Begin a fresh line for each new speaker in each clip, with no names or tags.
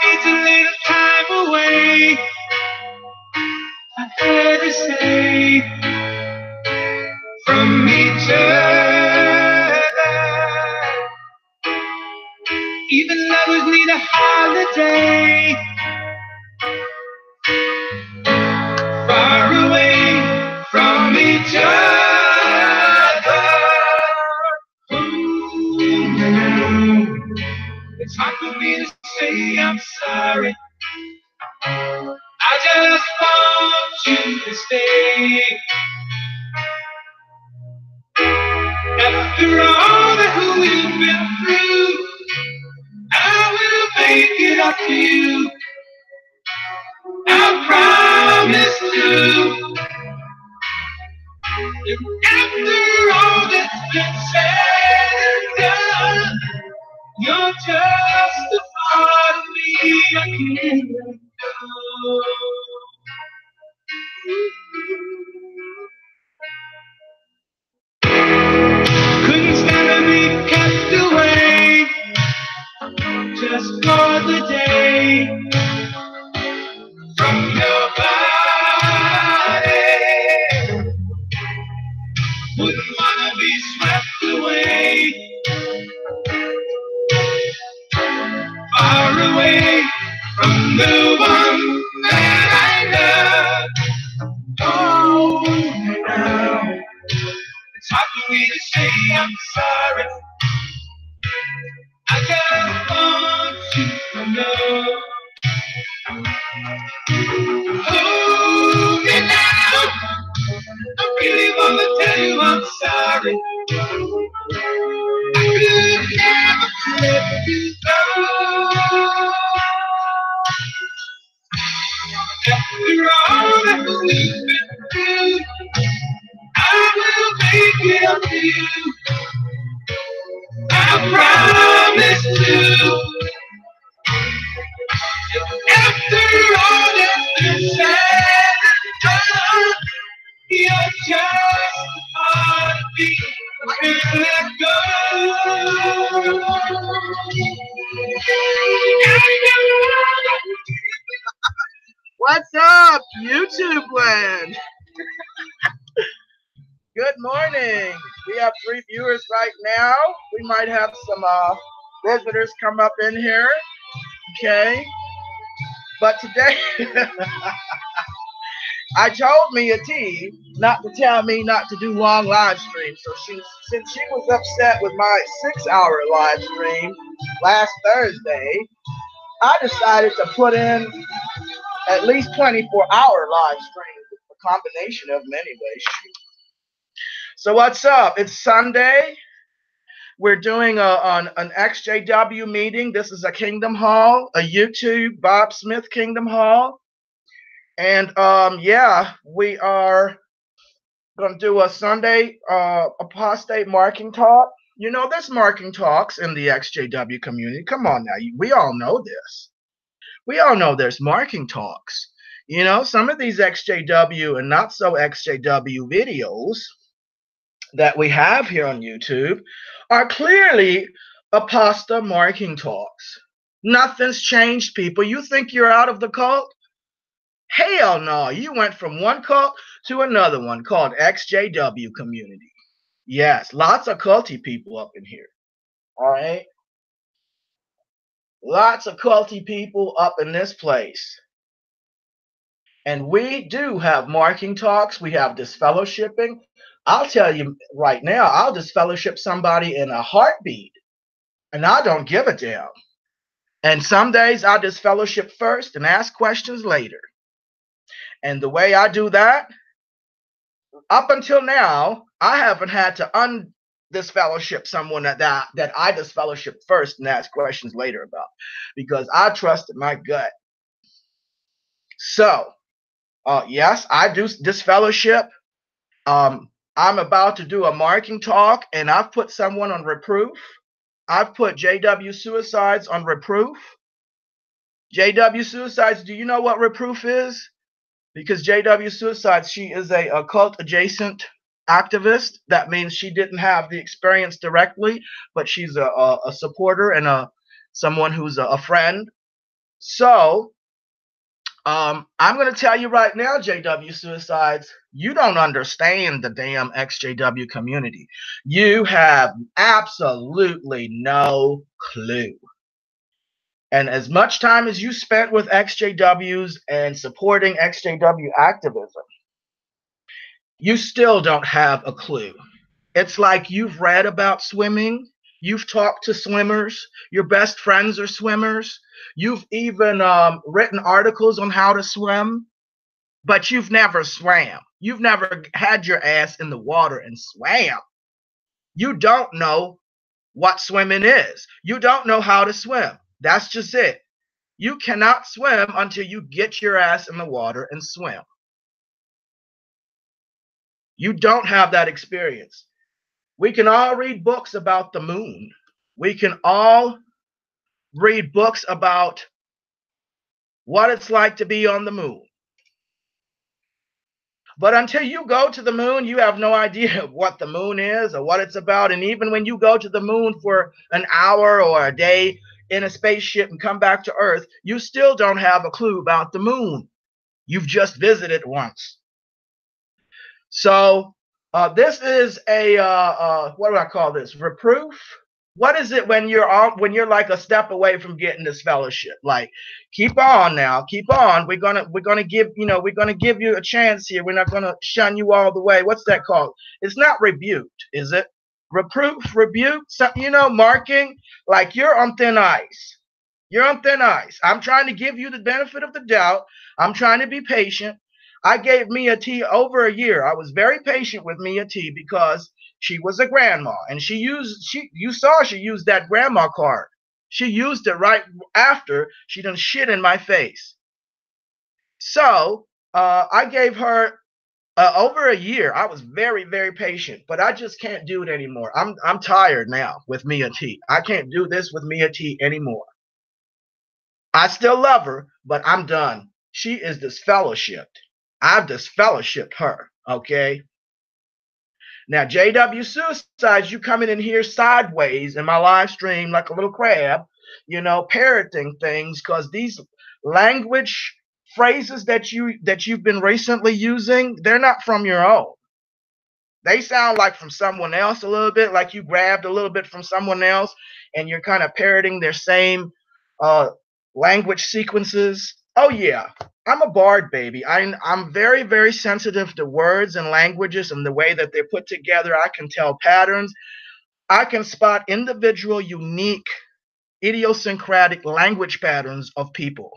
It's a little time away. I had to say from each other. Even lovers need a holiday. Far away from each other. Ooh, it's hard for me to say I'm sorry. I just want you to stay. After all that we've been through, I will make it up to you. I promise to. And after all that's been said and done, you're just a part of me I can't let go. Couldn't stand to be kept away just for the day from your body. Wouldn't wanna be swept away, far away from the one that I love. Oh, now it's hard for me to say I'm sorry. I just want you to know. Oh, and now I really want to tell you I'm sorry. I could never let you go. After all that we've been through, I will make it up to you. I promise to. After all that's been said and done, you're just a part of me. Can't let go.
What's up, YouTube land? Good morning. We have 3 viewers right now. We might have some visitors come up in here. Okay. But today, I told Mia T not to tell me not to do long live streams. So since she was upset with my 6-hour live stream last Thursday, I decided to put in at least 24-hour live streams, a combination of them anyway. So what's up? It's Sunday. We're doing an XJW meeting. This is a Kingdom Hall, a YouTube Bob Smith Kingdom Hall. And yeah, we are going to do a Sunday Apostate marking talk. You know, there's marking talks in the XJW community. Come on now. We all know this. We all know there's marking talks. You know, some of these XJW and not so XJW videos that we have here on YouTube are clearly apostate marking talks. Nothing's changed, people. You think you're out of the cult? Hell no. You went from one cult to another one called XJW community. Yes, lots of culty people up in here. All right. Lots of culty people up in this place. And we do have marking talks. We have disfellowshipping. I'll tell you right now, I'll disfellowship somebody in a heartbeat. And I don't give a damn. And some days I'll disfellowship first and ask questions later. And the way I do that, up until now, I haven't had to disfellowship someone that I disfellowship first and ask questions later about, because I trusted my gut. So, yes, I do disfellowship. I'm about to do a marking talk, and I've put someone on reproof. I've put JW Suicides on reproof. JW Suicides, do you know what reproof is? Because JW Suicides, she is a cult adjacent activist. That means she didn't have the experience directly, but she's a supporter and someone who's a friend. So I'm going to tell you right now, JW Suicides, you don't understand the damn XJW community. You have absolutely no clue. And as much time as you spent with XJWs and supporting XJW activism, you still don't have a clue. It's like you've read about swimming, you've talked to swimmers, your best friends are swimmers, you've even written articles on how to swim, but you've never swam. You've never had your ass in the water and swam. You don't know what swimming is. You don't know how to swim. That's just it. You cannot swim until you get your ass in the water and swim. You don't have that experience. We can all read books about the moon. We can all read books about what it's like to be on the moon. But until you go to the moon, you have no idea what the moon is or what it's about. And even when you go to the moon for an hour or a day in a spaceship and come back to Earth, you still don't have a clue about the moon. You've just visited once. So this is a what do I call this? Reproof. What is it when you're like a step away from getting this fellowship? Like, keep on now, keep on. We're gonna give you a chance here. We're not gonna shun you all the way. What's that called? It's not rebuked, is it? Reproof, rebuke, marking. Like you're on thin ice. You're on thin ice. I'm trying to give you the benefit of the doubt. I'm trying to be patient. I gave Mia T over a year. I was very patient with Mia T because she was a grandma, and you saw she used that grandma card. She used it right after she done shit in my face. So I gave her over a year. I was very, very patient, but I just can't do it anymore. I'm tired now with Mia T. I can't do this with Mia T anymore. I still love her, but I'm done. She is disfellowshipped. I've disfellowshipped her, okay? Now, JW Suicides, you coming in here sideways in my live stream like a little crab, parroting things, because these language phrases that you've been recently using, they're not from your own. They sound like from someone else a little bit, like you grabbed a little bit from someone else, and you're kind of parroting their same language sequences. Oh yeah, I'm a bard, baby. I'm very, very sensitive to words and languages and the way that they're put together. I can tell patterns. I can spot individual, unique, idiosyncratic language patterns of people.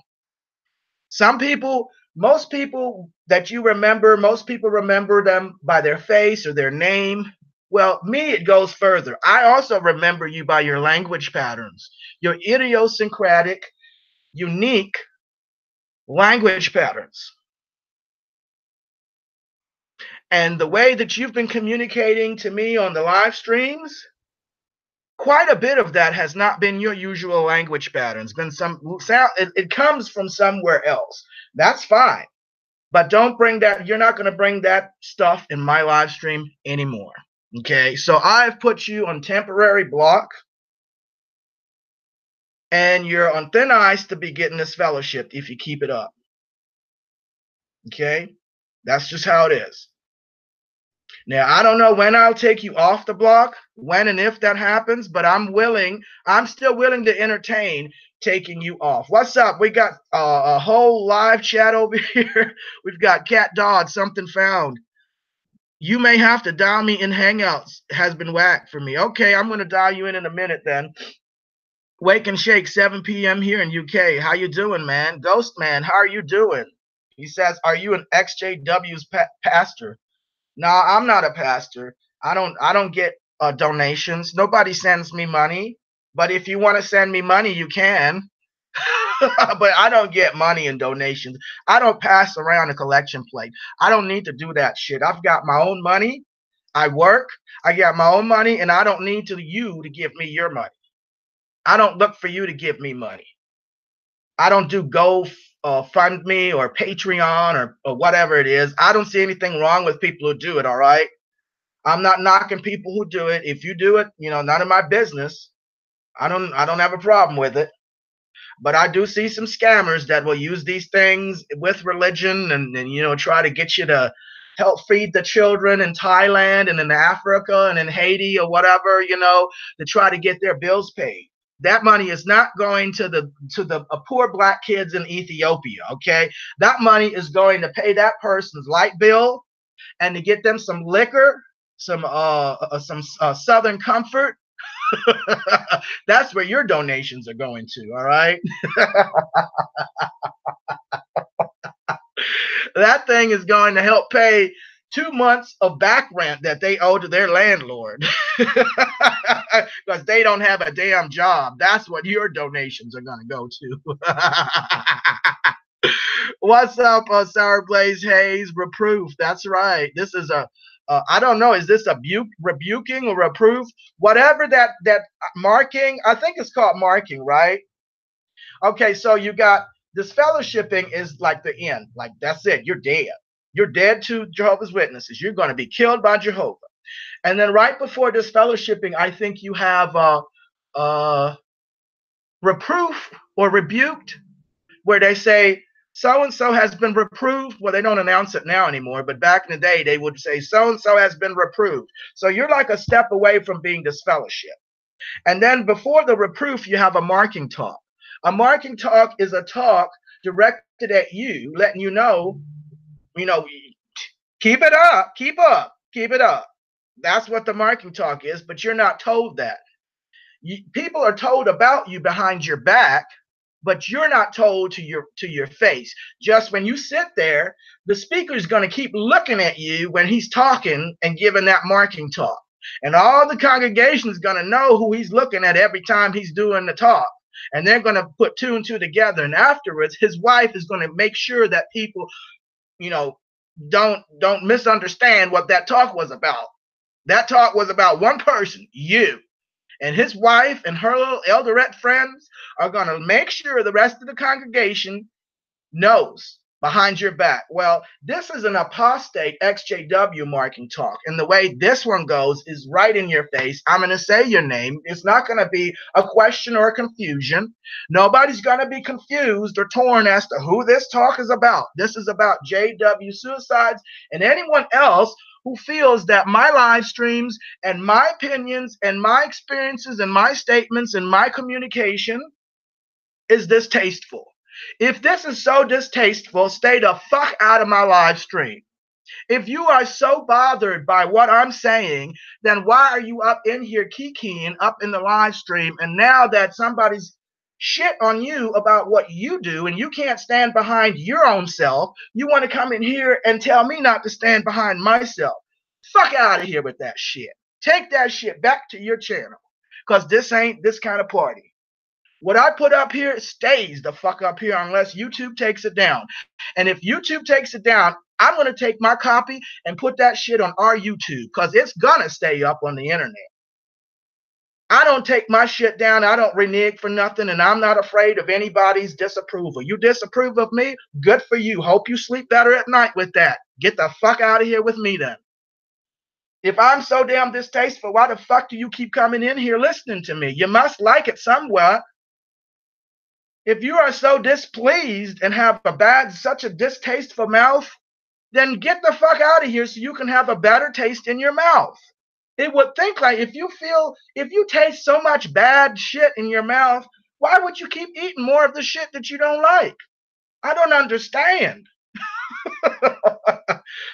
Most people that you remember, most people remember them by their face or their name. Well, me, it goes further. I also remember you by your language patterns, your idiosyncratic, unique language patterns. And the way that you've been communicating to me on the live streams, quite a bit of that has not been your usual language patterns. Been some sound. It comes from somewhere else. That's fine, but don't bring that. You're not going to bring that stuff in my live stream anymore. Okay, so I've put you on temporary block, and you're on thin ice to be getting this fellowship if you keep it up. Okay, that's just how it is. Now, I don't know when I'll take you off the block, when and if that happens, but I'm still willing to entertain taking you off. What's up? We got a whole live chat over here. We've got Cat Dodd, something found. You may have to dial me in Hangouts. Has been whacked for me. Okay, I'm going to dial you in a minute then. Wake and Shake, 7 p.m. here in UK. How you doing, man? Ghost Man, how are you doing? He says, are you an XJW's pastor? No, I'm not a pastor. I don't get donations. Nobody sends me money. But if you want to send me money, you can. But I don't get money and donations. I don't pass around a collection plate. I don't need to do that shit. I've got my own money. I work. I got my own money, and I don't need you to give me your money. I don't look for you to give me money. I don't do GoFundMe or Patreon or whatever it is. I don't see anything wrong with people who do it, all right? I'm not knocking people who do it. If you do it, none of my business. I don't have a problem with it. But I do see some scammers that will use these things with religion and you know, try to get you to help feed the children in Thailand and in Africa and in Haiti or whatever, you know, to try to get their bills paid. That money is not going to the poor black kids in Ethiopia, okay? That money is going to pay that person's light bill and to get them some liquor, some Southern Comfort. That's where your donations are going to, all right? That thing is going to help pay 2 months of back rent that they owe to their landlord because they don't have a damn job. That's what your donations are going to go to. What's up, Sour Blaze Hayes? Reproof. That's right. This is a I don't know. Is this a rebuking or reproof? Whatever that marking. I think it's called marking, right? Okay, so you got disfellowshipping is like the end. Like that's it. You're dead. You're dead to Jehovah's Witnesses. You're going to be killed by Jehovah. And then right before disfellowshipping, I think you have reproof or rebuked, where they say so-and-so has been reproved. Well, they don't announce it now anymore, but back in the day, they would say so-and-so has been reproved. So you're like a step away from being disfellowshipped. And then before the reproof, you have a marking talk. A marking talk is a talk directed at you, letting you know, keep it up, keep up, keep it up. That's what the marking talk is, but you're not told that. People are told about you behind your back, but you're not told to your face. Just when you sit there, the speaker is going to keep looking at you when he's talking and giving that marking talk. And all the congregation is going to know who he's looking at every time he's doing the talk. And they're going to put two and two together. And afterwards, his wife is going to make sure that people, don't misunderstand what that talk was about. That talk was about one person, you. And his wife and her little elderette friends are going to make sure the rest of the congregation knows behind your back. Well, this is an apostate XJW marking talk. And the way this one goes is right in your face. I'm going to say your name. It's not going to be a question or a confusion. Nobody's going to be confused or torn as to who this talk is about. This is about JW suicides and anyone else who feels that my live streams and my opinions and my experiences and my statements and my communication is distasteful. If this is so distasteful, stay the fuck out of my live stream. If you are so bothered by what I'm saying, then why are you up in here kikiing up in the live stream? And now that somebody's shit on you about what you do and you can't stand behind your own self, you want to come in here and tell me not to stand behind myself. Fuck out of here with that shit. Take that shit back to your channel, because this ain't this kind of party. What I put up here stays the fuck up here unless YouTube takes it down. And if YouTube takes it down, I'm going to take my copy and put that shit on our YouTube, because it's going to stay up on the internet. I don't take my shit down. I don't renege for nothing, and I'm not afraid of anybody's disapproval. You disapprove of me? Good for you. Hope you sleep better at night with that. Get the fuck out of here with me then. If I'm so damn distasteful, why the fuck do you keep coming in here listening to me? You must like it somewhere. If you are so displeased and have such a distasteful mouth, then get the fuck out of here so you can have a better taste in your mouth. It would think like if you taste so much bad shit in your mouth, why would you keep eating more of the shit that you don't like? I don't understand.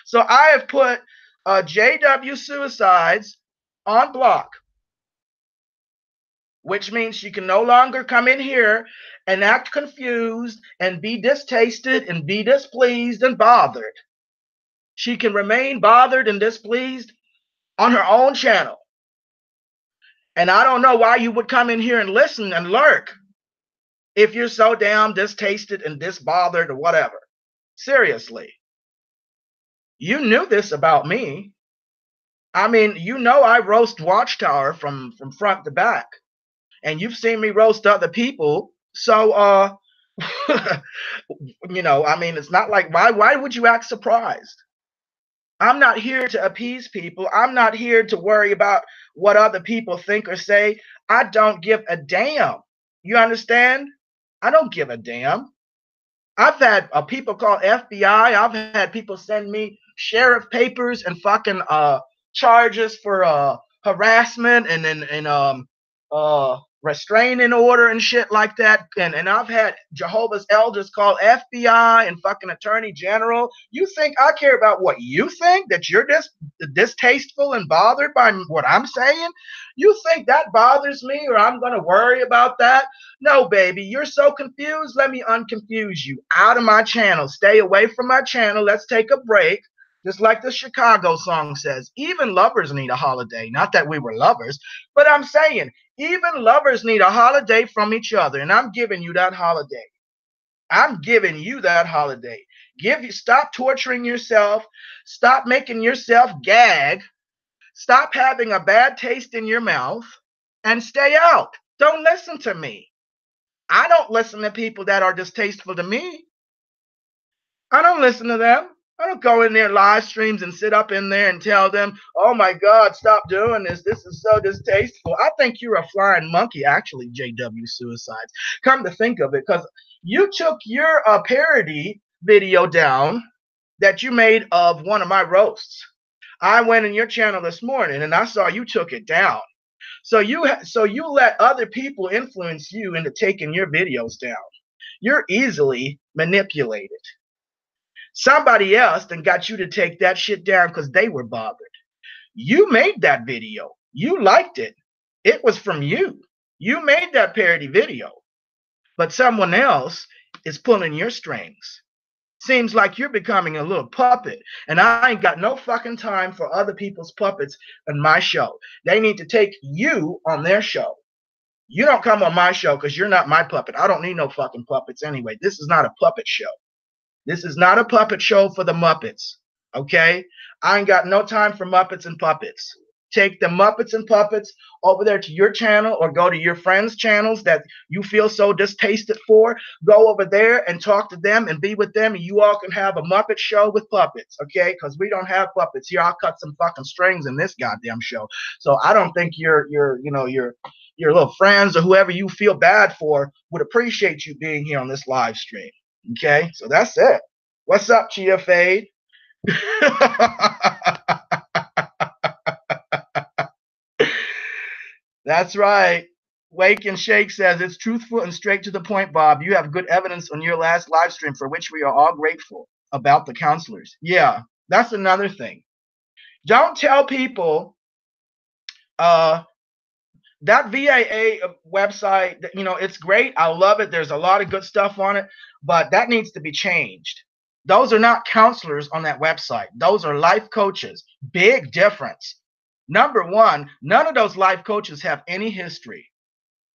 So I have put JW suicides on block, which means she can no longer come in here and act confused and be distasted and be displeased and bothered. She can remain bothered and displeased on her own channel. And I don't know why you would come in here and listen and lurk if you're so damn distasted and disbothered or whatever. Seriously. You knew this about me. I mean, I roast Watchtower from front to back. And you've seen me roast other people. So, I mean, it's not like, why would you act surprised? I'm not here to appease people. I'm not here to worry about what other people think or say. I don't give a damn. You understand? I don't give a damn. I've had people call FBI. I've had people send me sheriff papers and fucking charges for harassment and restraining order and shit like that. And I've had Jehovah's Elders call FBI and fucking Attorney General. You think I care about what you think? That you're distasteful and bothered by what I'm saying? You think that bothers me, or I'm gonna worry about that? No, baby, you're so confused. Let me unconfuse you. Out of my channel. Stay away from my channel. Let's take a break. Just like the Chicago song says, even lovers need a holiday. Not that we were lovers, but I'm saying even lovers need a holiday from each other. And I'm giving you that holiday. I'm giving you that holiday. Stop torturing yourself. Stop making yourself gag. Stop having a bad taste in your mouth and stay out. Don't listen to me. I don't listen to people that are distasteful to me. I don't listen to them. I don't go in their live streams and sit up in there and tell them, oh my God, stop doing this. This is so distasteful. I think you're a flying monkey, actually, JW Suicides. Come to think of it, because you took your parody video down that you made of one of my roasts. I went in your channel this morning and I saw you took it down. So you let other people influence you into taking your videos down. You're easily manipulated. Somebody else then got you to take that shit down because they were bothered. You made that video. You liked it. It was from you. You made that parody video. But someone else is pulling your strings. Seems like you're becoming a little puppet. And I ain't got no fucking time for other people's puppets on my show. They need to take you on their show. You don't come on my show because you're not my puppet. I don't need no fucking puppets anyway. This is not a puppet show. This is not a puppet show for the Muppets, okay? I ain't got no time for Muppets and puppets. Take the Muppets and puppets over there to your channel or go to your friends' channels that you feel so distasted for. Go over there and talk to them and be with them, and you all can have a Muppet show with puppets, okay? Because we don't have puppets here. I'll cut some fucking strings in this goddamn show. So I don't think your little friends or whoever you feel bad for would appreciate you being here on this live stream. Okay, so that's it. What's up, Chia Fade? That's right. Wake and Shake says it's truthful and straight to the point, Bob. You have good evidence on your last live stream for which we are all grateful about the counselors. Yeah, that's another thing. Don't tell people that VAA website, it's great. I love it. There's a lot of good stuff on it, but that needs to be changed. Those are not counselors on that website. Those are life coaches. Big difference. Number one, none of those life coaches have any history.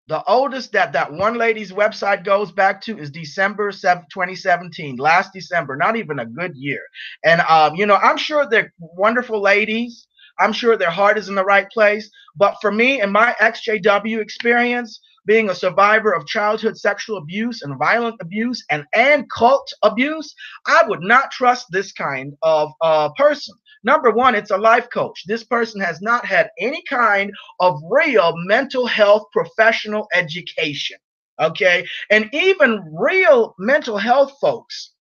The oldest that one lady's website goes back to is December 2017, last December, not even a good year. And, I'm sure they're wonderful ladies. I'm sure their heart is in the right place. But for me, in my XJW experience, being a survivor of childhood sexual abuse and violent abuse and cult abuse, I would not trust this kind of person. Number one, it's a life coach. This person has not had any kind of real mental health professional education. Okay. And even real mental health folks,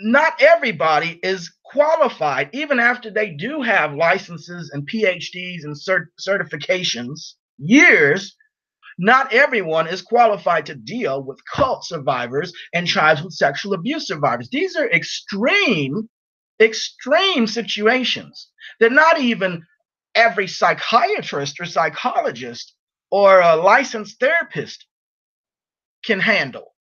not everybody is qualified, even after they do have licenses and PhDs and certifications, years. Not everyone is qualified to deal with cult survivors and childhood sexual abuse survivors. These are extreme situations that not even every psychiatrist or psychologist or a licensed therapist can handle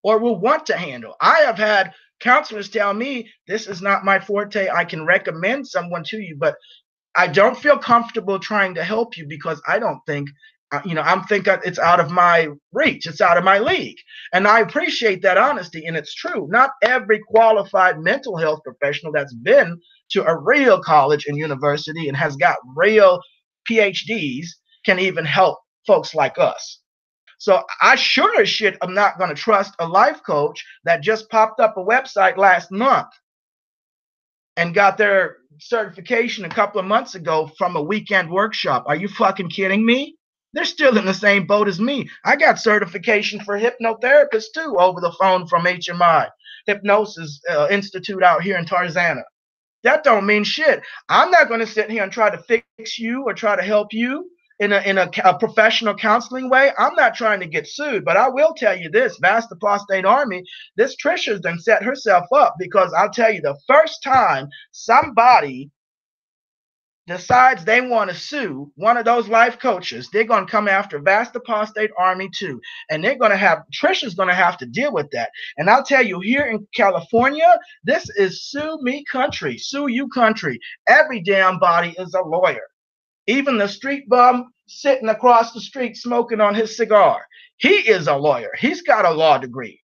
or will want to handle. I have had counselors tell me, this is not my forte. I can recommend someone to you, but I don't feel comfortable trying to help you because I don't think, I'm thinking it's out of my reach. It's out of my league. And I appreciate that honesty. And it's true. Not every qualified mental health professional that's been to a real college and university and has got real PhDs can even help folks like us. So I sure as shit am not going to trust a life coach that just popped up a website last month and got their certification a couple of months ago from a weekend workshop. Are you fucking kidding me? They're still in the same boat as me. I got certification for hypnotherapists too over the phone from HMI, Hypnosis Institute out here in Tarzana. That don't mean shit. I'm not going to sit here and try to fix you or try to help you in a professional counseling way. I'm not trying to get sued, but I will tell you this: vast apostate army, this Trisha's done set herself up, because I'll tell you, the first time somebody decides they want to sue one of those life coaches, they're going to come after vast apostate army too, and they're going to have Trisha's going to have to deal with that. And I'll tell you, here in California, this is sue me country, sue you country. Every damn body is a lawyer. Even the street bum sitting across the street smoking on his cigar, he is a lawyer. He's got a law degree.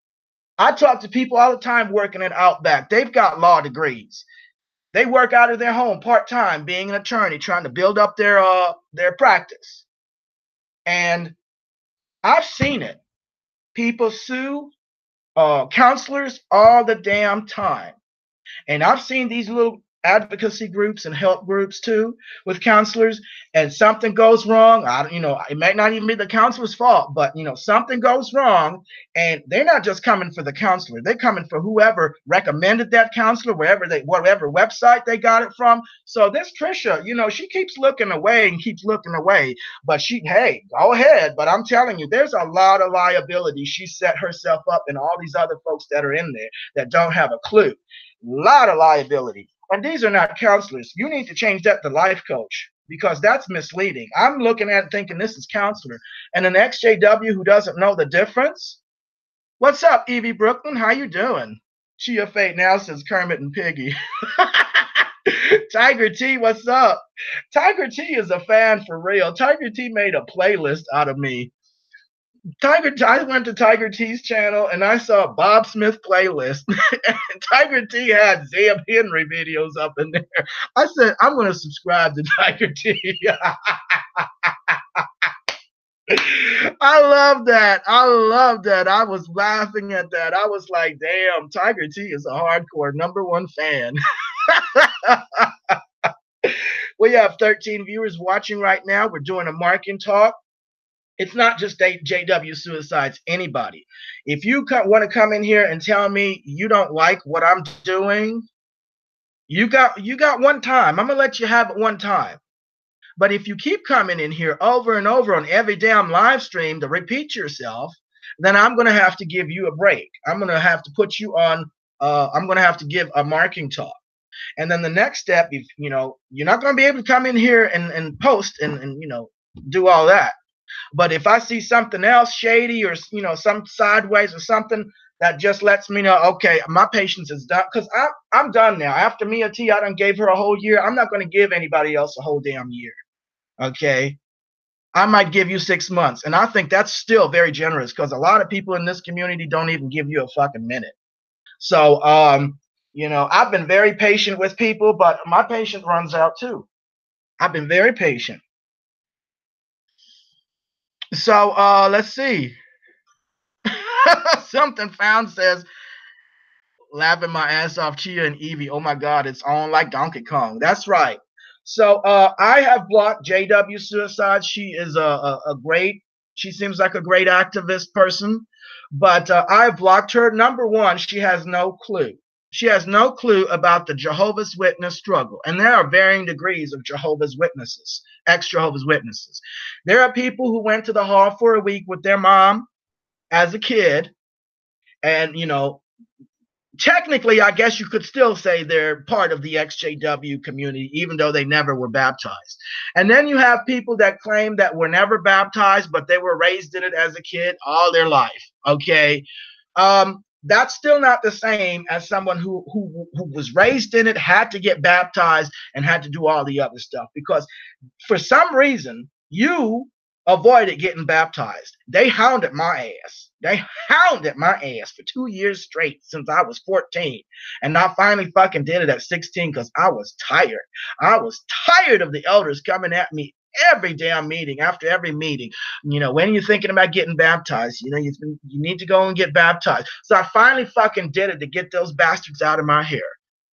I talk to people all the time working at Outback. They've got law degrees. They work out of their home part-time, being an attorney, trying to build up their practice. And I've seen it. People sue counselors all the damn time. And I've seen these little advocacy groups and help groups too with counselors, and something goes wrong. It might not even be the counselor's fault, but something goes wrong, and they're not just coming for the counselor. They're coming for whoever recommended that counselor, whatever website they got it from. So this Trisha, she keeps looking away and keeps looking away, but hey, go ahead. But I'm telling you, there's a lot of liability she set herself up, and all these other folks that are in there that don't have a clue. Lot of liability. And these are not counselors. You need to change that to life coach, because that's misleading. I'm looking at it thinking this is counselor. And an XJW who doesn't know the difference? What's up, Evie Brooklyn? How you doing? Chia Fate now says Kermit and Piggy. Tiger T, what's up? Tiger T is a fan for real. Tiger T made a playlist out of me. I went to Tiger T's channel and I saw a Bob Smith playlist. And Tiger T had Zeb Henry videos up in there. I said, I'm going to subscribe to Tiger T. I love that. I love that. I was laughing at that. I was like, damn, Tiger T is a hardcore #1 fan. We have 13 viewers watching right now. We're doing a marketing talk. It's not just JW Suicides, anybody. If you want to come in here and tell me you don't like what I'm doing, you got one time. I'm going to let you have it one time. But if you keep coming in here over and over on every damn live stream to repeat yourself, then I'm going to have to give you a break. I'm going to have to put you on, I'm going to have to give a marketing talk. And then the next step, if you're not going to be able to come in here and post and do all that. But if I see something else shady or some sideways or something, that just lets me know, okay, my patience is done, because I'm done now. After Mia T, I done gave her a whole year. I'm not going to give anybody else a whole damn year. Okay, I might give you 6 months, and I think that's still very generous, because a lot of people in this community don't even give you a fucking minute. So I've been very patient with people, but my patience runs out too. I've been very patient. So let's see. Something found says, laughing my ass off, Chia and Evie. Oh my God, it's on like Donkey Kong. That's right. So I have blocked JW Suicide. She is she seems like a great activist person, but I've blocked her. #1, she has no clue. She has no clue about the Jehovah's Witness struggle. And there are varying degrees of Jehovah's Witnesses, ex-Jehovah's Witnesses. There are people who went to the hall for a week with their mom as a kid. And, technically, I guess you could still say they're part of the XJW community, even though they never were baptized. And then you have people that claim that were never baptized, but they were raised in it as a kid all their life. Okay. That's still not the same as someone who was raised in it, had to get baptized, and had to do all the other stuff, because for some reason you avoided getting baptized. They hounded my ass. They hounded my ass for 2 years straight since I was 14. And I finally fucking did it at 16 because I was tired. I was tired of the elders coming at me every damn meeting, after every meeting. When you're thinking about getting baptized, you need to go and get baptized. So I finally fucking did it to get those bastards out of my hair.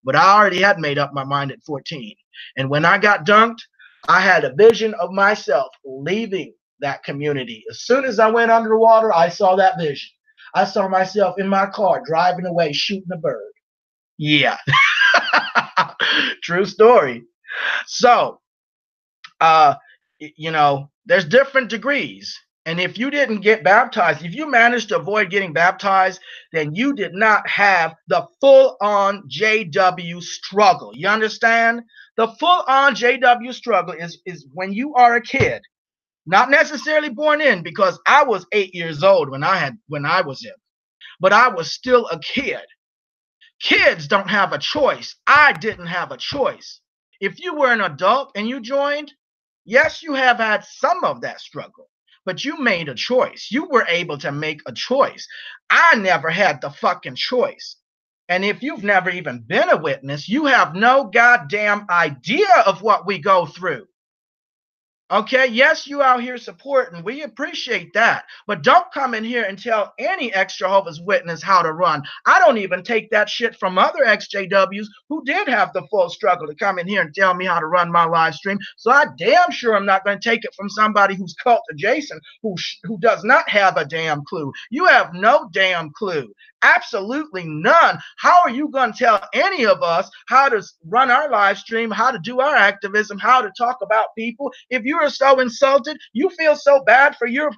But I already had made up my mind at 14. And when I got dunked, I had a vision of myself leaving that community. As soon as I went under the water, I saw that vision. I saw myself in my car driving away, shooting a bird. Yeah. True story. So, there's different degrees. And if you didn't get baptized, if you managed to avoid getting baptized, then you did not have the full-on JW struggle. You understand? The full-on JW struggle is when you are a kid, not necessarily born in, because I was 8 years old when I was in, but I was still a kid. Kids don't have a choice. I didn't have a choice. If you were an adult and you joined, yes, you have had some of that struggle, but you made a choice. You were able to make a choice. I never had the fucking choice. And if you've never even been a witness, you have no goddamn idea of what we go through. Okay, yes, you out here supporting. We appreciate that. But don't come in here and tell any ex-Jehovah's Witness how to run. I don't even take that shit from other ex-JWs who did have the full struggle to come in here and tell me how to run my live stream. So I damn sure I'm not going to take it from somebody who's cult adjacent, who does not have a damn clue. You have no damn clue. Absolutely none. How are you going to tell any of us how to run our live stream, how to do our activism, how to talk about people? If you are so insulted, you feel so bad for your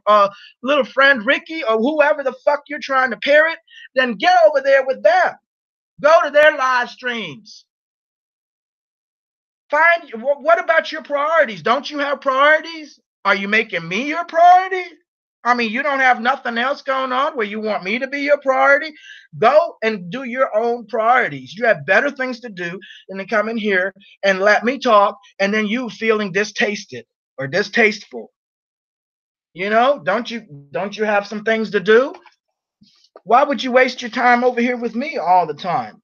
little friend Ricky or whoever the fuck you're trying to parrot, then get over there with them. Go to their live streams. What about your priorities? Don't you have priorities? Are you making me your priority? I mean, you don't have nothing else going on where you want me to be your priority? Go and do your own priorities. You have better things to do than to come in here and let me talk and then you feeling distasted or distasteful. Don't you have some things to do? Why would you waste your time over here with me all the time?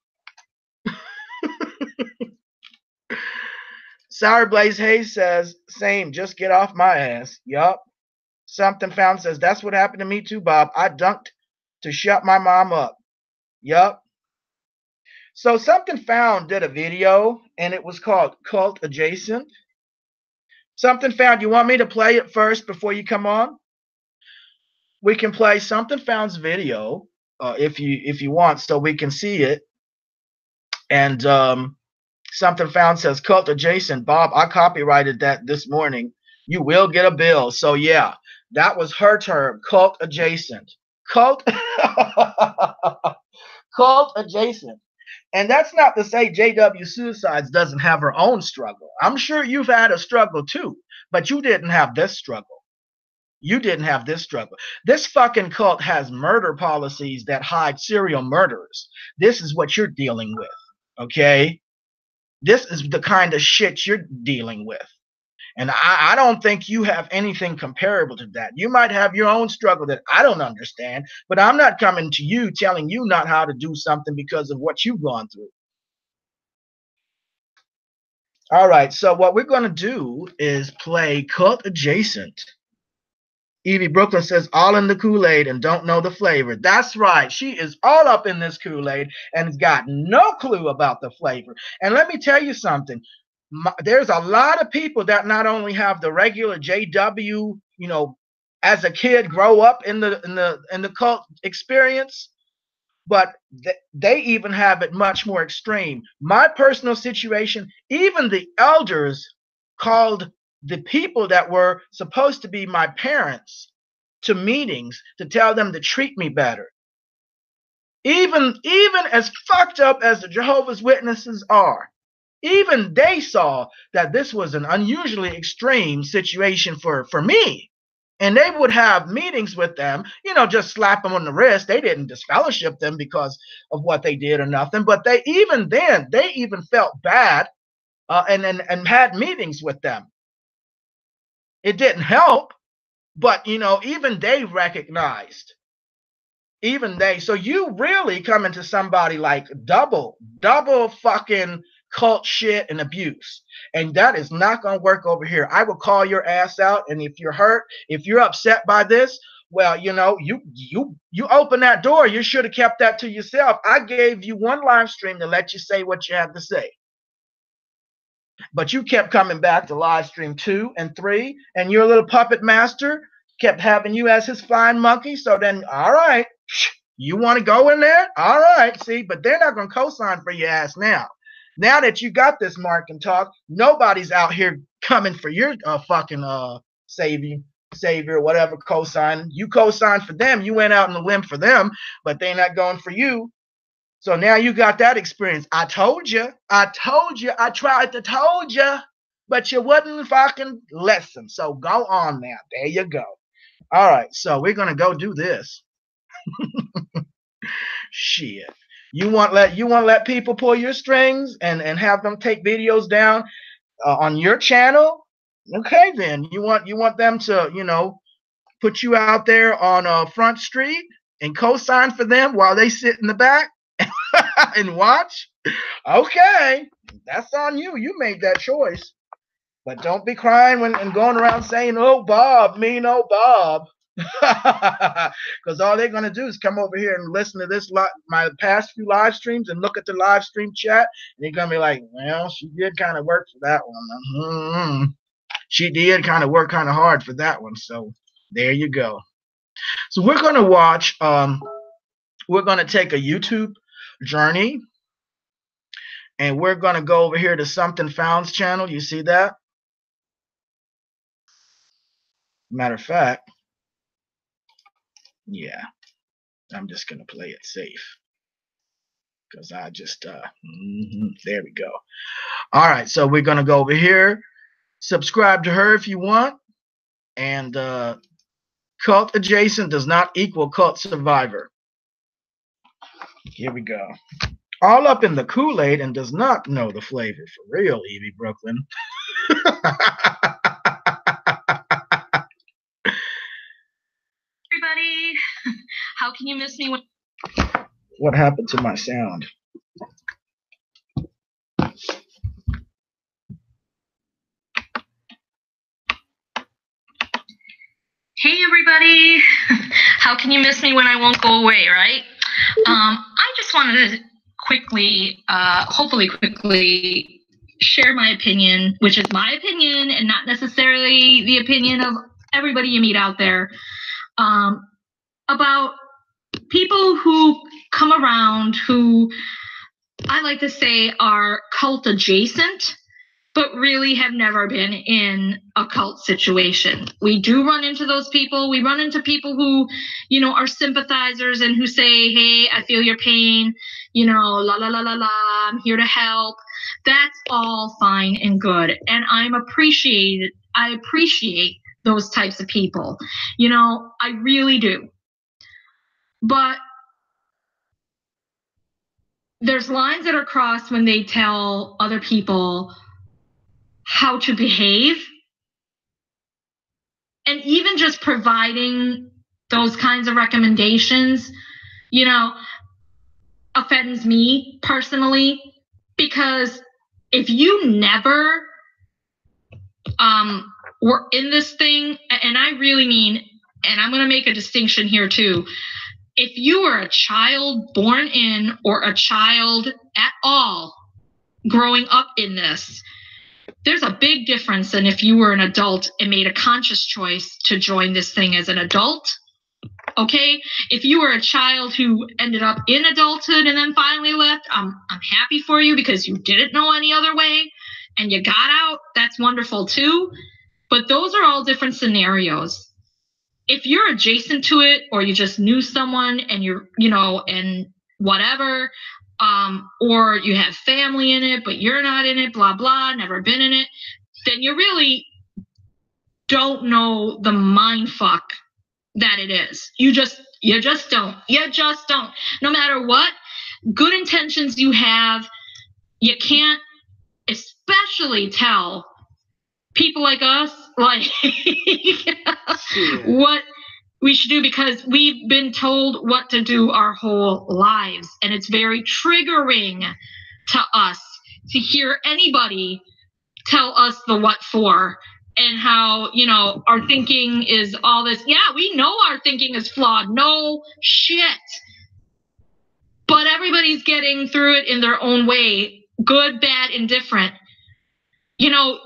Sour Blaze Hayes says, same, just get off my ass. Yup. Something Found says, that's what happened to me too, Bob. I dunked to shut my mom up. Yup. So Something Found did a video, and it was called Cult Adjacent. Something Found, you want me to play it first before you come on? We can play Something Found's video if you want, so we can see it. And Something Found says, Cult Adjacent. Bob, I copyrighted that this morning. You will get a bill. So yeah, that was her term, cult adjacent. Cult adjacent. And that's not to say JW Suicides doesn't have her own struggle. I'm sure you've had a struggle too, but you didn't have this struggle. You didn't have this struggle. This fucking cult has murder policies that hide serial murderers. This is what you're dealing with, okay? This is the kind of shit you're dealing with. And I don't think you have anything comparable to that. You might have your own struggle that I don't understand, but I'm not coming to you telling you not how to do something because of what you've gone through. All right, so what we're going to do is play Cult Adjacent. Evie Brooklyn says, all in the Kool-Aid and don't know the flavor. That's right. She is all up in this Kool-Aid and has got no clue about the flavor. And let me tell you something. There's a lot of people that not only have the regular JW, as a kid grow up in the cult experience, but they even have it much more extreme. My personal situation, even the elders called the people that were supposed to be my parents to meetings to tell them to treat me better. Even as fucked up as the Jehovah's Witnesses are, even they saw that this was an unusually extreme situation for me. And they would have meetings with them, just slap them on the wrist. They didn't disfellowship them because of what they did or nothing. But they even felt bad and had meetings with them. It didn't help, but, even they recognized. Even they. So you really come into somebody like double fucking cult shit and abuse, and that is not going to work over here. I will call your ass out, and if you're hurt, if you're upset by this, well, you open that door. You should have kept that to yourself. I gave you one live stream to let you say what you have to say. But you kept coming back to live stream 2 and 3, and your little puppet master kept having you as his flying monkey. So then, all right, you want to go in there? All right, see, but they're not going to co-sign for your ass now. Now that you got this mark and talk, nobody's out here coming for your fucking savior, whatever, co-sign. You co-signed for them. You went out on the limb for them, but they're not going for you. So now you got that experience. I told you, I tried to told you, but you wouldn't fucking listen. So go on now. There you go. All right, so we're gonna go do this. Shit. You want let people pull your strings and have them take videos down on your channel? Okay, then you want them to put you out there on Front Street and co-sign for them while they sit in the back and watch? Okay, that's on you. You made that choice. But don't be crying and going around saying, "Oh, Bob, mean old Bob." Because all they're going to do is come over here and listen to my past few live streams and look at the live stream chat. And they're going to be like, well, she did kind of work for that one. She did kind of work kind of hard for that one. So there you go. So we're going to watch, we're going to take a YouTube journey. And we're going to go over here to Something Found's channel. You see that? Matter of fact, yeah, I'm just going to play it safe. Because I just, there we go. All right, so we're going to go over here. Subscribe to her if you want. And cult adjacent does not equal cult survivor. Here we go. All up in the Kool-Aid and does not know the flavor. For real, Evie Brooklyn.
Everybody, how can you miss me when...
What happened to my sound?
Hey everybody, how can you miss me when I won't go away, right? I just wanted to quickly, hopefully quickly, share my opinion, which is my opinion and not necessarily the opinion of everybody you meet out there, about people who come around who I like to say are cult adjacent, but really have never been in a cult situation. We do run into those people. We run into people who, are sympathizers and who say, hey, I feel your pain, la, la, la, la, la, I'm here to help. That's all fine and good. And I appreciate those types of people. I really do. But there's lines that are crossed when they tell other people how to behave. And even just providing those kinds of recommendations, offends me personally, because if you never were in this thing, and I really mean, and I'm going to make a distinction here too, if you were a child born in or a child at all growing up in this, there's a big difference than if you were an adult and made a conscious choice to join this thing as an adult. Okay? If you were a child who ended up in adulthood and then finally left, I'm happy for you because you didn't know any other way and you got out. That's wonderful too. But those are all different scenarios. If you're adjacent to it or you just knew someone and you're, and whatever, or you have family in it, but you're not in it, blah, blah, never been in it, then you really don't know the mind fuck that it is. You just don't. No matter what good intentions you have, you can't especially tell people like us, what we should do, because we've been told what to do our whole lives. And it's very triggering to us to hear anybody tell us the what for and how, our thinking is all this. Yeah, we know our thinking is flawed. No shit. But everybody's getting through it in their own way, good, bad, indifferent. you know,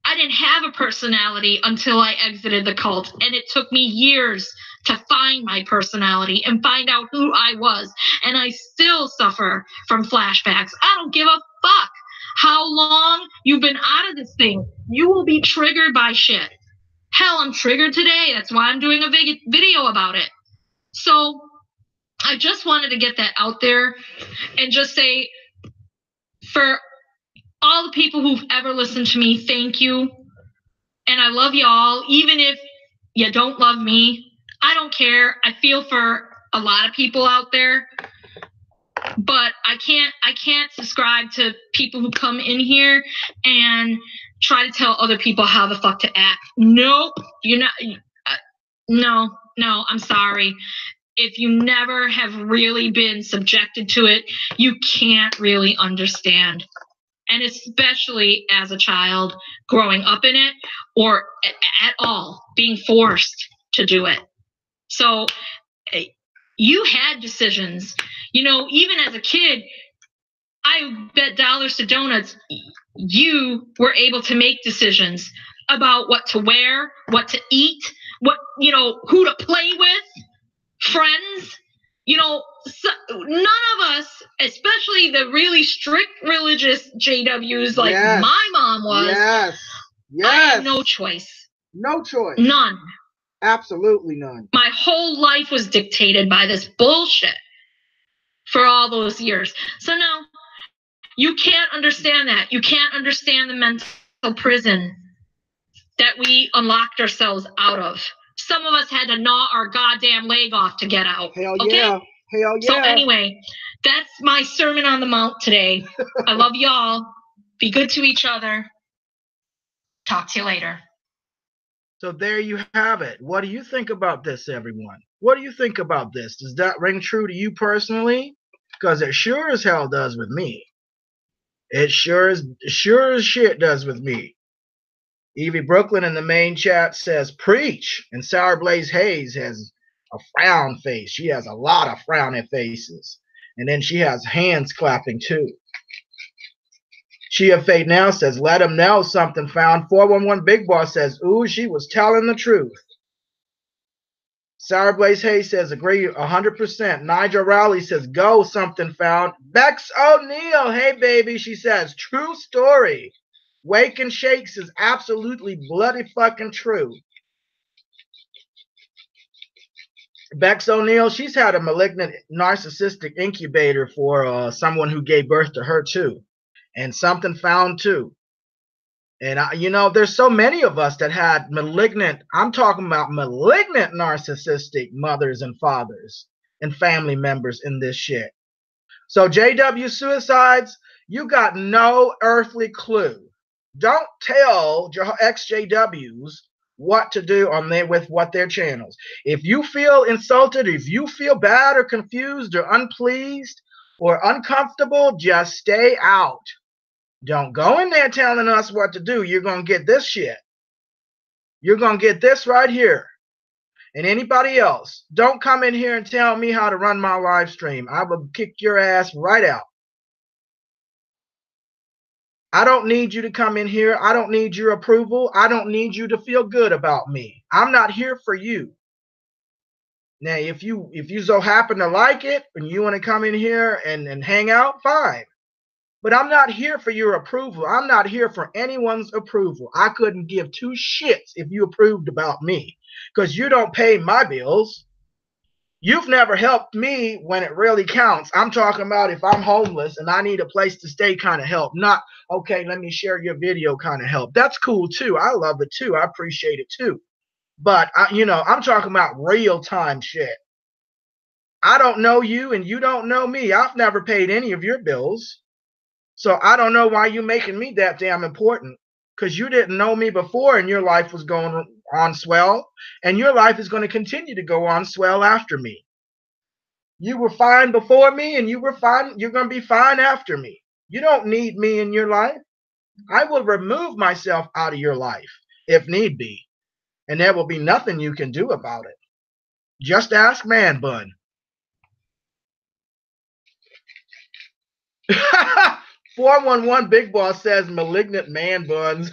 I didn't have a personality until I exited the cult, and it took me years to find my personality and find out who I was, and I still suffer from flashbacks. I don't give a fuck how long you've been out of this thing. You will be triggered by shit. Hell, I'm triggered today. That's why I'm doing a video about it. So I just wanted to get that out there and just say, for all the people who've ever listened to me, thank you. And I love y'all. Even if you don't love me, I don't care. I feel for a lot of people out there. But I can't subscribe to people who come in here and try to tell other people how the fuck to act. Nope. You're not. No, I'm sorry. If you never have really been subjected to it, you can't really understand. And especially as a child growing up in it, or at all being forced to do it. So you had decisions, you know, even as a kid. I bet dollars to donuts you were able to make decisions about what to wear, what to eat, what, you know, who to play with, friends. You know, so none of us, especially the really strict religious JWs like my mom was, I had no choice.
No choice.
None.
Absolutely none.
My whole life was dictated by this bullshit for all those years. So now you can't understand that. You can't understand the mental prison that we unlocked ourselves out of. Some of us had to gnaw our goddamn leg off to get out.
Hell yeah.
Okay?
Hell yeah.
So anyway, that's my Sermon on the Mount today. I love y'all. Be good to each other. Talk to you later.
So there you have it. What do you think about this, everyone? What do you think about this? Does that ring true to you personally? Because it sure as hell does with me. It sure as shit does with me. Evie Brooklyn in the main chat says, preach. And Sour Blaze Hayes has a frown face. She has a lot of frowning faces. And then she has hands clapping too. Chia Fate Now says, let him know something found. 411 Big Boss says, ooh, she was telling the truth. Sour Blaze Hayes says, agree 100%. Nigel Rowley says, go, something found. Bex O'Neill, hey baby, she says, true story. Wake and Shakes is absolutely bloody fucking true. Bex O'Neill, she's had a malignant narcissistic incubator for someone who gave birth to her too. And something found too. And, you know, there's so many of us that had malignant, I'm talking about malignant narcissistic mothers and fathers and family members in this shit. So JW Suicides, you got no earthly clue. Don't tell your ex-JWs what to do on with what their channels. If you feel insulted, if you feel bad or confused or unpleased or uncomfortable, just stay out. Don't go in there telling us what to do. You're going to get this shit. You're going to get this right here. And anybody else, don't come in here and tell me how to run my live stream. I will kick your ass right out. I don't need you to come in here. I don't need your approval. I don't need you to feel good about me. I'm not here for you. Now, if you so happen to like it and you want to come in here and hang out, fine. But I'm not here for your approval. I'm not here for anyone's approval. I couldn't give two shits if you approved about me because you don't pay my bills. You've never helped me when it really counts. I'm talking about if I'm homeless and I need a place to stay kind of help, not, okay, let me share your video kind of help. That's cool too. I love it too. I appreciate it too. But, you know, I'm talking about real time shit. I don't know you and you don't know me. I've never paid any of your bills. So I don't know why you're making me that damn important, because you didn't know me before and your life was going on swell, and your life is going to continue to go on swell after me. You were fine before me and you were fine. You're going to be fine after me. You don't need me in your life. I will remove myself out of your life if need be, and there will be nothing you can do about it. Just ask Man Bun. 411 Big Boss says malignant man buns.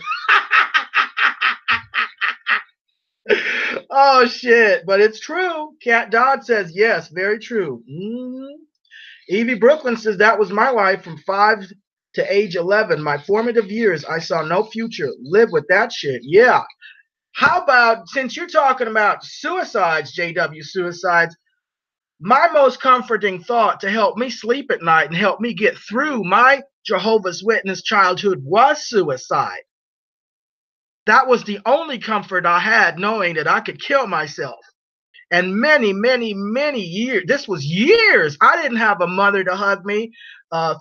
Oh shit, but it's true. Cat Dodd says yes, very true. Evie Brooklyn says that was my life from 5 to age 11. My formative years, I saw no future. Live with that shit. Yeah. How about, since you're talking about suicides, JW suicides, my most comforting thought to help me sleep at night and help me get through my Jehovah's Witness childhood was suicide. That was the only comfort I had, knowing that I could kill myself. And many, many, many years, this was years, I didn't have a mother to hug me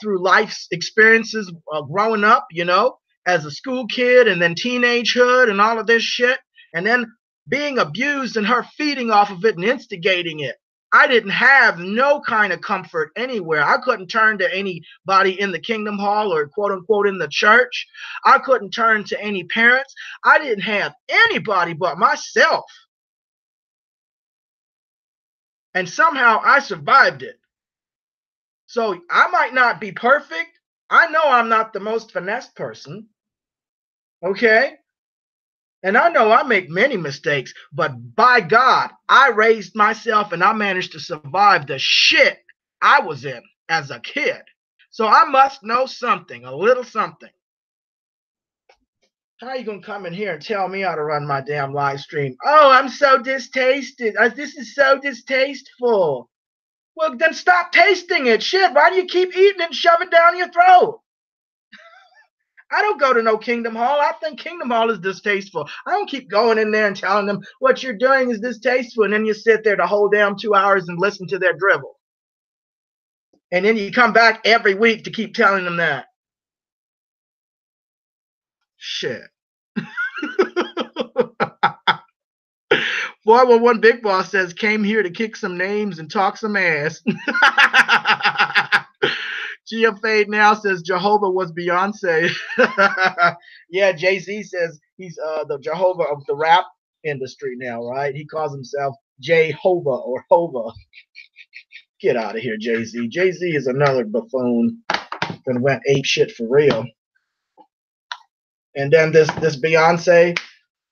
through life's experiences growing up, you know, as a school kid and then teenagehood and all of this shit. And then being abused and her feeding off of it and instigating it. I didn't have no kind of comfort anywhere. I couldn't turn to anybody in the Kingdom Hall or quote unquote in the church. I couldn't turn to any parents. I didn't have anybody but myself. And somehow I survived it. So I might not be perfect. I know I'm not the most finessed person. Okay? And I know I make many mistakes, but by God, I raised myself and I managed to survive the shit I was in as a kid. So I must know something, a little something. How are you going to come in here and tell me how to run my damn live stream? Oh, I'm so distasted. This is so distasteful. Well, then stop tasting it. Shit, why do you keep eating it and shove it down your throat? I don't go to no Kingdom Hall. I think Kingdom Hall is distasteful. I don't keep going in there and telling them what you're doing is distasteful, and then you sit there the whole damn 2 hours and listen to their drivel. And then you come back every week to keep telling them that. Shit. 411 Big Boss says, came here to kick some names and talk some ass. Gia Fade now says Jehovah was Beyonce. Yeah, Jay-Z says he's the Jehovah of the rap industry now, right? He calls himself Jehovah or Hova. Get out of here, Jay-Z. Jay-Z is another buffoon that went ape shit for real. And then this Beyonce,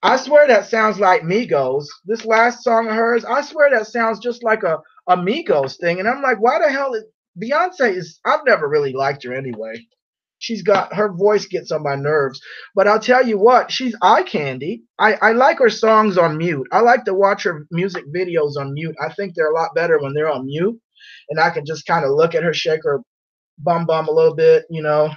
I swear that sounds like Migos. This last song of hers, I swear that sounds just like a Migos thing. And I'm like, why the hell is Beyonce is, I've never really liked her anyway. She's got, her voice gets on my nerves. But I'll tell you what, she's eye candy. I like her songs on mute. I like to watch her music videos on mute. I think they're a lot better when they're on mute. And I can just kind of look at her, shake her bum a little bit, you know.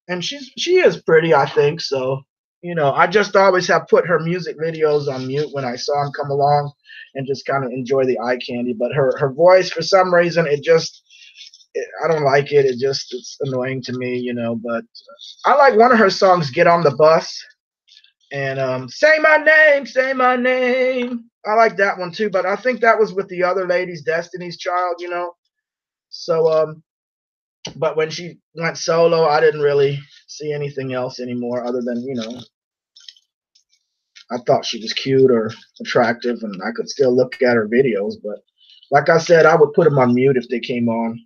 And she is pretty, I think. So, you know, I just always have put her music videos on mute when I saw them come along and just kind of enjoy the eye candy. But her voice, for some reason, I don't like it. It's annoying to me, you know. But I like one of her songs, Get on the Bus. And Say My Name, Say My Name. I like that one too. But I think that was with the other ladies, Destiny's Child, you know. So, but when she went solo, I didn't really see anything else anymore other than, you know, I thought she was cute or attractive and I could still look at her videos. But like I said, I would put them on mute if they came on.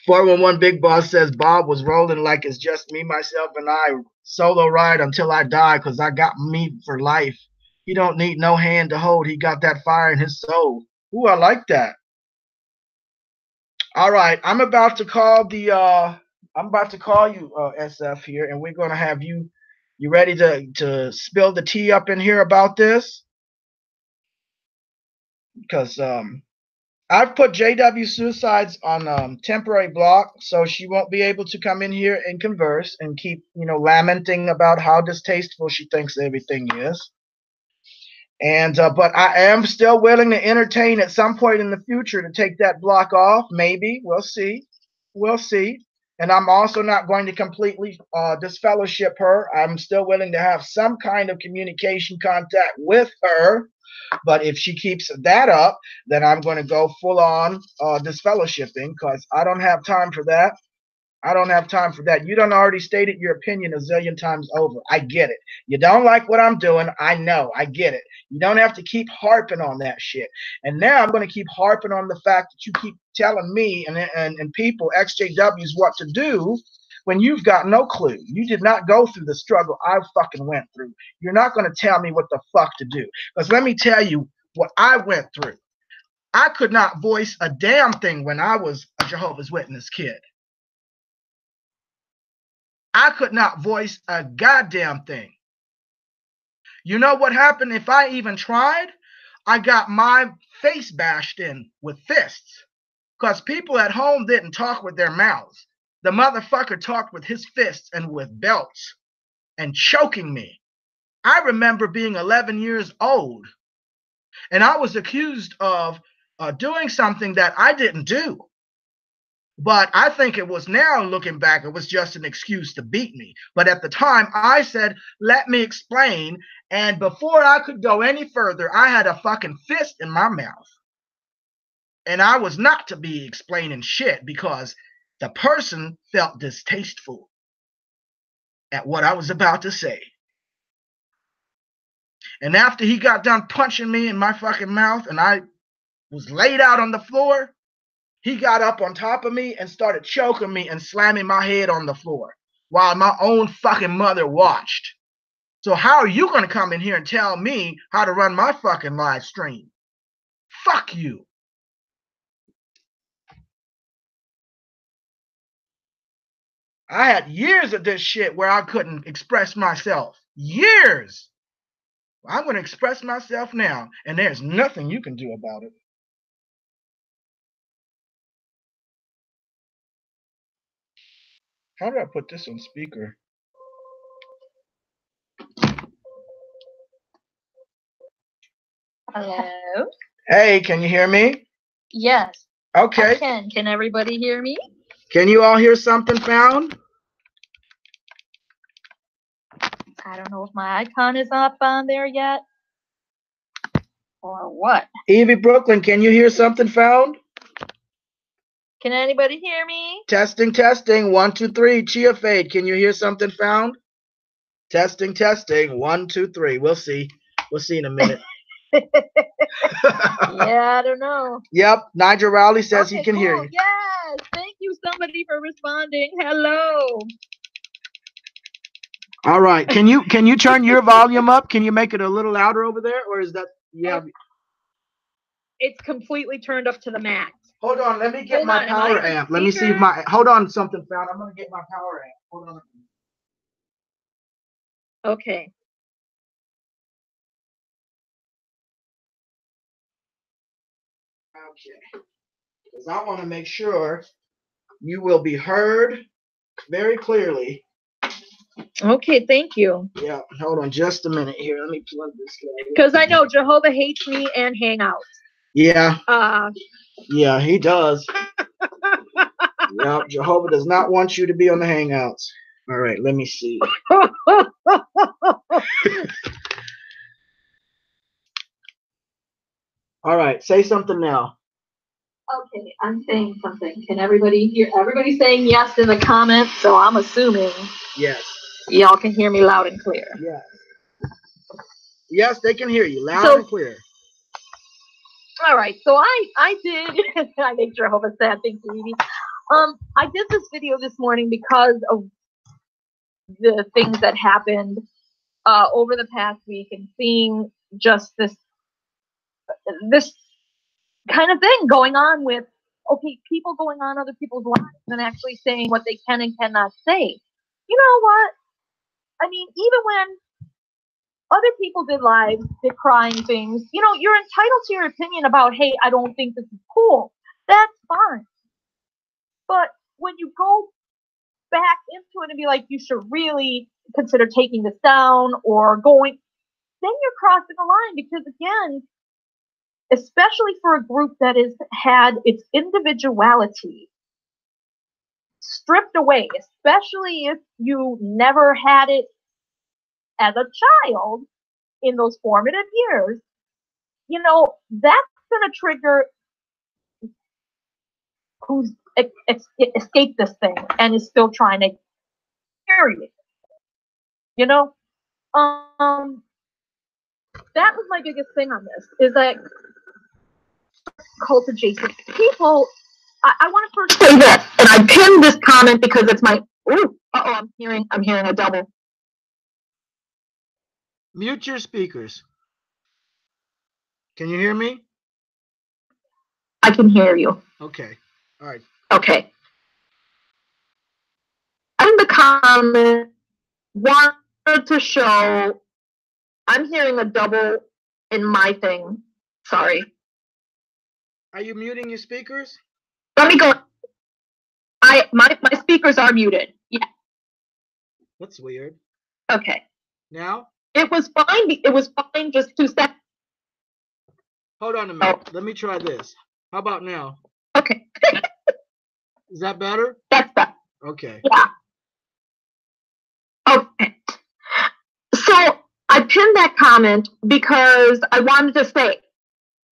411 Big Boss says Bob was rolling like it's just me, myself, and I. Solo ride until I die because I got me for life. He don't need no hand to hold. He got that fire in his soul. Ooh, I like that. All right, I'm about to call you, SF here, and we're gonna have you ready to spill the tea up in here about this? Because I've put JW Suicides on temporary block, so she won't be able to come in here and converse and keep, you know, lamenting about how distasteful she thinks everything is. And but I am still willing to entertain at some point in the future to take that block off. Maybe we'll see. And I'm also not going to completely disfellowship her. I'm still willing to have some kind of communication contact with her. But if she keeps that up, then I'm going to go full on disfellowshipping because I don't have time for that. I don't have time for that. You done already stated your opinion a zillion times over. I get it. You don't like what I'm doing. I know. I get it. You don't have to keep harping on that shit. And now I'm going to keep harping on the fact that you keep telling me and people, XJWs, what to do when you've got no clue. You did not go through the struggle I fucking went through. You're not going to tell me what the fuck to do. Because let me tell you what I went through. I could not voice a damn thing when I was a Jehovah's Witness kid. I could not voice a goddamn thing. You know what happened if I even tried? I got my face bashed in with fists. Because people at home didn't talk with their mouths. The motherfucker talked with his fists and with belts and choking me. I remember being 11 years old and I was accused of doing something that I didn't do. But I think it was, now looking back, it was just an excuse to beat me. But at the time, I said, let me explain. And before I could go any further, I had a fucking fist in my mouth. And I was not to be explaining shit because the person felt distasteful at what I was about to say. And after he got done punching me in my fucking mouth and I was laid out on the floor, he got up on top of me and started choking me and slamming my head on the floor while my own fucking mother watched. So how are you going to come in here and tell me how to run my fucking live stream? Fuck you. I had years of this shit where I couldn't express myself. Years. I'm going to express myself now, and there's nothing you can do about it. How do I put this on speaker?
Hello?
Hey, can you hear me?
Yes.
Okay.
I can. Can everybody hear me?
Can you all hear something found?
I don't know if my icon is up on there yet. Or what?
Evie Brooklyn, can you hear something found?
Can anybody hear me?
Testing, testing. 1, 2, 3. Chia Fade, can you hear something found? Testing, testing. 1, 2, 3. We'll see. We'll see in a minute.
Yeah, I don't know.
Yep. Nigel Rowley says
okay,
he can hear you.
Yes. Thank you, somebody, for responding. Hello.
All right. Can you turn your volume up? Can you make it a little louder over there, or is that
It's completely turned up to the max.
Hold on, let me get my power amp. Let me see if hold on, something found. I'm gonna get my power amp. Hold on.
Okay.
Okay. Because I want to make sure you will be heard very clearly.
Okay, thank you.
Yeah, hold on just a minute here. Let me plug this guy.
Because I know Jehovah hates me and Hangouts.
Yeah. Yeah, he does. Yeah, Jehovah does not want you to be on the Hangouts. All right, let me see. All right, say something now.
Okay, I'm saying something. Can everybody hear? Everybody's saying yes in the comments, so I'm assuming
yes.
Y'all can hear me loud and clear.
Yes. Yes, they can hear you loud and clear.
All right, so I did. I make Jehovah sad. Thank you, Evie. I did this video this morning because of the things that happened over the past week and seeing just this kind of thing going on with, okay, people going on other people's lives and actually saying what they can and cannot say. You know what? I mean, even when other people did lives, did crying things, you know, you're entitled to your opinion about, hey, I don't think this is cool. That's fine. But when you go back into it and be like, you should really consider taking this down or going, then you're crossing the line because, again, especially for a group that has had its individuality stripped away, especially if you never had it as a child in those formative years, you know, that's going to trigger escape this thing and is still trying to carry it. You know, that was my biggest thing on this, is that cult adjacent people. I want to first say this, and I pinned this comment because it's my. I'm hearing a double.
Mute your speakers. Can you hear me?
I can hear you.
Okay. All right.
Okay. In the comment, wanted to show. I'm hearing a double in my thing. Sorry.
Are you muting your speakers?
Let me go. My speakers are muted. Yeah.
That's weird.
Okay.
Now?
It was fine. It was fine just 2 seconds.
Hold on a minute. Let me try this. How about now?
Okay.
Is that better?
That's better.
Okay.
Yeah. Okay. So I pinned that comment because I wanted to say,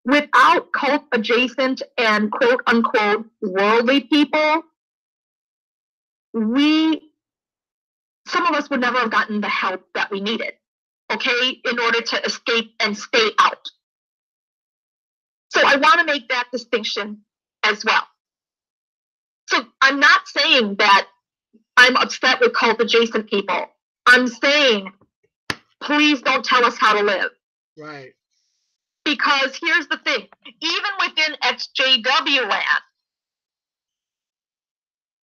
without cult adjacent and quote unquote worldly people, some of us would never have gotten the help that we needed, okay, in order to escape and stay out. So I want to make that distinction as well. So I'm not saying that I'm upset with cult adjacent people. I'm saying, please don't tell us how to live.
Right.
Because here's the thing, even within XJW land,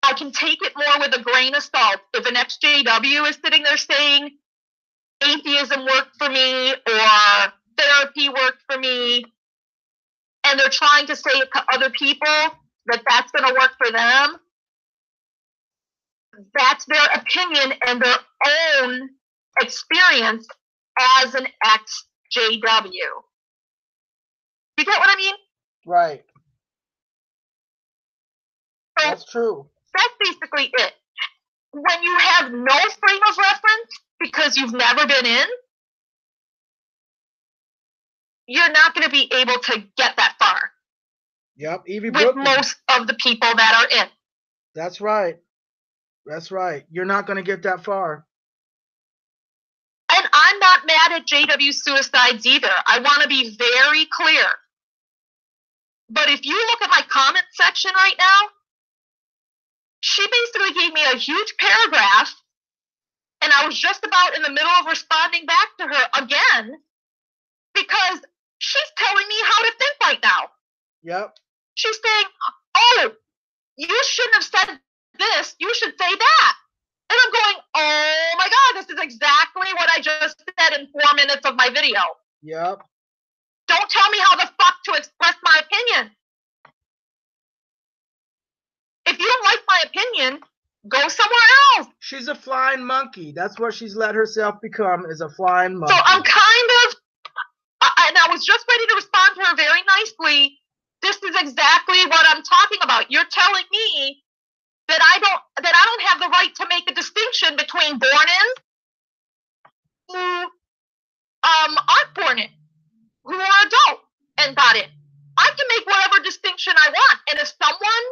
I can take it more with a grain of salt. If an XJW is sitting there saying atheism worked for me or therapy worked for me, and they're trying to say it to other people that that's going to work for them, that's their opinion and their own experience as an XJW. You get what I mean?
Right.
So
that's true.
That's basically it. When you have no frame of reference because you've never been in, you're not going to be able to get that far.
Yep, Evie
with
Brooklyn.
Most of the people that are in.
That's right. That's right. You're not going to get that far.
And I'm not mad at JW suicides either. I want to be very clear. But if you look at my comment section right now, she basically gave me a huge paragraph, and I was just about in the middle of responding back to her again, because she's telling me how to think right now.
Yep.
She's saying, oh, you shouldn't have said this, you should say that. And I'm going, oh my God, this is exactly what I just said in 4 minutes of my video.
Yep.
Don't tell me how the fuck to express my opinion. If you don't like my opinion, go somewhere else.
She's a flying monkey. That's what she's let herself become, is a flying monkey.
So I'm kind of, and I was just ready to respond to her very nicely. This is exactly what I'm talking about. You're telling me that I don't have the right to make a distinction between born-ins who aren't born in, who are adult and got in. I can make whatever distinction I want, and if someone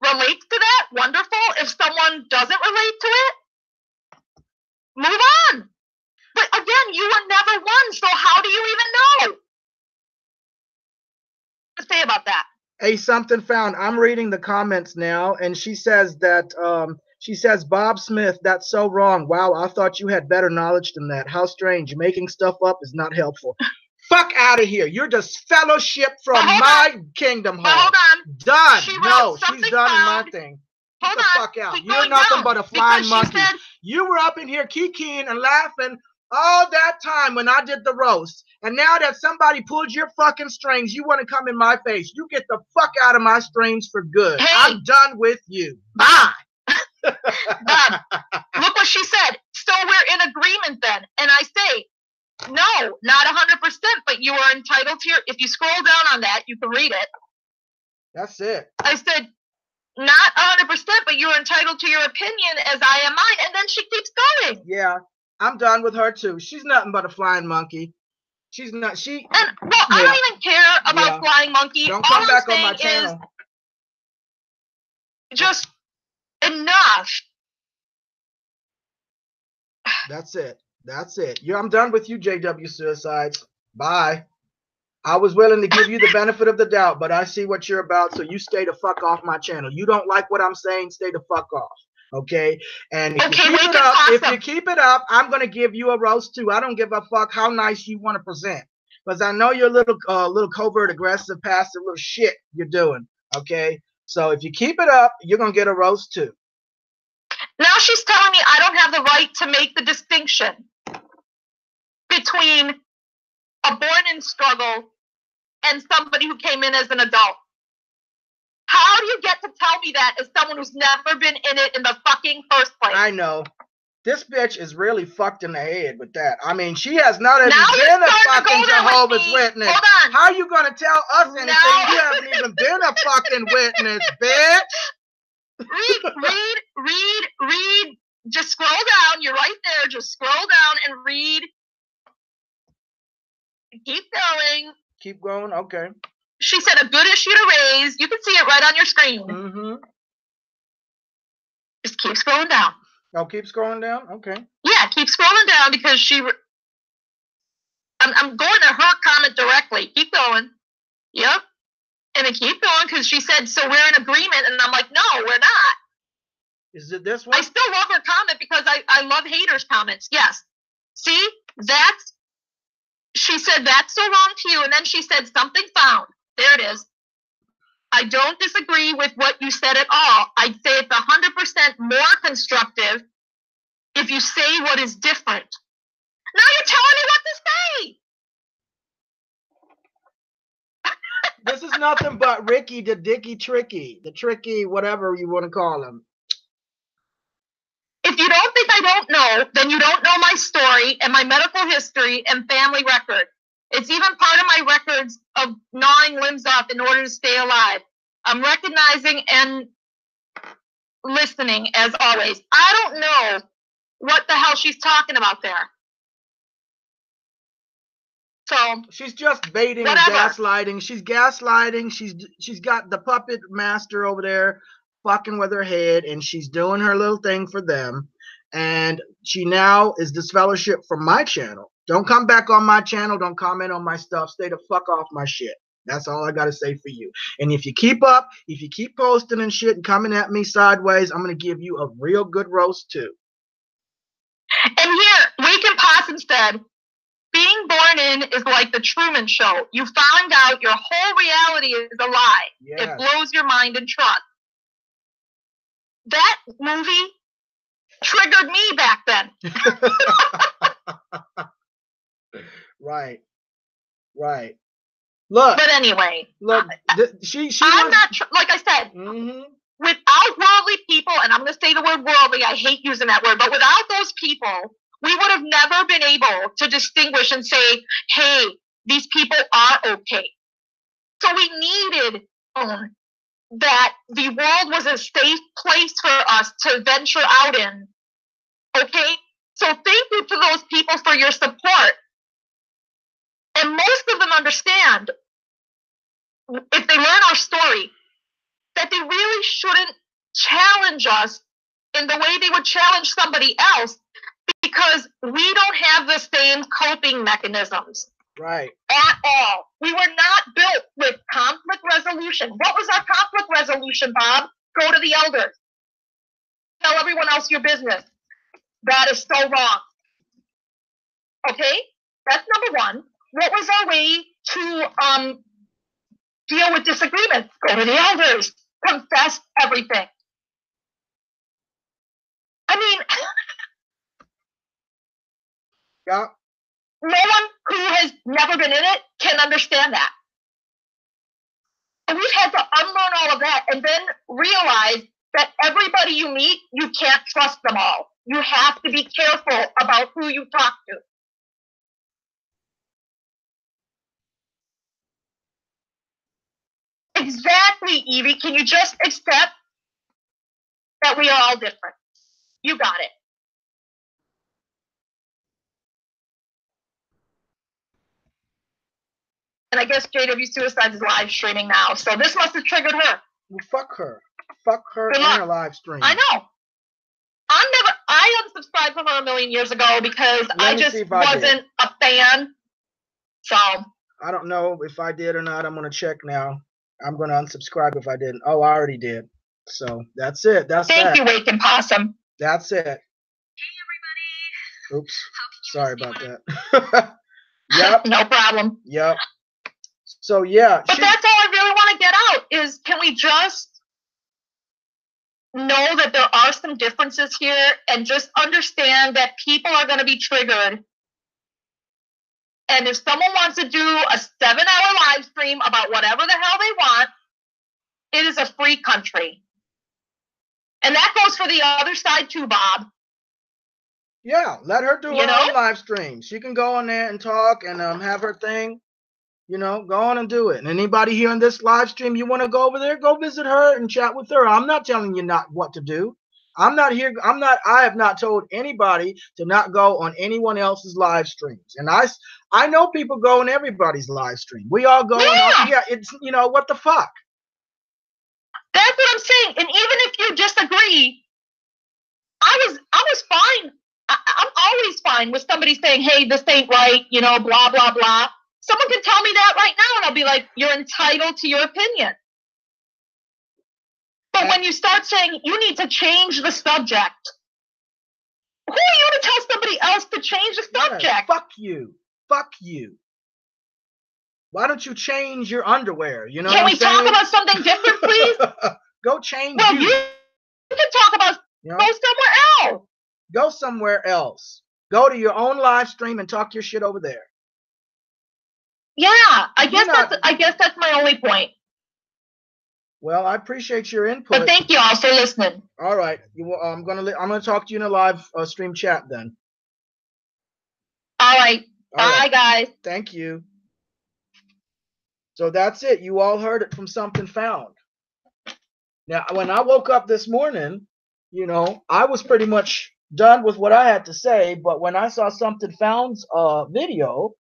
relates to that, wonderful. If someone doesn't relate to it, move on. But again, you were never one, so how do you even know? To say about that?
Hey, something found. I'm reading the comments now, and she says that Bob Smith, that's so wrong. Wow, I thought you had better knowledge than that. How strange. Making stuff up is not helpful. Fuck out of here. You're disfellowshipped from my kingdom home.
Hold on.
Done.
She's
done in my thing. Get the fuck out. You're nothing but a flying monkey. You were up in here kikiing and laughing all that time when I did the roast. And now that somebody pulled your fucking strings, you want to come in my face. You get the fuck out of my strings for good. Hey. I'm done with you. Bye.
Bob, look what she said. So we're in agreement then. And I say, no, not 100%, but you are entitled to your, if you scroll down on that, you can read it.
That's it.
I said, not 100%, but you are entitled to your opinion as I am mine. And then she keeps going.
Yeah, I'm done with her too. She's nothing but a flying monkey. She's not,
And, well, I don't even care about flying monkey.
Don't come back on my channel.
Just enough.
That's it. That's it. I'm done with you, JW Suicides. Bye. I was willing to give you the benefit of the doubt, but I see what you're about, so you stay the fuck off my channel. You don't like what I'm saying, stay the fuck off. Okay? And if you keep it up, I'm gonna give you a roast too. I don't give a fuck how nice you want to present. Because I know you're a little covert, aggressive, passive little shit you're doing. Okay? So if you keep it up, you're gonna get a roast too.
Now she's telling me I don't have the right to make the distinction between a born-in struggle and somebody who came in as an adult. How do you get to tell me that as someone who's never been in it in the fucking first place?
I know. This bitch is really fucked in the head with that. I mean, she has not even been a fucking Jehovah's Witness.
Hold on.
How are you going to tell us anything? You haven't even been a fucking witness, bitch.
Read. Just scroll down. You're right there. Just scroll down and read. Keep going.
Keep going? Okay.
She said a good issue to raise. You can see it right on your screen.
Mm-hmm.
Just keep scrolling down.
Oh, keep scrolling down? Okay.
Yeah, keep scrolling down because I'm going to her comment directly. Keep going. Yep. And then keep going because she said, so we're in agreement. And I'm like, no, we're not.
Is it this one?
I still love her comment because I love haters' comments. Yes. See? She said, that's so wrong to you. And then she said, something found. There it is. I don't disagree with what you said at all. I'd say it's 100% more constructive if you say what is different. Now you're telling me what to say.
This is nothing but Ricky the Dicky Tricky. The Tricky, whatever you want to call him.
If you don't think I don't know, then you don't know my story and my medical history and family record. It's even part of my records of gnawing limbs off in order to stay alive. I'm recognizing and listening as always. I don't know what the hell she's talking about there. So
she's just baiting and gaslighting. She's gaslighting. She's got the puppet master over there fucking with her head, and she's doing her little thing for them. And she now is disfellowshipped from my channel. Don't come back on my channel. Don't comment on my stuff. Stay the fuck off my shit. That's all I got to say for you. And if you keep up, if you keep posting and shit and coming at me sideways, I'm going to give you a real good roast too.
And here, Weekend Possum said, being born in is like the Truman Show. You found out your whole reality is a lie.
Yes.
It blows your mind and trust. That movie triggered me back then.
Right. Look.
But anyway.
Look,
I'm not, like I said, without worldly people, and I'm going to say the word worldly, I hate using that word, but without those people, we would have never been able to distinguish and say, hey, these people are okay. So we needed that the world was a safe place for us to venture out in. Okay? So thank you to those people for your support. And most of them understand, if they learn our story, that they really shouldn't challenge us in the way they would challenge somebody else, because we don't have the same coping mechanisms.
Right.
At all. We were not built with conflict resolution. What was our conflict resolution, Bob? Go to the elders. Tell everyone else your business. That is so wrong. Okay? That's number one. What was our way to deal with disagreements? Go to the elders. Confess everything. I mean,
yeah.
No one who has never been in it can understand that. And we've had to unlearn all of that and then realize that everybody you meet, you can't trust them all. You have to be careful about who you talk to. Exactly, Evie. Can you just accept that we are all different? You got it. And I guess JW Suicides is live streaming now, so this must have triggered her.
Well, fuck her. Fuck her
Good
and
luck.
her live stream.
I know. I unsubscribed from her a million years ago because I just wasn't a fan. So
I don't know if I did or not. I'm gonna check now. I'm gonna unsubscribe if I didn't. Oh, I already did. So that's it. That's
thank you, Waking Possum.
That's it.
Hey everybody.
Oops. Sorry about that. Yep.
No problem.
Yep. So yeah.
But that's all I really want to get out is, can we just know that there are some differences here and just understand that people are going to be triggered. And if someone wants to do a 7-hour live stream about whatever the hell they want, it is a free country. And that goes for the other side too, Bob.
Yeah, let her do her own live stream. She can go on there and talk and have her thing. You know, go on and do it. And anybody here in this live stream, you want to go over there, go visit her and chat with her. I'm not telling you not what to do. I have not told anybody to not go on anyone else's live streams. And I know people go on everybody's live stream. We all go on. Yeah, it's, you know, what the fuck?
That's what I'm saying. And even if you disagree, I was fine. I'm always fine with somebody saying, hey, this ain't right, you know, blah, blah, blah. Someone can tell me that right now, and I'll be like, you're entitled to your opinion. But when you start saying you need to change the subject, who are you to tell somebody else to change the subject?
Yeah, fuck you. Fuck you. Why don't you change your underwear? You know,
can we talk about something different, please?
Go change.
Well, you can talk about, go somewhere else.
Go somewhere else. Go to your own live stream and talk your shit over there.
Yeah, I guess that's my only point.
Well, I appreciate your input.
But thank you all for listening.
All right, I'm gonna talk to you in a live stream chat then.
All right. Bye, guys.
Thank you. So that's it. You all heard it from Something Found. Now, when I woke up this morning, you know, I was pretty much done with what I had to say. But when I saw Something Found's video,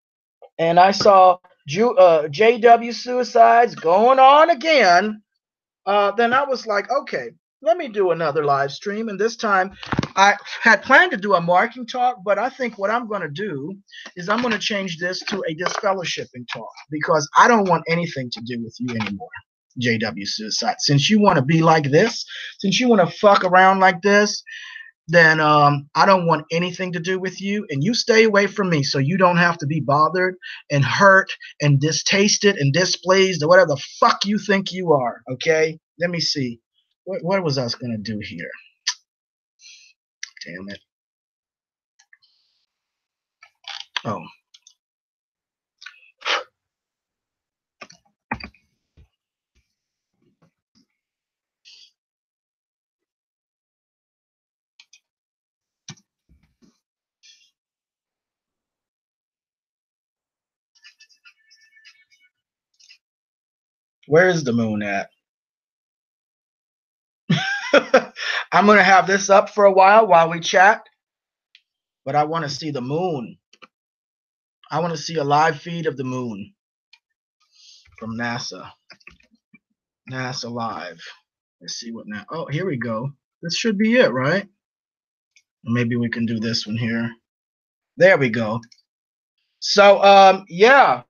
and I saw JW Suicides going on again, then I was like, okay, let me do another live stream. And this time I had planned to do a marking talk, but I think what I'm going to do is I'm going to change this to a disfellowshipping talk, because I don't want anything to do with you anymore, JW Suicide. Since you want to be like this, since you want to fuck around like this, then I don't want anything to do with you, and you stay away from me so you don't have to be bothered and hurt and distasted and displeased or whatever the fuck you think you are, okay? Let me see. What was I going to do here? Damn it. Oh. Where is the moon at? I'm going to have this up for a while we chat, but I want to see the moon. I want to see a live feed of the moon from NASA. NASA Live. Let's see what now. Oh, here we go. This should be it, right? Maybe we can do this one here. There we go. So, yeah.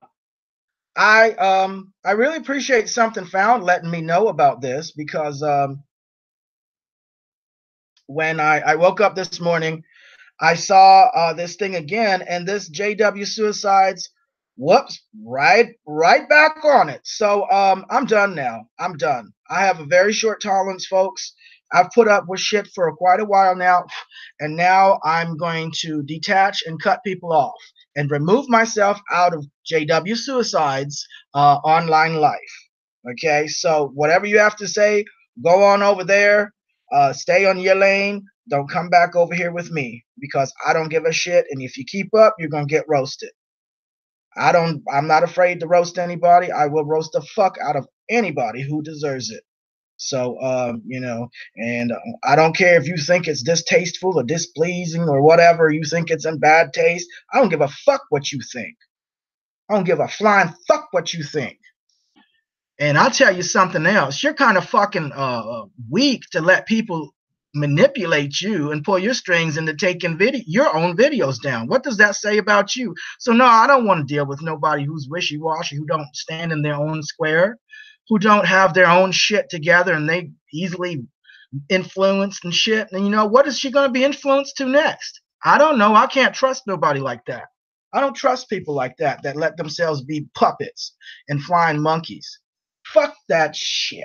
I really appreciate Something Found letting me know about this, because when I woke up this morning, I saw this thing again, and this JW Suicides, whoops, right back on it. So I'm done now. I'm done. I have a very short tolerance, folks. I've put up with shit for quite a while now, and now I'm going to detach and cut people off and remove myself out of JW Suicide's online life. Okay, so whatever you have to say, go on over there. Stay on your lane. Don't come back over here with me, because I don't give a shit. And if you keep up, you're gonna get roasted. I'm not afraid to roast anybody. I will roast the fuck out of anybody who deserves it. So, you know, and I don't care if you think it's distasteful or displeasing or whatever, you think it's in bad taste. I don't give a fuck what you think. I don't give a flying fuck what you think. And I'll tell you something else. You're kind of fucking weak to let people manipulate you and pull your strings into taking your own videos down. What does that say about you? So no, I don't want to deal with nobody who's wishy-washy, who don't stand in their own square, who don't have their own shit together, and they easily influenced and shit. And you know, what is she going to be influenced to next? I don't know. I can't trust nobody like that. I don't trust people like that let themselves be puppets and flying monkeys. Fuck that shit.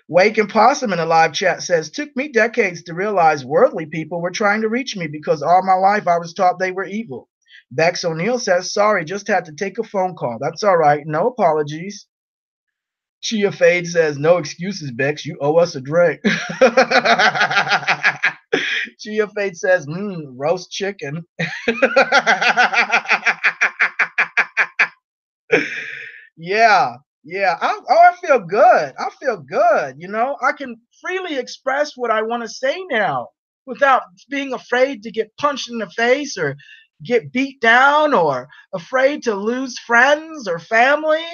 Wake and Possum in the live chat says, took me decades to realize worldly people were trying to reach me because all my life I was taught they were evil. Bex O'Neill says, sorry, just had to take a phone call. That's all right. No apologies. Chia Fade says, no excuses, Bex. You owe us a drink. Chia Fade says, roast chicken. Yeah. I feel good. I feel good. You know, I can freely express what I want to say now without being afraid to get punched in the face or get beat down or afraid to lose friends or family.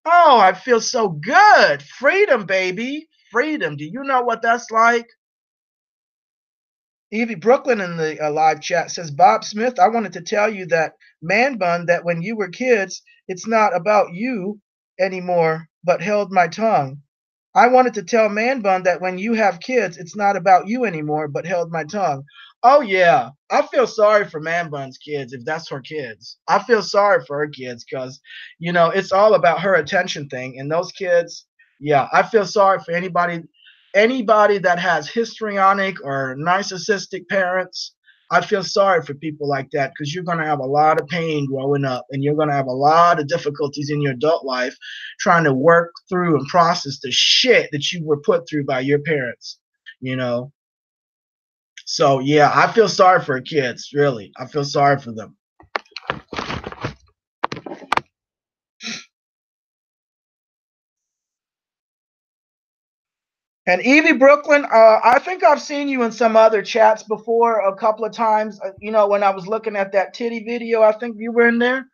Oh, I feel so good. Freedom, baby. Freedom. Do you know what that's like? Evie Brooklyn in the live chat says, Bob Smith, I wanted to tell you that, man bun, that when you were kids, it's not about you anymore, but held my tongue. I wanted to tell Man Bun that when you have kids, it's not about you anymore, but held my tongue. Oh, yeah. I feel sorry for Man Bun's kids if that's her kids. I feel sorry for her kids because, you know, it's all about her attention thing. And those kids, yeah, I feel sorry for anybody that has histrionic or narcissistic parents. I feel sorry for people like that because you're going to have a lot of pain growing up and you're going to have a lot of difficulties in your adult life trying to work through and process the shit that you were put through by your parents, you know. So, yeah, I feel sorry for kids, really. I feel sorry for them. And Evie Brooklyn, I think I've seen you in some other chats before a couple of times. You know, when I was looking at that titty video, I think you were in there,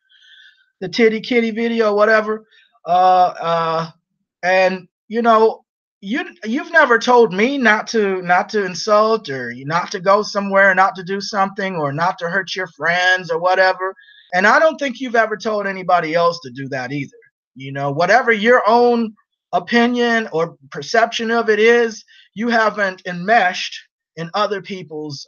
the titty kitty video, whatever. And you know, you've never told me not to insult or not to go somewhere, not to do something, or not to hurt your friends or whatever. And I don't think you've ever told anybody else to do that either. You know, whatever your own opinion or perception of it is, you haven't enmeshed in other people's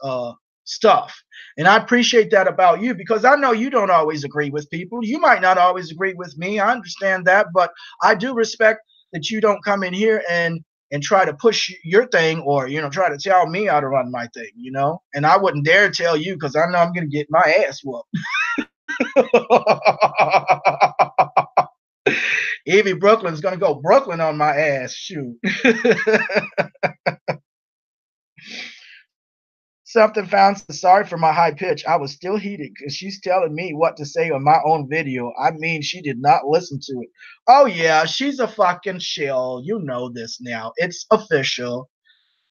stuff. And I appreciate that about you because I know you don't always agree with people. You might not always agree with me. I understand that, but I do respect that you don't come in here and try to push your thing or, you know, try to tell me how to run my thing, you know. And I wouldn't dare tell you because I know I'm going to get my ass whooped. Evie Brooklyn's gonna go Brooklyn on my ass. Shoot. Something found sorry for my high pitch. I was still heated because she's telling me what to say on my own video. I mean, she did not listen to it. Oh yeah, she's a fucking shill. You know this now. It's official.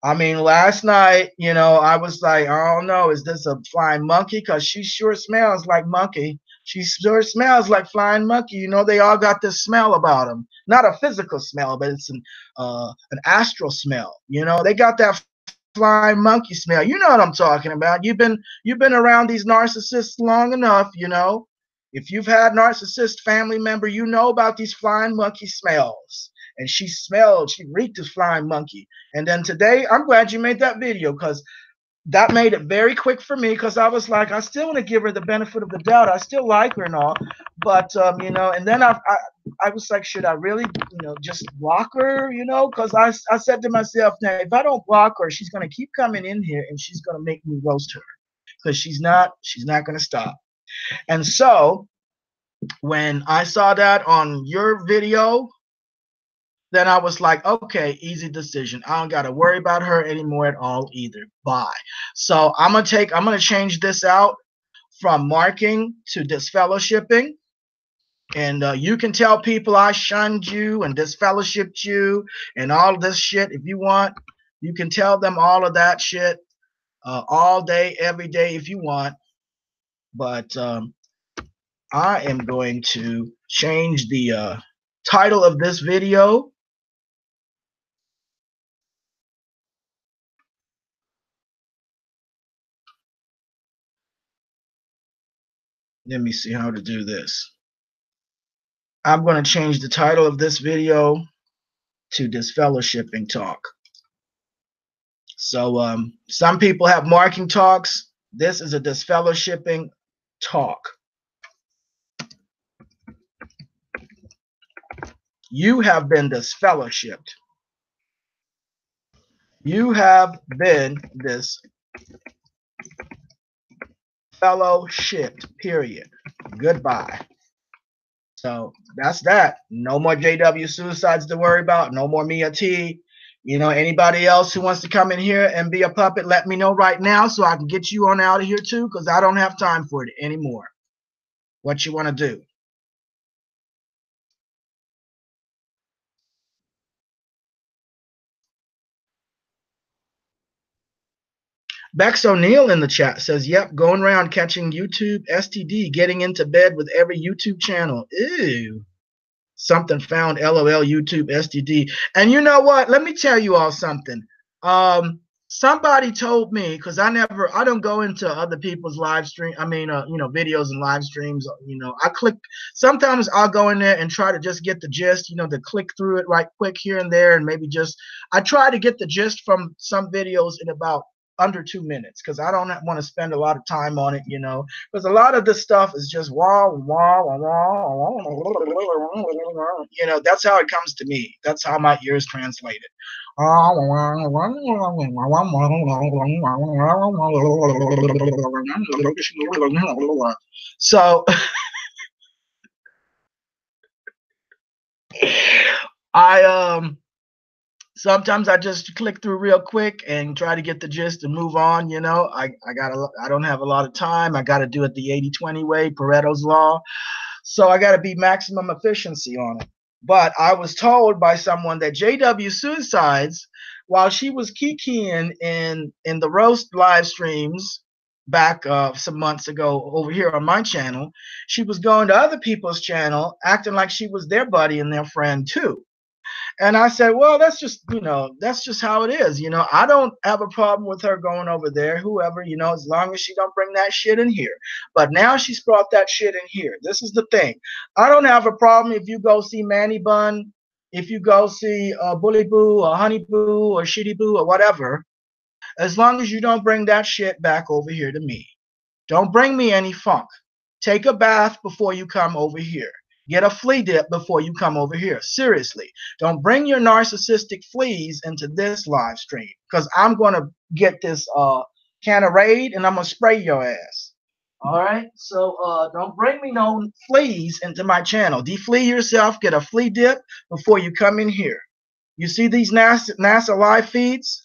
I mean, last night, you know, I was like, I don't know, is this a flying monkey? Because she sure smells like monkey. She sure smells like flying monkey. You know, they all got this smell about them. Not a physical smell, but it's an astral smell. You know, they got that flying monkey smell. You know what I'm talking about. You've been around these narcissists long enough, you know. If you've had narcissist family member, you know about these flying monkey smells. And she reeked of flying monkey. And then today, I'm glad you made that video because that made it very quick for me because I was like, I still want to give her the benefit of the doubt. I still like her and all, but you know. And then I was like, should I really, you know, just block her, you know? Because I said to myself, now if I don't block her, she's going to keep coming in here and she's going to make me roast her because she's not going to stop. And so when I saw that on your video, then I was like, okay, easy decision. I don't got to worry about her anymore at all either. Bye. So I'm going to change this out from marking to disfellowshipping. And you can tell people I shunned you and disfellowshipped you and all this shit if you want. You can tell them all of that shit all day, every day if you want. But I am going to change the title of this video. Let me see how to do this. I'm going to change the title of this video to Disfellowshipping Talk. So some people have marking talks. This is a disfellowshipping talk. You have been disfellowshipped. You have been disfellowshipped, period. Goodbye. So that's that. No more JW suicides to worry about. No more Mia T. You know, anybody else who wants to come in here and be a puppet, let me know right now so I can get you on out of here too, because I don't have time for it anymore. What you want to do? Bex O'Neill in the chat says, yep, going around catching YouTube STD, getting into bed with every YouTube channel. Ew. Something found, LOL, YouTube STD. And you know what? Let me tell you all something. Somebody told me, because I don't go into other people's live stream. I mean, videos and live streams. Sometimes I'll go in there and try to just get the gist, to click through it right quick here and there. And maybe I try to get the gist from some videos in about under 2 minutes, because I don't want to spend a lot of time on it, because a lot of this stuff is just that's how it comes to me. That's how my ears translate it. So sometimes I just click through real quick and try to get the gist and move on. I don't have a lot of time. I got to do it the 80-20 way, Pareto's law. So I got to be maximum efficiency on it. But I was told by someone that JW Suicides, while she was kikiing in the roast live streams back some months ago over here on my channel, she was going to other people's channel acting like she was their buddy and their friend too. And I said, well, that's just how it is. I don't have a problem with her going over there, whoever, as long as she don't bring that shit in here. But now she's brought that shit in here. This is the thing. I don't have a problem if you go see Manny Bun, if you go see Bully Boo or Honey Boo or Shitty Boo or whatever, as long as you don't bring that shit back over here to me. Don't bring me any funk. Take a bath before you come over here. Get a flea dip before you come over here. Seriously. Don't bring your narcissistic fleas into this live stream, because I'm going to get this can of Raid and I'm going to spray your ass. All right? So don't bring me no fleas into my channel. Deflea yourself. Get a flea dip before you come in here. You see these NASA live feeds?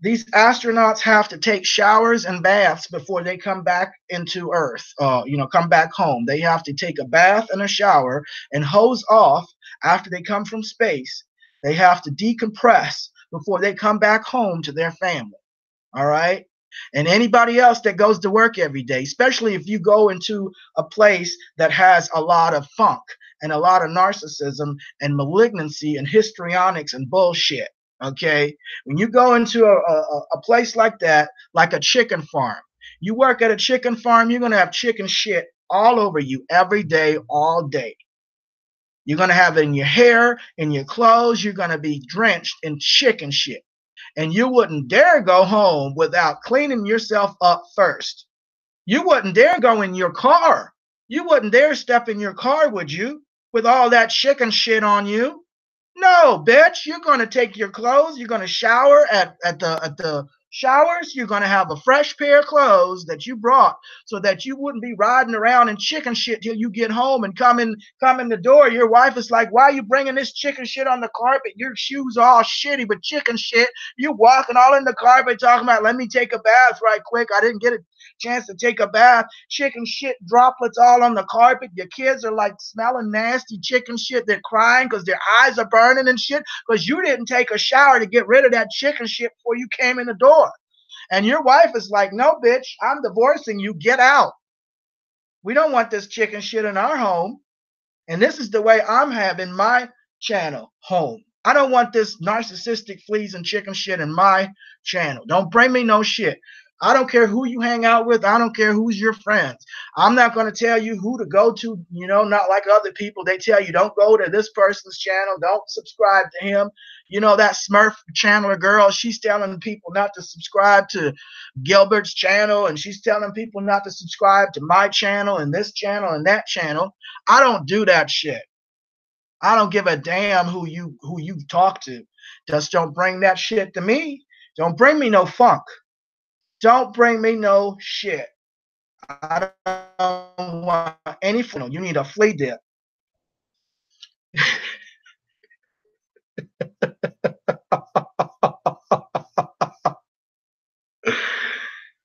These astronauts have to take showers and baths before they come back into Earth, come back home. They have to take a bath and a shower and hose off after they come from space. They have to decompress before they come back home to their family. All right? And anybody else that goes to work every day, especially if you go into a place that has a lot of funk and a lot of narcissism and malignancy and histrionics and bullshit. Okay, when you go into a place like that, like a chicken farm, you work at a chicken farm, you're going to have chicken shit all over you every day, all day. You're going to have it in your hair, in your clothes. You're going to be drenched in chicken shit. And you wouldn't dare go home without cleaning yourself up first. You wouldn't dare go in your car. You wouldn't dare step in your car, would you? With all that chicken shit on you? No, bitch. You're going to take your clothes. You're going to shower at the showers. You're going to have a fresh pair of clothes that you brought so that you wouldn't be riding around in chicken shit till you get home and come in the door. Your wife is like, why are you bringing this chicken shit on the carpet? Your shoes all shitty with chicken shit. You walking all in the carpet talking about, let me take a bath right quick. I didn't get a chance to take a bath. Chicken shit droplets all on the carpet. Your kids are like smelling nasty chicken shit. They're crying because their eyes are burning and shit because you didn't take a shower to get rid of that chicken shit before you came in the door. And your wife is like, no, bitch, I'm divorcing you. Get out. We don't want this chicken shit in our home. And this is the way I'm having my channel home. I don't want this narcissistic fleas and chicken shit in my channel. Don't bring me no shit. I don't care who you hang out with. I don't care who's your friends. I'm not going to tell you who to go to, you know, not like other people. They tell you don't go to this person's channel. Don't subscribe to him. You know, that Smurf Chandler girl, she's telling people not to subscribe to Gilbert's channel, and she's telling people not to subscribe to my channel and this channel and that channel. I don't do that shit. I don't give a damn who you talk to. Just don't bring that shit to me. Don't bring me no funk. Don't bring me no shit. I don't want any fun. You need a flea dip.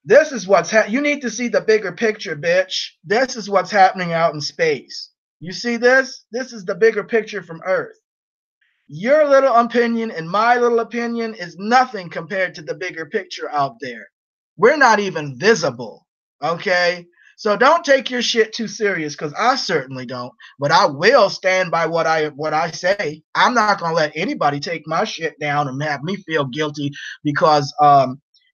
This is what's you need to see the bigger picture, bitch. This is what's happening out in space. You see this? This is the bigger picture from Earth. Your little opinion and my little opinion is nothing compared to the bigger picture out there. We're not even visible, okay? So don't take your shit too serious, because I certainly don't. But I will stand by what I say. I'm not gonna let anybody take my shit down and have me feel guilty because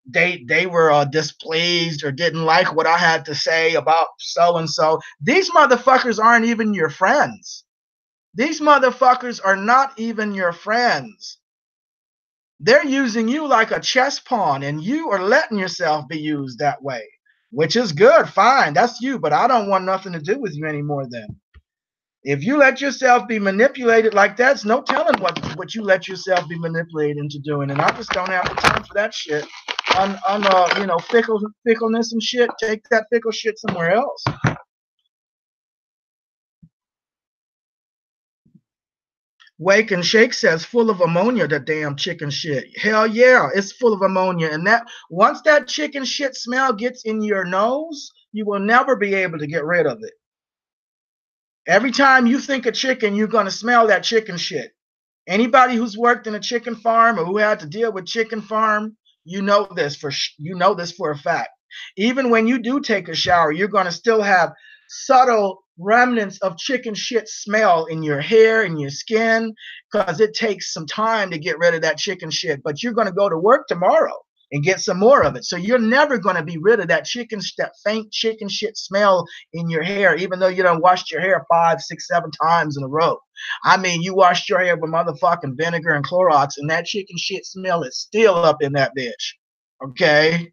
they were displeased or didn't like what I had to say about so and so. These motherfuckers aren't even your friends. These motherfuckers are not even your friends. They're using you like a chess pawn, and you are letting yourself be used that way, which is good. Fine, that's you, but I don't want nothing to do with you anymore then. If you let yourself be manipulated like that, it's no telling what you let yourself be manipulated into doing. And I just don't have the time for that shit. You know, fickleness and shit. Take that fickle shit somewhere else. Wake and Shake says full of ammonia, the damn chicken shit. Hell yeah, it's full of ammonia. And that once that chicken shit smell gets in your nose, you will never be able to get rid of it. Every time you think of chicken, you're going to smell that chicken shit. Anybody who's worked in a chicken farm or who had to deal with chicken farm, you know this for a fact. Even when you do take a shower, you're going to still have subtle remnants of chicken shit smell in your hair and your skin, because it takes some time to get rid of that chicken shit. But you're going to go to work tomorrow and get some more of it. So you're never going to be rid of that faint chicken shit smell in your hair, even though you done washed your hair 5, 6, 7 times in a row. I mean, you washed your hair with motherfucking vinegar and Clorox, and that chicken shit smell is still up in that bitch. Okay?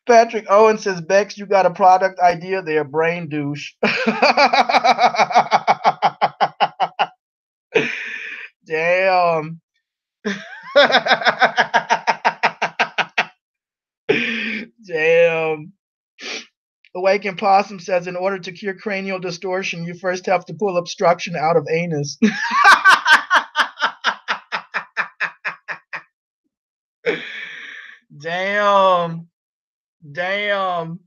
Patrick Owen says, Bex, you got a product idea there, brain douche. Damn. Damn. Awakened Possum says, in order to cure cranial distortion, you first have to pull obstruction out of anus. Damn. Damn.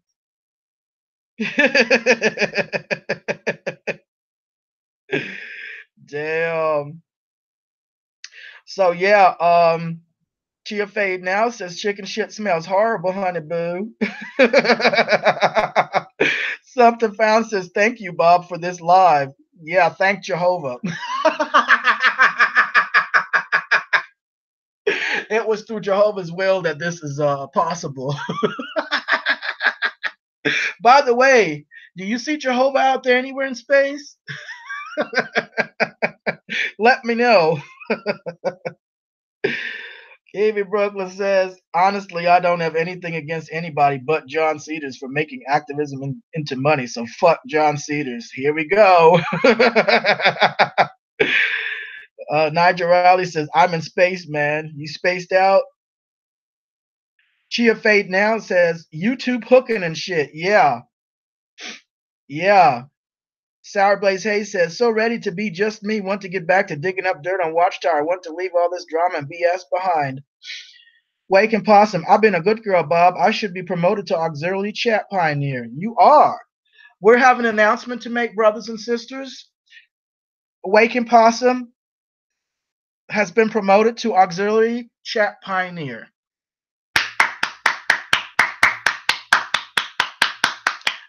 Damn. So yeah, Chia Fade now says chicken shit smells horrible, honey boo. Something Found says, thank you, Bob, for this live. Yeah, thank Jehovah. It was through Jehovah's will that this is possible. By the way, do you see Jehovah out there anywhere in space? Let me know. Evie Brooklyn says, honestly, I don't have anything against anybody but John Cedars for making activism into money. So fuck John Cedars. Here we go. Nigel Riley says, I'm in space, man. You spaced out? Chia Fade now says, YouTube hooking and shit. Yeah. Yeah. Sour Blaze Hayes says, so ready to be just me. Want to get back to digging up dirt on Watchtower. Want to leave all this drama and BS behind. Wake and Possum, I've been a good girl, Bob. I should be promoted to auxiliary chat pioneer. You are. We're having an announcement to make, brothers and sisters. Wake and Possum has been promoted to auxiliary chat pioneer.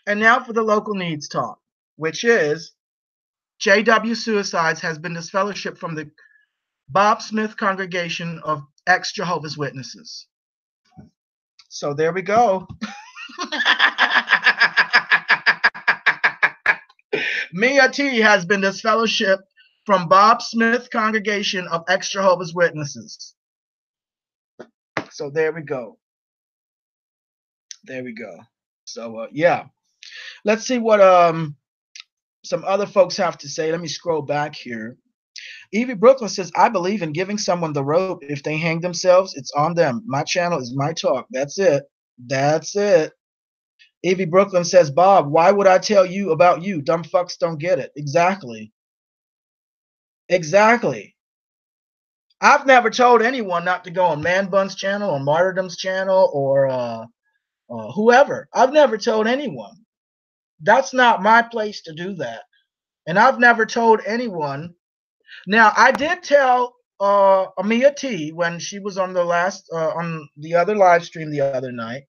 And now for the local needs talk, which is JW Suicides has been disfellowshipped from the Bob Smith congregation of ex-Jehovah's Witnesses. So there we go. Mia T has been disfellowshipped from Bob Smith congregation of ex-Jehovah's Witnesses. So there we go. There we go. So yeah, let's see what some other folks have to say. Let me scroll back here. Evie Brooklyn says, I believe in giving someone the rope. If they hang themselves, it's on them. My channel is my talk. That's it. That's it. Evie Brooklyn says, Bob, why would I tell you about you? Dumb fucks don't get it. Exactly. Exactly. I've never told anyone not to go on Man Bun's channel or Martyrdom's channel or whoever. I've never told anyone. That's not my place to do that. And I've never told anyone. Now, I did tell Amia T when she was on the last on the other live stream the other night,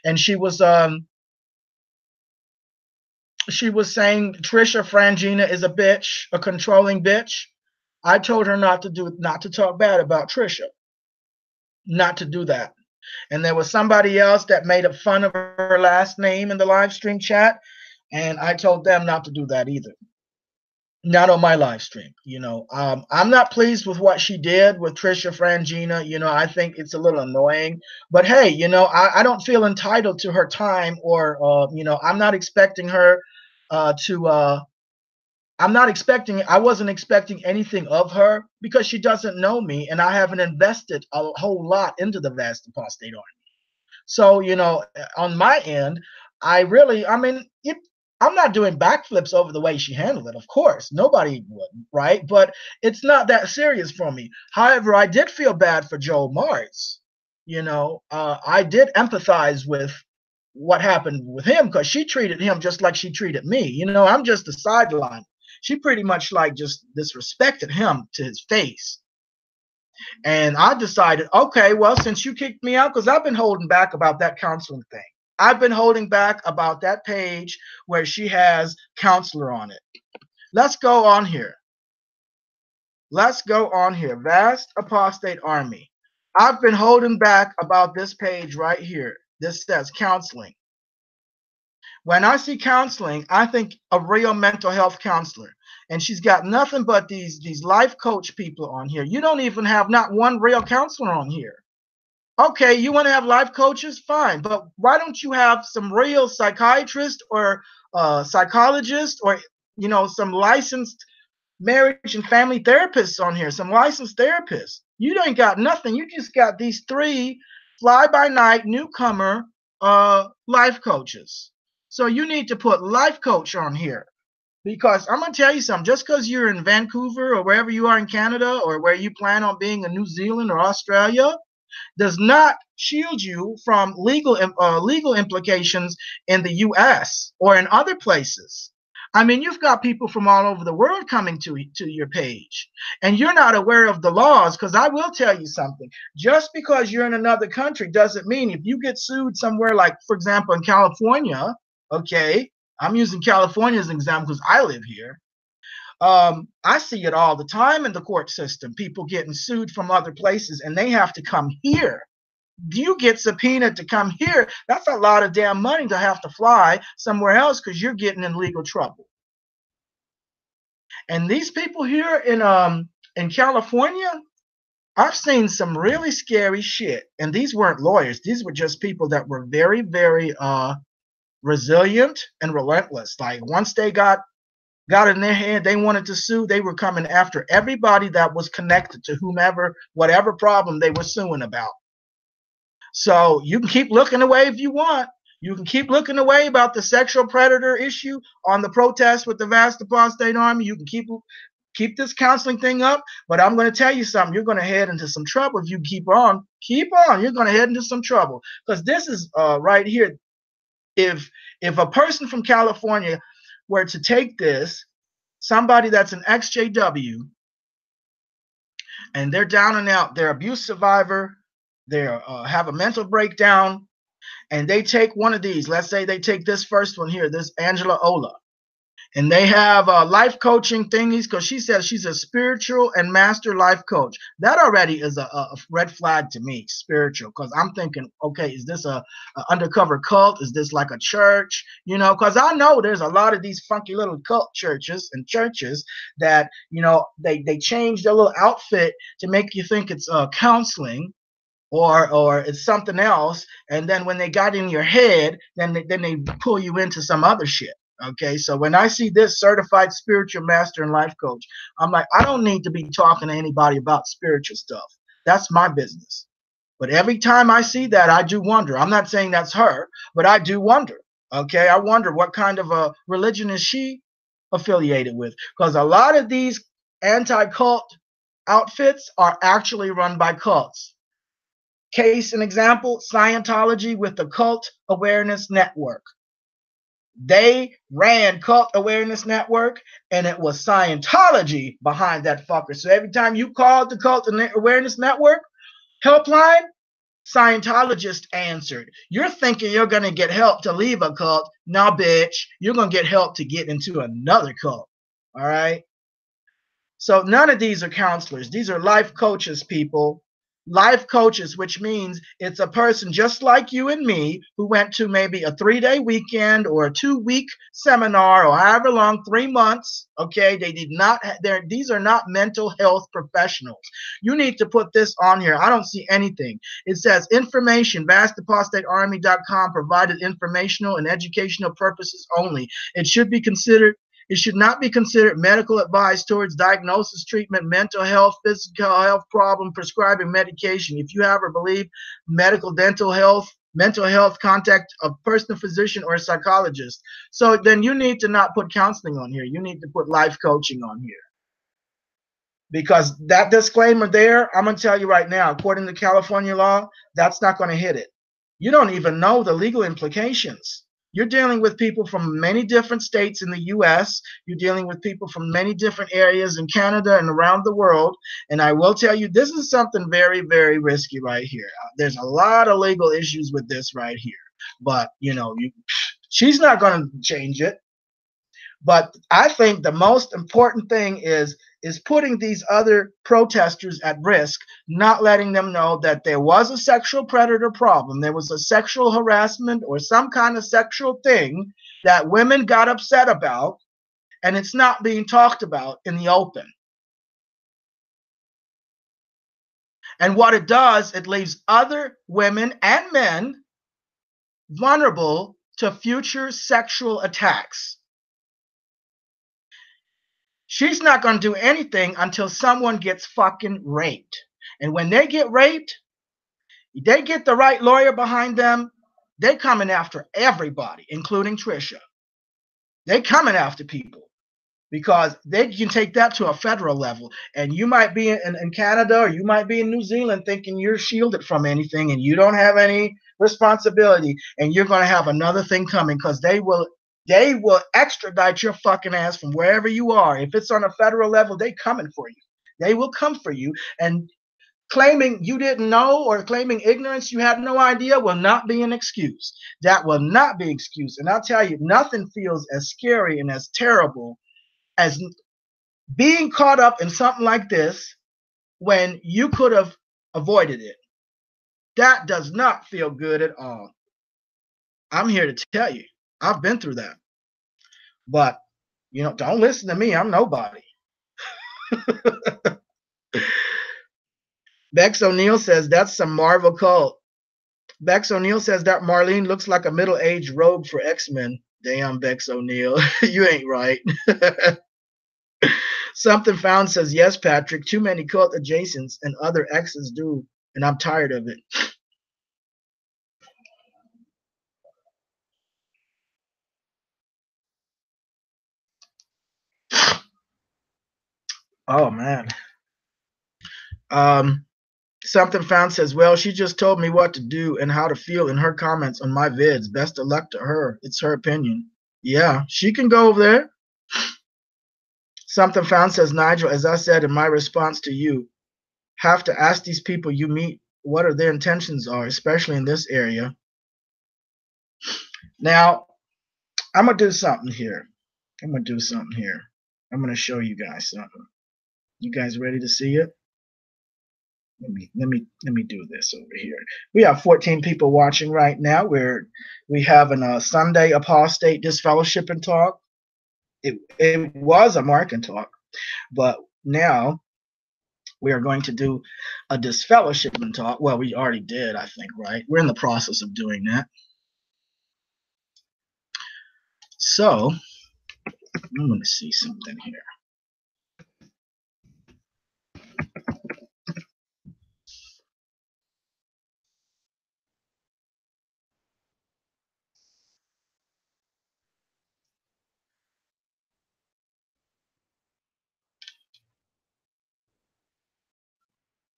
and she was saying Trisha Frangina is a bitch, a controlling bitch. I told her not to talk bad about Trisha, not to do that. And there was somebody else that made fun of her last name in the live stream chat, and I told them not to do that either. Not on my live stream. You know, I'm not pleased with what she did with Trisha Frangina. You know, I think it's a little annoying. But hey, you know, I don't feel entitled to her time, or you know, I'm not expecting her I wasn't expecting anything of her because she doesn't know me, and I haven't invested a whole lot into the vast apostate army. So, you know, on my end, I'm not doing backflips over the way she handled it. Of course, nobody would, right? But it's not that serious for me. However, I did feel bad for Joe Martz. You know, I did empathize with what happened with him because she treated him just like she treated me. You know, I'm just a sideline. She pretty much like just disrespected him to his face. And I decided, okay, well, since you kicked me out, because I've been holding back about that counseling thing. I've been holding back about that page where she has counselor on it. Let's go on here. Let's go on here. Vast Apostate Army. I've been holding back about this page right here. This says counseling. When I see counseling, I think a real mental health counselor. And she's got nothing but these life coach people on here. You don't even have not one real counselor on here. Okay, you want to have life coaches? Fine. But why don't you have some real psychiatrist or psychologist or, you know, some licensed marriage and family therapists on here, some licensed therapists? You ain't got nothing. You just got these three fly-by-night newcomer life coaches. So you need to put life coach on here. Because I'm going to tell you something, just because you're in Vancouver or wherever you are in Canada or where you plan on being in New Zealand or Australia does not shield you from legal implications in the U.S. or in other places. I mean, you've got people from all over the world coming to your page, and you're not aware of the laws, because I will tell you something. Just because you're in another country doesn't mean if you get sued somewhere, like, for example, in California, okay, I'm using California as an example because I live here. I see it all the time in the court system, people getting sued from other places and they have to come here. You get subpoenaed to come here. That's a lot of damn money to have to fly somewhere else because you're getting in legal trouble. And these people here in California, I've seen some really scary shit. And these weren't lawyers. These were just people that were very, very resilient and relentless. Like once they got in their head, they wanted to sue, they were coming after everybody that was connected to whomever, whatever problem they were suing about. So you can keep looking away if you want. You can keep looking away about the sexual predator issue on the protest with the vast apostate army. You can keep this counseling thing up, but I'm going to tell you something. You're going to head into some trouble if you keep on. You're going to head into some trouble, because this is right here. If a person from California were to take this, somebody that's an ex-JW, and they're down and out, they're abuse survivor, they have a mental breakdown, and they take one of these. Let's say they take this first one here, this Angela Ola. And they have life coaching thingies because she says she's a spiritual and master life coach. That already is a red flag to me, spiritual, because I'm thinking, okay, is this a undercover cult? Is this like a church? You know, because I know there's a lot of these funky little cult churches and churches that, you know, they change their little outfit to make you think it's counseling or it's something else. And then when they got in your head, then they pull you into some other shit. Okay, so when I see this certified spiritual master and life coach, I'm like, I don't need to be talking to anybody about spiritual stuff. That's my business. But every time I see that, I do wonder. I'm not saying that's her, but I do wonder. Okay, I wonder what kind of a religion is she affiliated with? Because a lot of these anti-cult outfits are actually run by cults. Case and example, Scientology with the Cult Awareness Network. They ran Cult Awareness Network, and it was Scientology behind that fucker. So every time you called the Cult Awareness Network helpline, Scientologist answered. You're thinking you're going to get help to leave a cult. No, bitch. You're going to get help to get into another cult. All right? So none of these are counselors. These are life coaches, people. Life coaches, which means it's a person just like you and me who went to maybe a 3-day weekend or a 2-week seminar or however long, 3 months. Okay, they did not. These are not mental health professionals. You need to put this on here. I don't see anything. It says information. VastApostateArmy.com provided informational and educational purposes only. It should not be considered medical advice towards diagnosis, treatment, mental health, physical health problem, prescribing medication. If you have or believe mental health, contact a personal physician or a psychologist. So then you need to not put counseling on here. You need to put life coaching on here. Because that disclaimer there, I'm going to tell you right now, according to California law, that's not going to hit it. You don't even know the legal implications. You're dealing with people from many different states in the U.S. You're dealing with people from many different areas in Canada and around the world. And I will tell you, this is something very, very risky right here. There's a lot of legal issues with this right here. But, you know, she's not going to change it. But I think the most important thing is putting these other protesters at risk, not letting them know that there was a sexual predator problem. There was a sexual harassment or some kind of sexual thing that women got upset about, and it's not being talked about in the open. And what it does, it leaves other women and men vulnerable to future sexual attacks. She's not going to do anything until someone gets fucking raped. And when they get raped, they get the right lawyer behind them, they're coming after everybody, including Trisha. They're coming after people because they can take that to a federal level. And you might be in Canada or you might be in New Zealand thinking you're shielded from anything and you don't have any responsibility, and you're going to have another thing coming because they will extradite your fucking ass from wherever you are. If it's on a federal level, they coming for you. They will come for you. And claiming you didn't know or claiming ignorance, you had no idea, will not be an excuse. That will not be excuse. And I'll tell you, nothing feels as scary and as terrible as being caught up in something like this when you could have avoided it. That does not feel good at all. I'm here to tell you, I've been through that. But, you know, don't listen to me. I'm nobody. Bex O'Neill says that's some Marvel cult. Bex O'Neill says that Marlene looks like a middle-aged rogue for X-Men. Damn, Bex O'Neill. You ain't right. Something Found says, yes, Patrick, too many cult adjacents and other exes do, and I'm tired of it. Oh, man. Something Found says, well, she just told me what to do and how to feel in her comments on my vids. Best of luck to her. It's her opinion. Yeah, she can go over there. Something Found says, Nigel, as I said in my response to you, have to ask these people you meet what their intentions are, especially in this area. Now, I'm going to do something here. I'm going to show you guys something. You guys ready to see it? Let me do this over here. We have 14 people watching right now. We have a Sunday Apostate Disfellowshipping talk. It was a marketing talk, but now we are going to do a disfellowshipping talk. Well, we already did, I think, right? We're in the process of doing that. So I'm going to see something here.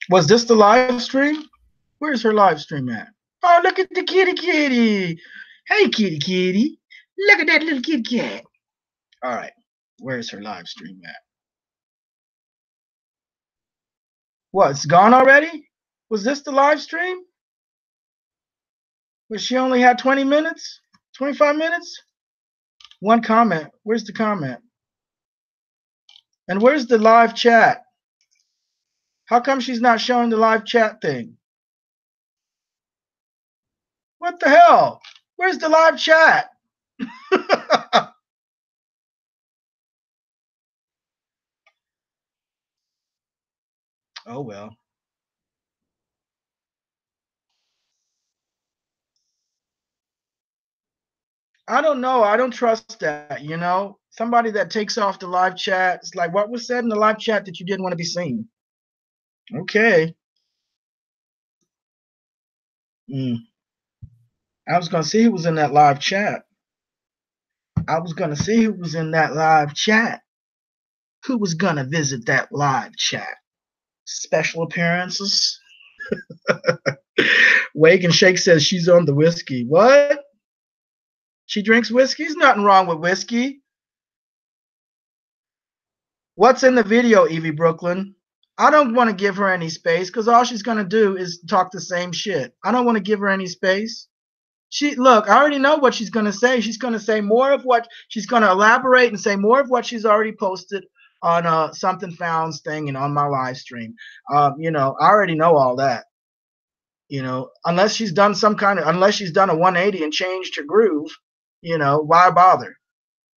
Was this the live stream? Where's her live stream at? Oh, look at the kitty. Hey, kitty. Look at that little kitty cat. All right. Where's her live stream at? What, it's gone already? Was this the live stream? But she only had 20 minutes? 25 minutes? One comment. Where's the comment? And where's the live chat? How come she's not showing the live chat thing? What the hell? Where's the live chat? Oh, well. I don't know. I don't trust that, you know? Somebody that takes off the live chat. It's like, what was said in the live chat that you didn't want to be seen? Okay. I was going to see who was in that live chat. Who was going to visit that live chat? Special appearances? Wake and Shake says she's on the whiskey. What? She drinks whiskey? There's nothing wrong with whiskey. What's in the video, Evie Brooklyn? I don't want to give her any space because all she's going to do is talk the same shit. I don't want to give her any space. Look, I already know what she's going to say. She's going to say more of what she's going to elaborate and say more of what she's already posted on Something Found's thing and on my live stream. You know, I already know all that. You know, unless she's done a 180 and changed her groove, you know, why bother?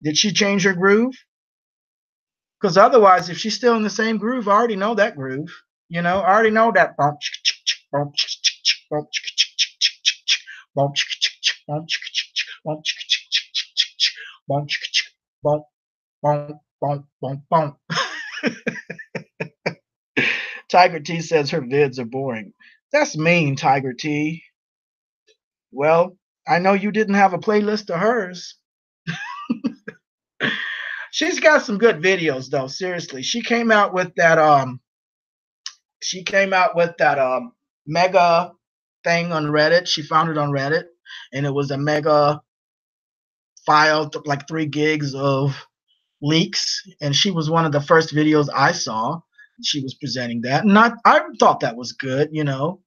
Did she change her groove? Because otherwise, if she's still in the same groove, I already know that groove. You know, I already know that bump, bump, bump, bump, bump, bump, bump, bump, bump. Tiger T says her vids are boring. That's mean, Tiger T. Well, I know you didn't have a playlist of hers. She's got some good videos though, seriously. She came out with that mega thing on Reddit. She found it on Reddit, and it was a mega file, like 3 gigs of leaks, and she was one of the first videos I saw. She was presenting that, and I thought that was good, you know.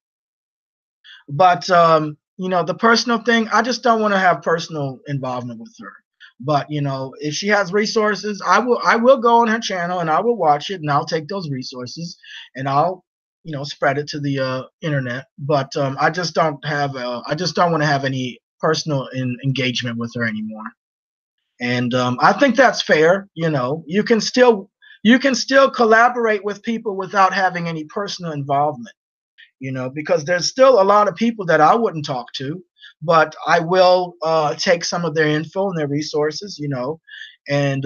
But you know, the personal thing, I just don't want to have personal involvement with her. But you know, if she has resources, I will go on her channel and I will watch it, and I'll take those resources and I'll, you know, spread it to the internet. But I just don't want to have any personal engagement with her anymore. And I think that's fair. You know, you can still collaborate with people without having any personal involvement. You know, because there's still a lot of people that I wouldn't talk to, but I will take some of their info and their resources, you know, and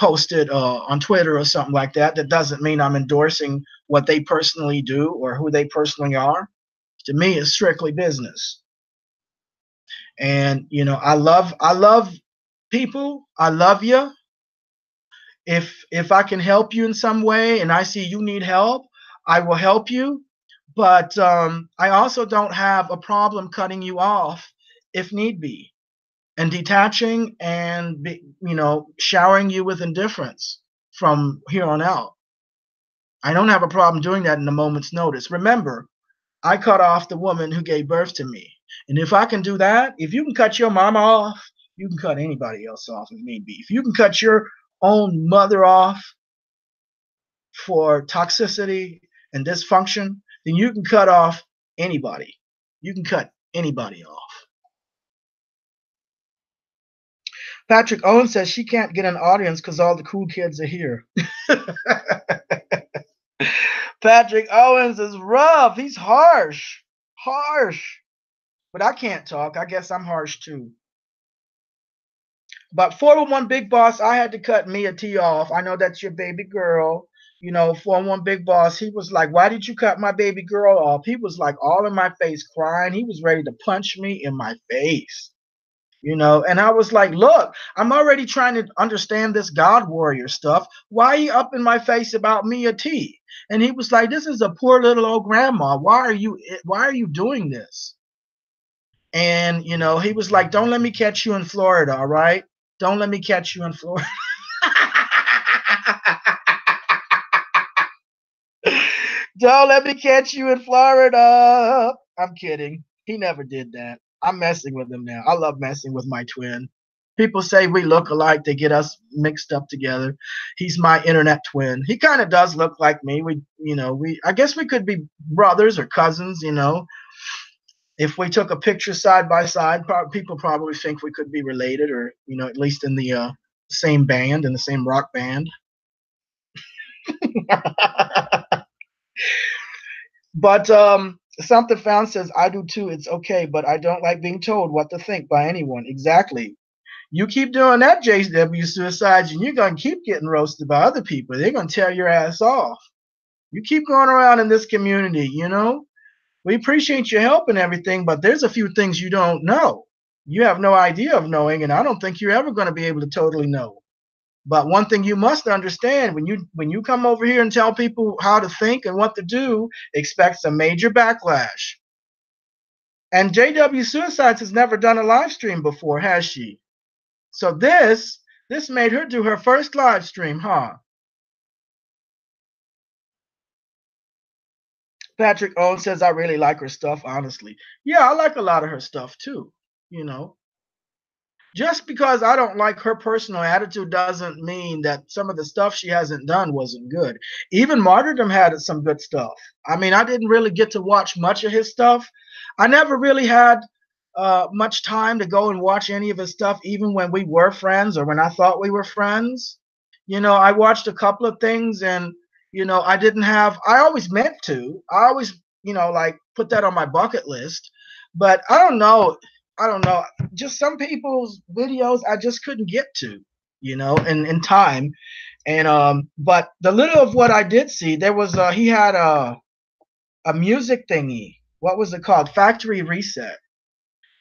post it on Twitter or something like that. That doesn't mean I'm endorsing what they personally do or who they personally are. To me, it's strictly business. And you know, I love people. I love you. If I can help you in some way and I see you need help, I will help you, but I also don't have a problem cutting you off if need be, and detaching and you know, showering you with indifference from here on out. I don't have a problem doing that in a moment's notice. Remember, I cut off the woman who gave birth to me. And if I can do that, if you can cut your mama off, you can cut anybody else off if need be. If you can cut your own mother off for toxicity and dysfunction, then you can cut off anybody. You can cut anybody off. Patrick Owen says she can't get an audience because all the cool kids are here. Patrick Owens is rough. He's harsh. Harsh. But I can't talk. I guess I'm harsh too. But 401 Big Boss, I had to cut Mia T off. I know that's your baby girl. 401 Big Boss, he was like, why did you cut my baby girl off? He was like all in my face crying. He was ready to punch me in my face. And I was like, look, I'm already trying to understand this God warrior stuff. Why are you up in my face about Mia T? And he was like, this is a poor little old grandma. Why are you doing this? And, he was like, don't let me catch you in Florida, all right? Don't let me catch you in Florida. Don't let me catch you in Florida. I'm kidding. He never did that. I'm messing with him now. I love messing with my twin. People say we look alike. They get us mixed up together. He's my internet twin. He kind of does look like me. I guess we could be brothers or cousins, If we took a picture side by side, people probably think we could be related or, at least in the same band, in the same rock band. But Something Found says, I do too. It's okay, but I don't like being told what to think by anyone. Exactly. You keep doing that, JW Suicides, and you're going to keep getting roasted by other people. They're going to tear your ass off. You keep going around in this community, We appreciate your help and everything, but there's a few things you don't know. You have no idea of knowing, and I don't think you're ever going to be able to totally know. But one thing you must understand, when you come over here and tell people how to think and what to do, expect some major backlash. And JW Suicides has never done a live stream before, has she? So this made her do her first live stream, huh? Patrick Owen says, I really like her stuff, honestly. Yeah, I like a lot of her stuff too, Just because I don't like her personal attitude doesn't mean that some of the stuff she hasn't done wasn't good. Even Martyrdom had some good stuff. I mean, I didn't really get to watch much of his stuff. I never really had much time to go and watch any of his stuff, even when we were friends or when I thought we were friends. I watched a couple of things and, I always meant to. I always, like put that on my bucket list. But I don't know. Just some people's videos I just couldn't get to, in time. And but the little of what I did see, there was he had a music thingy. What was it called? Factory Reset.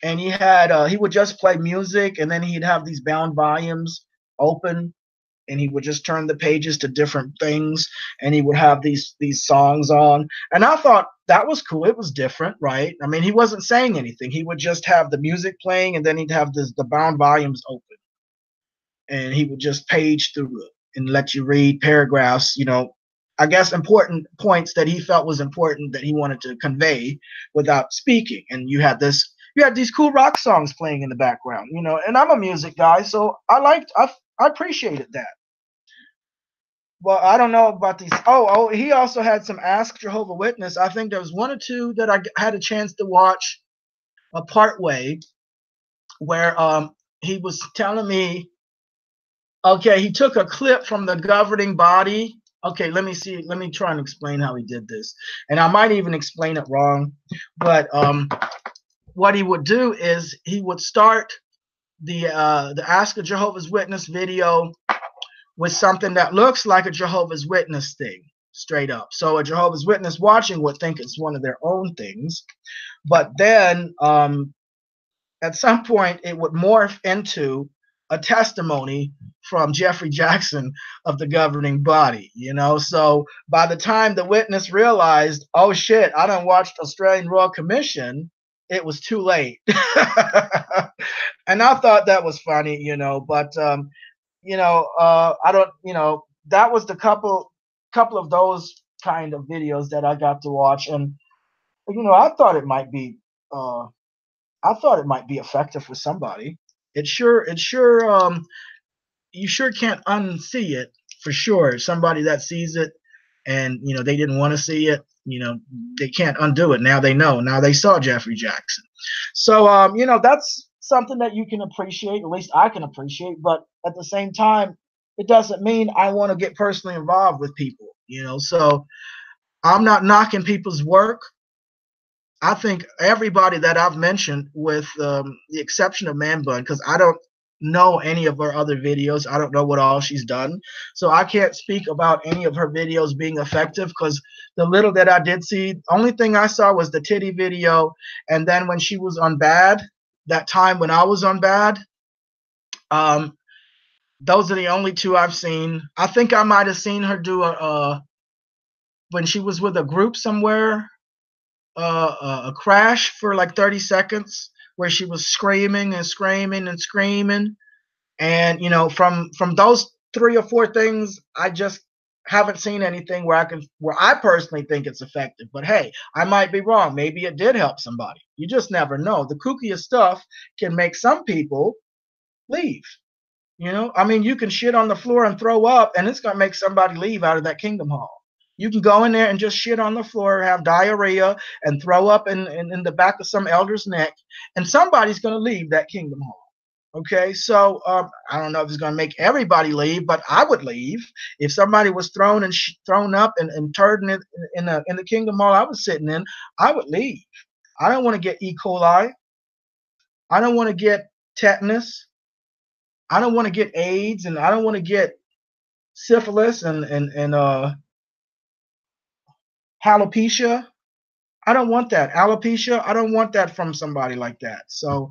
And he would just play music, and then he'd have these bound volumes open, and he would just turn the pages to different things, and he would have these songs on. And I thought that was cool. It was different, right? I mean, he wasn't saying anything. He would just have the music playing, and then he'd have the bound volumes open, and he would just page through it and let you read paragraphs, I guess important points that he felt was important that he wanted to convey without speaking. And you had these cool rock songs playing in the background, and I'm a music guy, so I appreciated that. Well, I don't know about these. Oh, he also had some Ask Jehovah Witness. I think there was one or two that I had a chance to watch a part way where he was telling me, okay, he took a clip from the governing body. Okay, let me see. Let me try and explain how he did this. And I might even explain it wrong. But what he would do is he would start the Ask a Jehovah's Witness video with something that looks like a Jehovah's Witness thing, straight up. So a Jehovah's Witness watching would think it's one of their own things. But then at some point, it would morph into a testimony from Jeffrey Jackson of the governing body, So by the time the witness realized, oh shit, I done watched Australian Royal Commission, it was too late. And I thought that was funny, but I don't, that was the couple of those kind of videos that I got to watch. And, I thought it might be I thought it might be effective for somebody. It sure, you sure can't unsee it for sure. Somebody that sees it and, they didn't want to see it, they can't undo it. Now they know. Now they saw Jeffrey Jackson. So, that's something that you can appreciate, at least I can appreciate. But at the same time, it doesn't mean I want to get personally involved with people, So I'm not knocking people's work. I think everybody that I've mentioned, with the exception of Man Bun, because I don't know any of her other videos. I don't know what all she's done. So I can't speak about any of her videos being effective, because the little that I did see, only thing I saw was the titty video. And then when she was on Bad, that time when I was on Bad, those are the only two I've seen. I think I might have seen her do when she was with a group somewhere, a crash for like 30 seconds where she was screaming and screaming and screaming. And from those 3 or 4 things, I just haven't seen anything where I personally think it's effective. But hey, I might be wrong. Maybe it did help somebody. You just never know. The kookiest stuff can make some people leave. I mean, you can shit on the floor and throw up, and it's going to make somebody leave out of that Kingdom Hall. You can go in there and just shit on the floor, have diarrhea, and throw up in the back of some elder's neck, and somebody's going to leave that Kingdom Hall. Okay, so I don't know if it's going to make everybody leave, but I would leave if somebody was thrown up and turned in the Kingdom Hall I was sitting in. I would leave. I don't want to get E. coli. I don't want to get tetanus. I don't want to get AIDS, and I don't want to get syphilis and alopecia. I don't want that. Alopecia, I don't want that from somebody like that. So,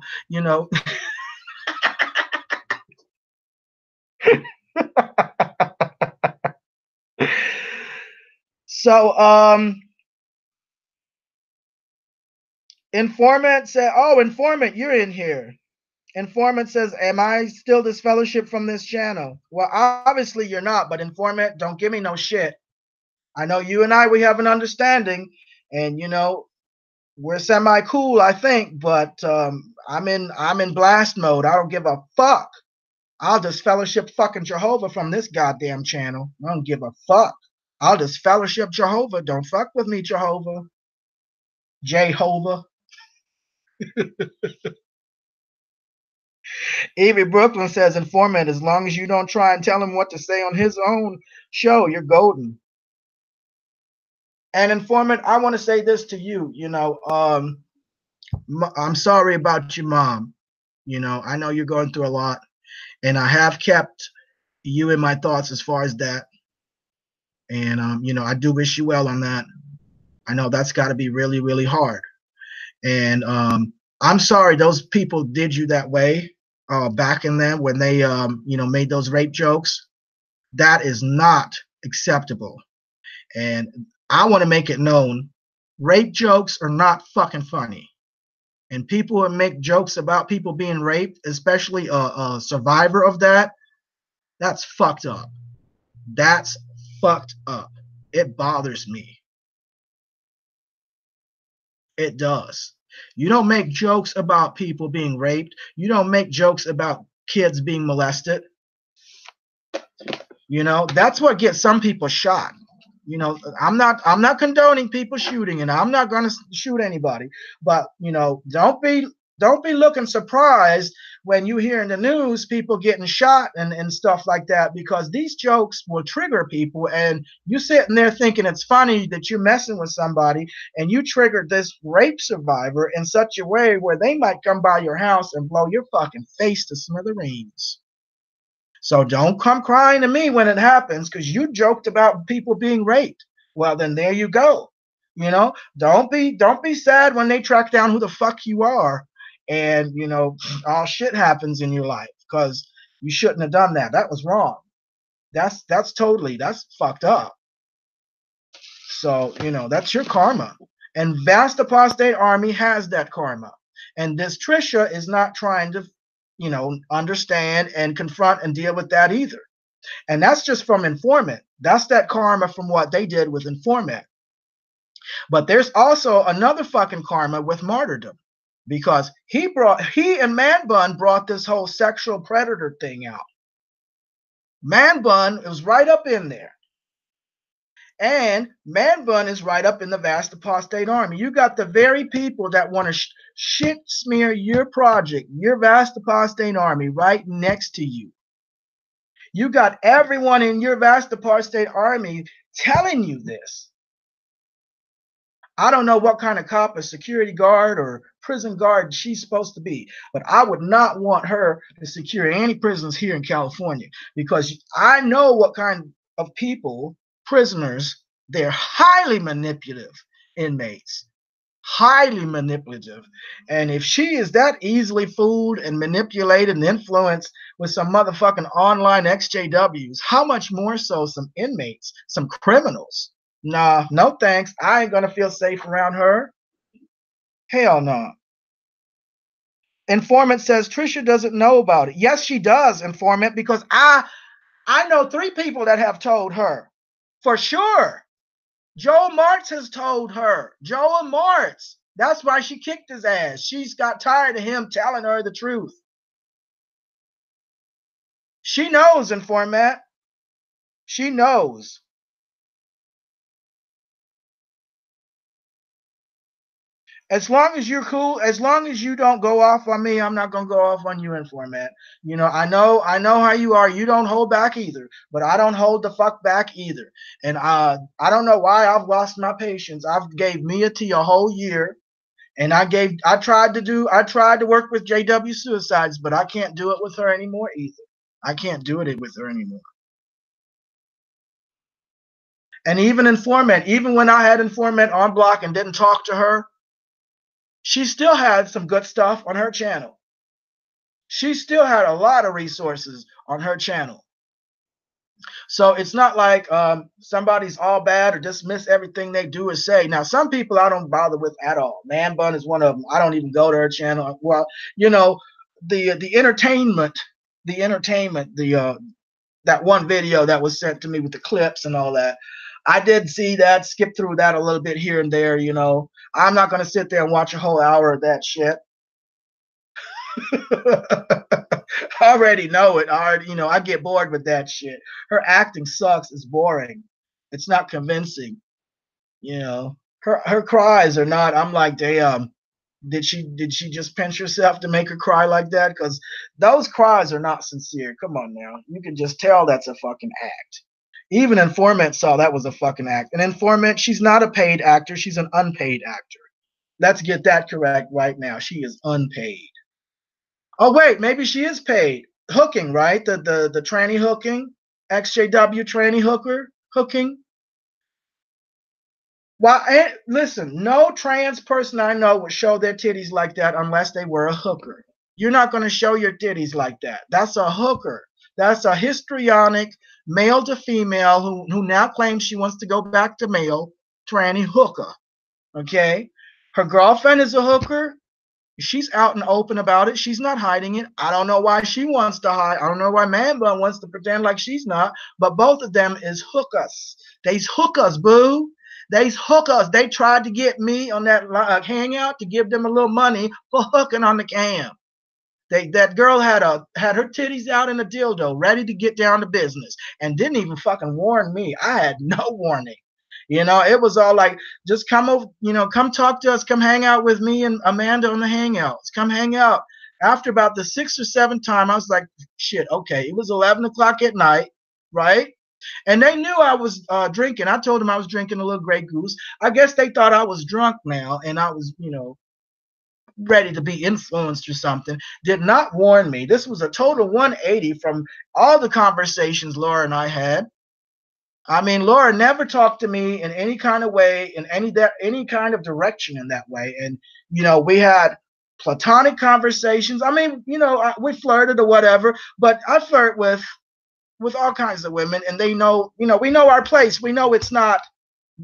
So, Informant said, "Oh, Informant, you're in here." Informant says, "Am I still disfellowshipped from this channel?" Well, obviously you're not, but Informant, don't give me no shit. I know you and we have an understanding, and we're semi cool, I think, but I'm in blast mode. I don't give a fuck. I'll disfellowship fucking Jehovah from this goddamn channel. I don't give a fuck. I'll disfellowship Jehovah. Don't fuck with me, Jehovah. Jehovah. Evie Brooklyn says, Informant, as long as you don't try and tell him what to say on his own show, you're golden. And Informant, I want to say this to you. I'm sorry about your mom. I know you're going through a lot, and I have kept you in my thoughts as far as that. And I do wish you well on that. I know that's got to be really, really hard. And I'm sorry those people did you that way back in then when they made those rape jokes. That is not acceptable. And I want to make it known, rape jokes are not fucking funny. And people who make jokes about people being raped, especially a survivor of that, that's fucked up. That's fucked up. It bothers me. It does. You don't make jokes about people being raped. You don't make jokes about kids being molested. That's what gets some people shot. I'm not condoning people shooting, and I'm not going to shoot anybody. But don't be looking surprised when you hear in the news people getting shot and stuff like that, because these jokes will trigger people, and you sitting there thinking it's funny that you're messing with somebody, and you triggered this rape survivor in such a way where they might come by your house and blow your fucking face to smithereens. So don't come crying to me when it happens, because you joked about people being raped. Well, then there you go. Don't be sad when they track down who the fuck you are, and all shit happens in your life, because you shouldn't have done that. That was wrong. That's fucked up. So that's your karma, and vast apostate army has that karma, and this Trisha is not trying to understand and confront and deal with that either. And that's just from Informant. That's that karma from what they did with Informant. But there's also another fucking karma with martyrdom. because he and Man Bun brought this whole sexual predator thing out. Man Bun was right up in there. And Man Bun is right up in the vast apostate army. You got the very people that want to shit smear your project, your vast apostate army, right next to you. You got everyone in your vast apostate army telling you this. I don't know what kind of cop, a security guard or prison guard she's supposed to be, but I would not want her to secure any prisons here in California, because I know what kind of people, prisoners, they're highly manipulative inmates, highly manipulative. And if she is that easily fooled and manipulated and influenced with some motherfucking online XJWs, how much more so some inmates, some criminals? Nah, no thanks. I ain't gonna feel safe around her. Hell no. Informant says Trisha doesn't know about it. Yes, she does, informant, because I know 3 people that have told her. For sure. Joe Martz has told her. Joe Martz. That's why she kicked his ass. She's got tired of him telling her the truth. She knows, informant. She knows. As long as you're cool, as long as you don't go off on me, I'm not gonna go off on you, informant. You know, I know how you are. You don't hold back either, but I don't hold the fuck back either. And I don't know why I've lost my patience. I've gave Mia T a whole year, and I tried to work with JW Suicides, but I can't do it with her anymore either. I can't do it with her anymore. And even informant, even when I had informant on block and didn't talk to her, she still had some good stuff on her channel. She still had a lot of resources on her channel. So it's not like somebody's all bad or dismiss everything they do or say. Now, some people I don't bother with at all. Man Bun is one of them. I don't even go to her channel. Well, you know, the entertainment, that one video that was sent to me with the clips and all that, I did see that, skip through that a little bit here and there, you know. I'm not going to sit there and watch a whole hour of that shit. I already know it. I get bored with that shit. Her acting sucks. It's boring. It's not convincing. You know, her cries are not. I'm like, damn. Did she just pinch herself to make her cry like that? Because those cries are not sincere. Come on now. You can just tell that's a fucking act. Even Informant saw that was a fucking act. And Informant, she's not a paid actor. She's an unpaid actor. Let's get that correct right now. She is unpaid. Oh, wait, maybe she is paid. Hooking, right? The tranny hooking. XJW tranny hooking. Well, listen, no trans person I know would show their titties like that unless they were a hooker. You're not going to show your titties like that. That's a hooker. That's a histrionic male to female who now claims she wants to go back to male, tranny hooker. Okay? Her girlfriend is a hooker. She's out and open about it. She's not hiding it. I don't know why she wants to hide. I don't know why Man Bun wants to pretend like she's not. But both of them is hookers. They's hookers, boo. They's hookers. They tried to get me on that hangout to give them a little money for hooking on the cam. That girl had her titties out in a dildo, ready to get down to business, and didn't even fucking warn me. I had no warning. You know, it was all like, just come over, you know, come talk to us, come hang out with me and Amanda on the hangouts. Come hang out. After about the 6th or 7th time, I was like, shit, okay. It was 11 o'clock at night, right? And they knew I was drinking. I told them I was drinking a little Grey Goose. I guess they thought I was drunk now, and I was, you know, ready to be influenced or something. Did not warn me. This was a total 180 from all the conversations Laura and I had. I mean, Laura never talked to me in any kind of way, in any kind of direction in that way. And, you know, we had platonic conversations. I mean, you know, we flirted or whatever, but I flirt with all kinds of women, and they know, you know, we know our place. We know it's not,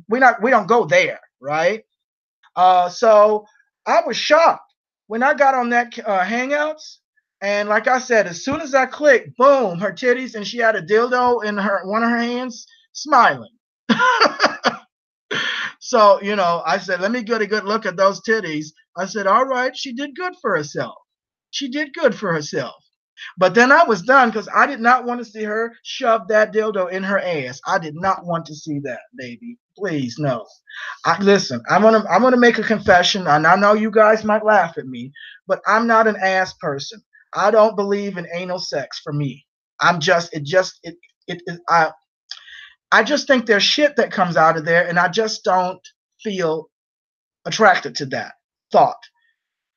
we don't go there, right? So I was shocked when I got on that Hangouts, and like I said, as soon as I clicked, boom, her titties, and she had a dildo in one of her hands, smiling. So, I said, let me get a good look at those titties. I said, all right, she did good for herself. She did good for herself. But then I was done because I did not want to see her shove that dildo in her ass. I did not want to see that, baby. Please, no. Listen, I'm gonna make a confession, and I know you guys might laugh at me, but I'm not an ass person. I don't believe in anal sex for me. I just think there's shit that comes out of there, and I just don't feel attracted to that thought.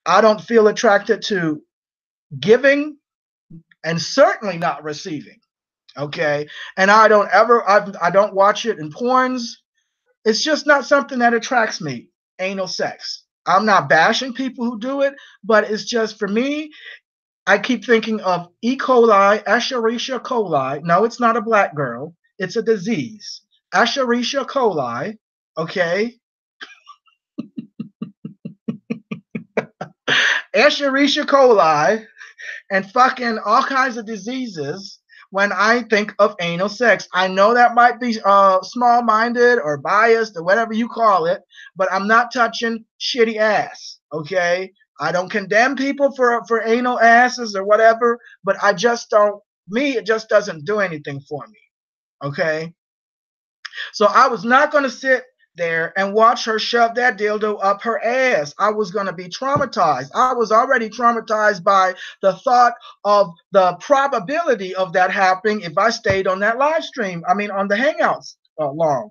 I don't feel attracted to giving and certainly not receiving. Okay. And I don't watch it in porns. It's just not something that attracts me. Anal sex. I'm not bashing people who do it, but it's just for me, I keep thinking of E. coli, Escherichia coli. No, it's not a black girl. It's a disease. Escherichia coli. Okay. Escherichia coli and fucking all kinds of diseases when I think of anal sex. I know that might be small minded or biased or whatever you call it, but I'm not touching shitty ass. Okay. I don't condemn people for anal asses or whatever, but I just don't, me, it just doesn't do anything for me. Okay. So I was not going to sit there and watch her shove that dildo up her ass. I was going to be traumatized. I was already traumatized by the thought of the probability of that happening if I stayed on that live stream. I mean, on the Hangouts long.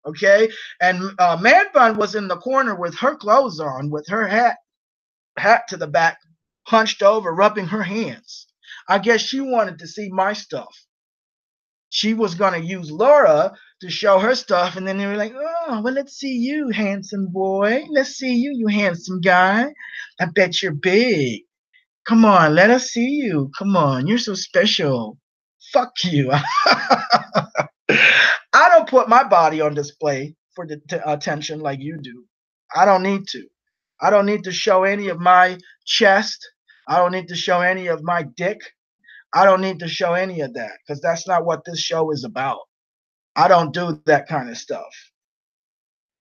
Okay. And Man Bun was in the corner with her clothes on, with her hat to the back, hunched over, rubbing her hands. I guess she wanted to see my stuff. She was going to use Laura to show her stuff, and then they were like, oh, well, let's see you, handsome boy. Let's see you, you handsome guy. I bet you're big. Come on, let us see you. Come on, you're so special. Fuck you. I don't put my body on display for the attention like you do. I don't need to. I don't need to show any of my chest. I don't need to show any of my dick. I don't need to show any of that because that's not what this show is about. I don't do that kind of stuff.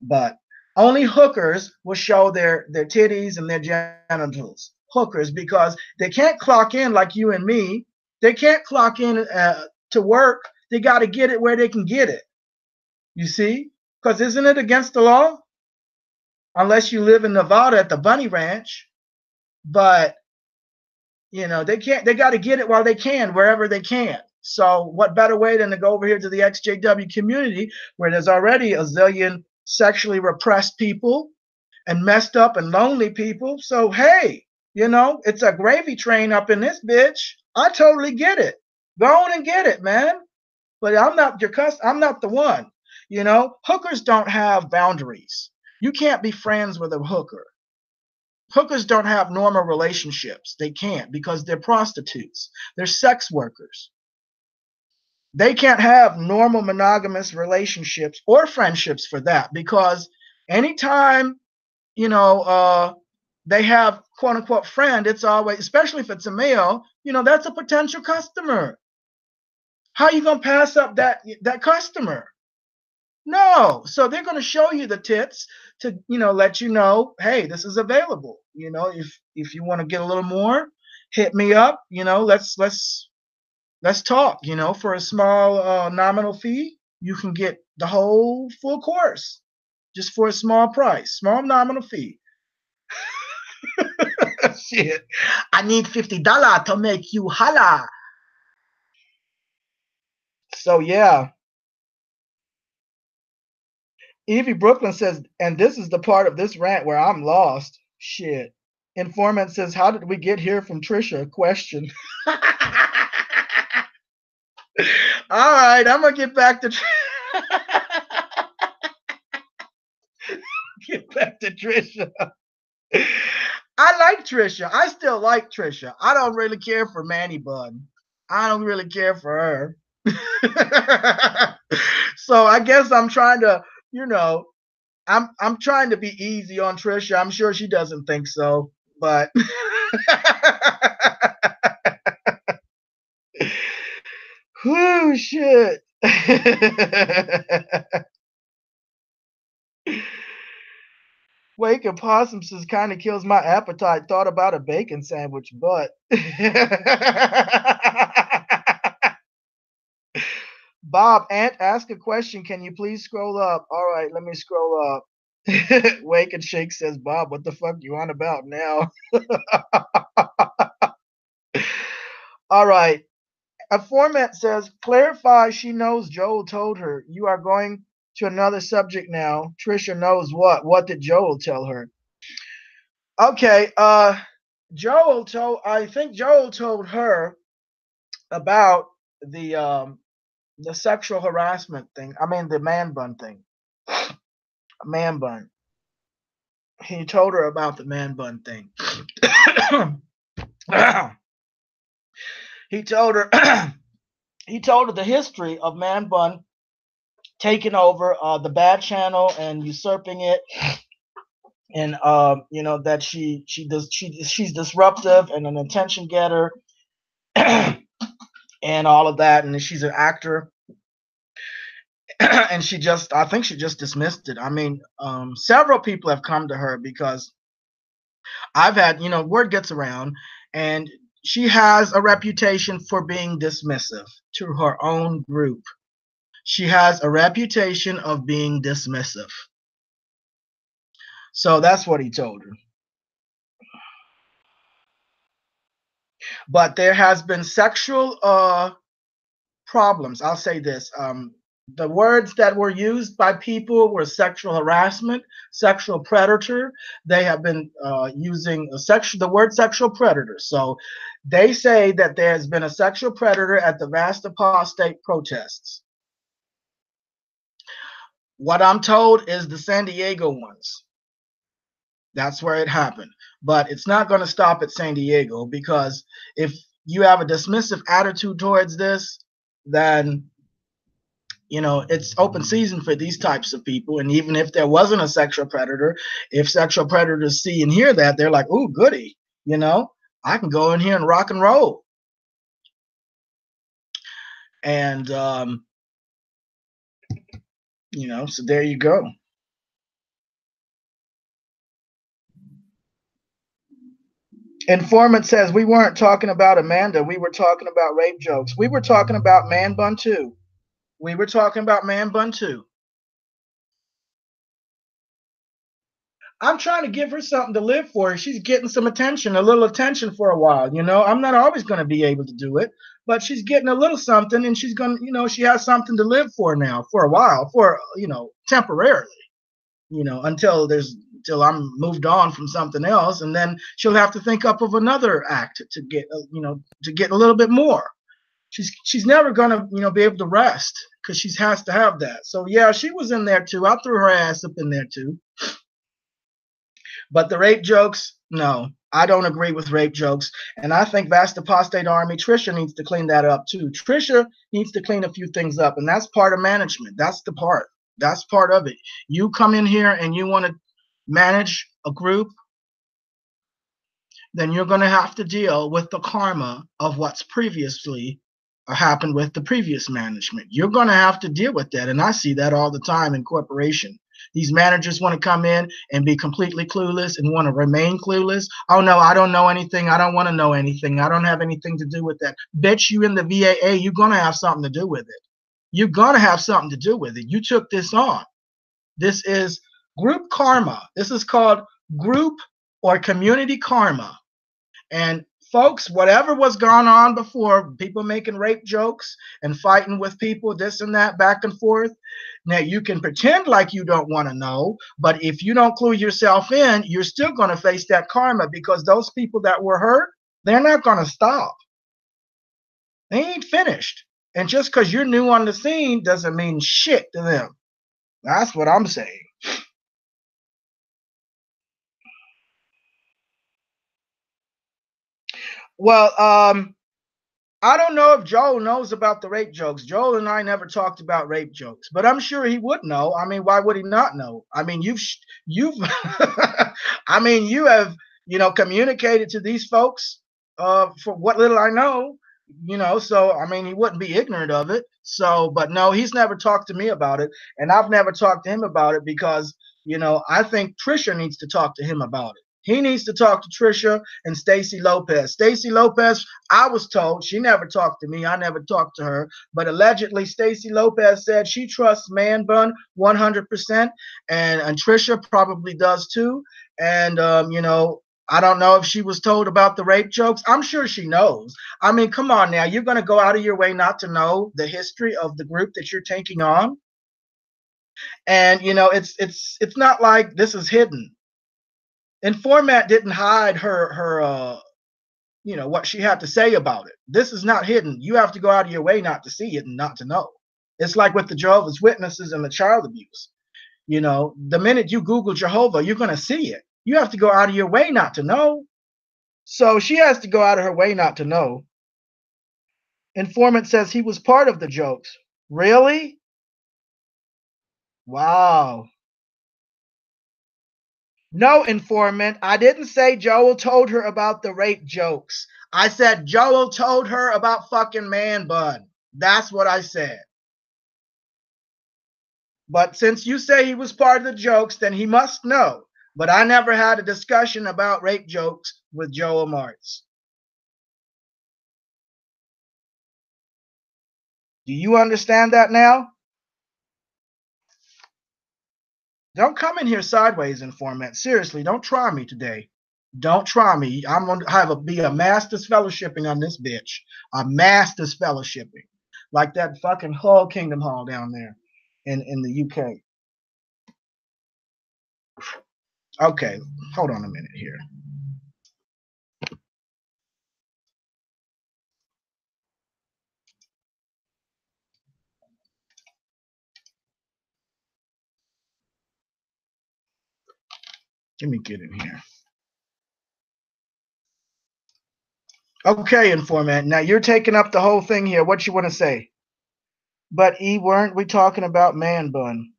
But only hookers will show their titties and their genitals. Hookers, because they can't clock in like you and me. They can't clock in to work. They got to get it where they can get it. You see? Because isn't it against the law? Unless you live in Nevada at the Bunny Ranch. But they can't. They got to get it while they can, wherever they can. So what better way than to go over here to the XJW community where there's already a zillion sexually repressed people and messed up and lonely people. So hey, it's a gravy train up in this bitch. I totally get it. Go on and get it, man. But I'm not I'm not the one. Hookers don't have boundaries. You can't be friends with a hooker. Hookers don't have normal relationships. They can't because they're prostitutes. They're sex workers. They can't have normal monogamous relationships or friendships for that because anytime, they have quote unquote friend, it's always, especially if it's a male, that's a potential customer. How are you going to pass up that customer? No. So they're going to show you the tits to, let you know, hey, this is available. If you want to get a little more, hit me up. Let's talk. For a small nominal fee, you can get the whole full course just for a small price, small nominal fee. Shit. I need $50 to make you holla. So yeah. Evie Brooklyn says, and this is the part of this rant where I'm lost. Shit. Informant says, how did we get here from Trisha? Question. All right, I'm gonna get back to Trisha. I like Trisha. I still like Trisha. I don't really care for Manny Bun. I don't really care for her. So I guess I'm trying to, I'm trying to be easy on Trisha. I'm sure she doesn't think so, but whoo, shit. Wake and Possum says kind of kills my appetite. Thought about a bacon sandwich, but Bob, Ant, ask a question. Can you please scroll up? All right, let me scroll up. Wake and Shake says, Bob, what the fuck you on about now? All right. A format says, clarify she knows Joel told her. You are going to another subject now. Trisha knows what. What did Joel tell her? Okay, I think Joel told her about the sexual harassment thing. I mean the man bun thing. Man bun. He told her about the man bun thing. He told her the history of man bun taking over the bad channel and usurping it, and that she's disruptive and an attention getter and all of that, and she's an actor. And I think she just dismissed it. I mean, several people have come to her because I've had, word gets around, and she has a reputation for being dismissive to her own group. She has a reputation of being dismissive. So that's what he told her. But there has been sexual problems. I'll say this. The words that were used by people were sexual harassment, sexual predator. They have been using the word sexual predator. So they say that there has been a sexual predator at the vast Apostate protests. What I'm told is the San Diego ones. That's where it happened. But it's not going to stop at San Diego, because if you have a dismissive attitude towards this, then it's open season for these types of people. And even if there wasn't a sexual predator, if sexual predators see and hear that, they're like, "Ooh, goody, I can go in here and rock and roll." And so there you go. Informant says, we weren't talking about Amanda. We were talking about rape jokes. We were talking about man bun too. We were talking about man bun too. I'm trying to give her something to live for. She's getting some attention, a little attention for a while. I'm not always going to be able to do it, but she's getting a little something, and she's going to, she has something to live for now for a while, temporarily, until I'm moved on from something else. And then she'll have to think up of another act to get, to get a little bit more. She's never going to, be able to rest, because she has to have that. So yeah, she was in there too. I threw her ass up in there too. But the rape jokes, no, I don't agree with rape jokes. And I think vast Apostate Army, Trisha needs to clean that up too. Trisha needs to clean a few things up, and that's part of management. That's part of it. You come in here and you want to manage a group, then you're going to have to deal with the karma of what's previously happened with the previous management. You're going to have to deal with that. And I see that all the time in corporation. These managers want to come in and be completely clueless and want to remain clueless. Oh, no, I don't know anything. I don't want to know anything. I don't have anything to do with that. Bet you in the VAA, you're going to have something to do with it. You're going to have something to do with it. You took this on. This is group karma. This is called group or community karma. And folks, whatever was going on before, people making rape jokes and fighting with people, this and that, back and forth. Now, you can pretend like you don't want to know, but if you don't clue yourself in, you're still going to face that karma, because those people that were hurt, they're not going to stop. They ain't finished. And just because you're new on the scene doesn't mean shit to them. That's what I'm saying. Well, I don't know if Joel knows about the rape jokes. Joel and I never talked about rape jokes, but I'm sure he would know. I mean, why would he not know? I mean, you've I mean, you have, communicated to these folks for what little I know, so I mean, he wouldn't be ignorant of it. So, but no, he's never talked to me about it, and I've never talked to him about it, because You know, I think Trisha needs to talk to him about it. He needs to talk to Trisha and Stacy Lopez. Stacy Lopez, I was told, she never talked to me. I never talked to her. But allegedly, Stacy Lopez said she trusts Man Bun 100%. And Trisha probably does too. And, you know, I don't know if she was told about the rape jokes. I'm sure she knows. I mean, come on now. You're going to go out of your way not to know the history of the group that you're taking on? And, you know, it's not like this is hidden. Informant didn't hide her you know, what she had to say about it. This is not hidden. You have to go out of your way not to see it and not to know. It's like with the Jehovah's Witnesses and the child abuse. You know, the minute you Google Jehovah, you're going to see it. You have to go out of your way not to know. So she has to go out of her way not to know. Informant says he was part of the jokes. Really? Wow. No, informant. I didn't say Joel told her about the rape jokes. I said Joel told her about fucking Man Bun. That's what I said. But since you say he was part of the jokes, then he must know. But I never had a discussion about rape jokes with Joel Martz. Do you understand that now? Don't come in here sideways, informant. Seriously, don't try me today. Don't try me. I'm going to be a mass disfellowshipping on this bitch. A mass disfellowshipping. Like that fucking Hull Kingdom Hall down there in the UK. Okay, hold on a minute here. Let me get in here. Okay, informant. Now you're taking up the whole thing here. What you want to say? But weren't we talking about Man Bun?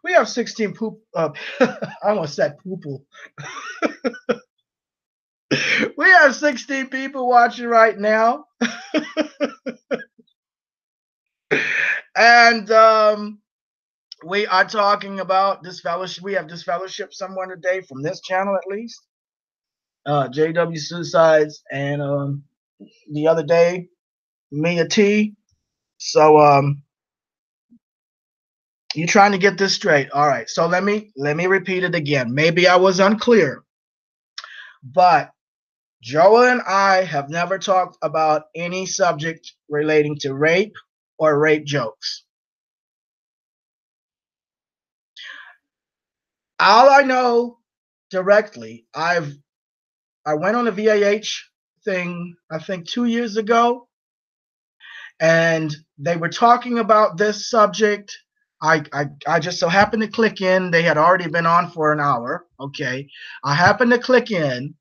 We have 16 poop. I almost said poople. We have 16 people watching right now. And we are talking about disfellowship. We have disfellowship someone today from this channel at least. JW Suicides, and the other day, Mia T. So you're trying to get this straight. All right. So let me repeat it again. Maybe I was unclear. But Joel and I have never talked about any subject relating to rape or rape jokes. All I know directly, I went on a VAH thing, I think 2 years ago, and they were talking about this subject. I just so happened to click in. They had already been on for an hour. Okay. I happened to click in,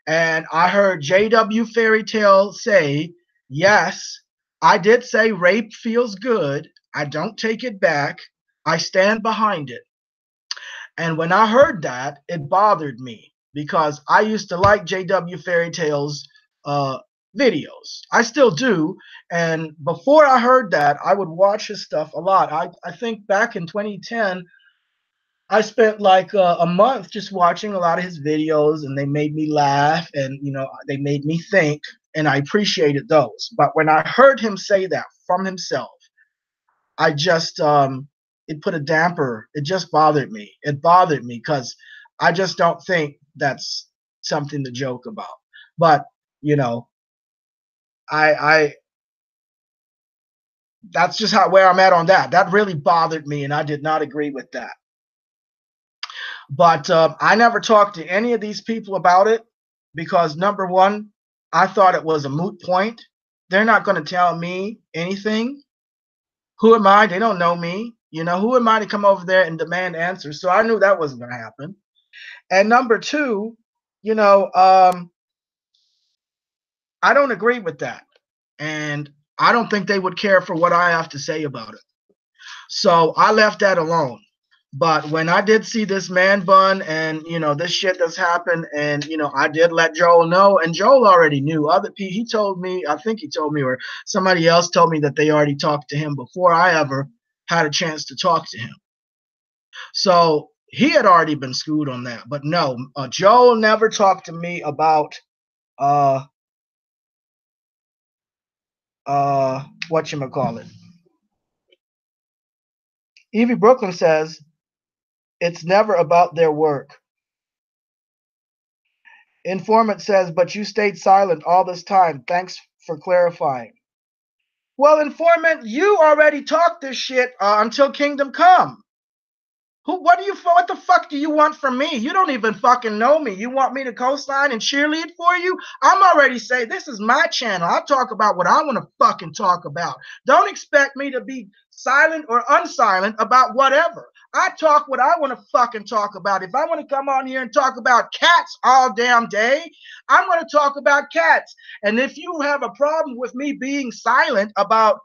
and I heard JW Fairy Tale say, yes, I did say rape feels good. I don't take it back. I stand behind it. And when I heard that, it bothered me because I used to like JW Fairy Tale's videos. I still do. And before I heard that, I would watch his stuff a lot. I think back in 2010, I spent like a month just watching a lot of his videos, and they made me laugh, and you know, they made me think, and I appreciated those. But when I heard him say that from himself, I just it put a damper. It just bothered me. It bothered me because I just don't think that's something to joke about. But you know, I that's just where I'm at on that. That really bothered me, and I did not agree with that. But I never talked to any of these people about it because, number one, I thought it was a moot point. They're not going to tell me anything. Who am I? They don't know me. You know, who am I to come over there and demand answers? So I knew that wasn't going to happen. And number two, you know, I don't agree with that. And I don't think they would care for what I have to say about it. So I left that alone. But when I did see this man bun and, you know, this shit that's happened, and, you know, I did let Joel know, and Joel already knew. Other people, he told me, I think he told me, or somebody else told me that they already talked to him before I ever had a chance to talk to him. So he had already been schooled on that. But no, Joel never talked to me about whatchamacallit. Evie Brooklyn says it's never about their work. Informant says, but you stayed silent all this time. Thanks for clarifying. Well, informant, you already talked this shit until Kingdom Come. What the fuck do you want from me? You don't even fucking know me. You want me to co-sign and cheerlead for you? I'm already saying this is my channel. I talk about what I want to fucking talk about. Don't expect me to be silent or unsilent about whatever. I talk what I want to fucking talk about. If I want to come on here and talk about cats all damn day, I'm going to talk about cats. And if you have a problem with me being silent about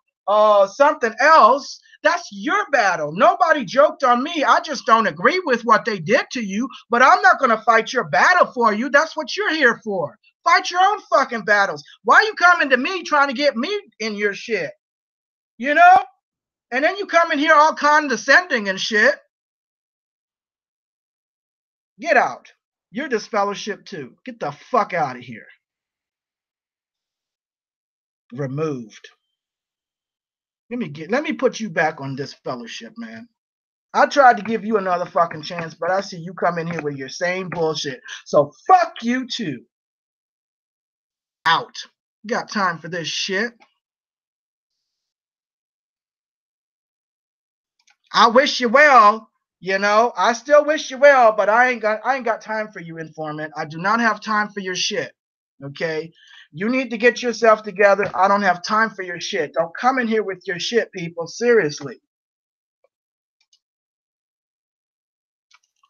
something else, that's your battle. Nobody joked on me. I just don't agree with what they did to you, but I'm not going to fight your battle for you. That's what you're here for. Fight your own fucking battles. Why are you coming to me trying to get me in your shit? You know? And then you come in here all condescending and shit. Get out. You're disfellowshipped too. Get the fuck out of here. Removed. Let me put you back on disfellowship, man. I tried to give you another fucking chance, but I see you come in here with your same bullshit. So fuck you too. Out. Got time for this shit. I wish you well. You know, I still wish you well, but I ain't got time for you, informant. I do not have time for your shit. Okay? You need to get yourself together. I don't have time for your shit. Don't come in here with your shit, people. Seriously.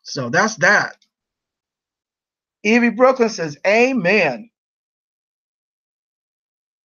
So that's that. Evie Brooklyn says, amen.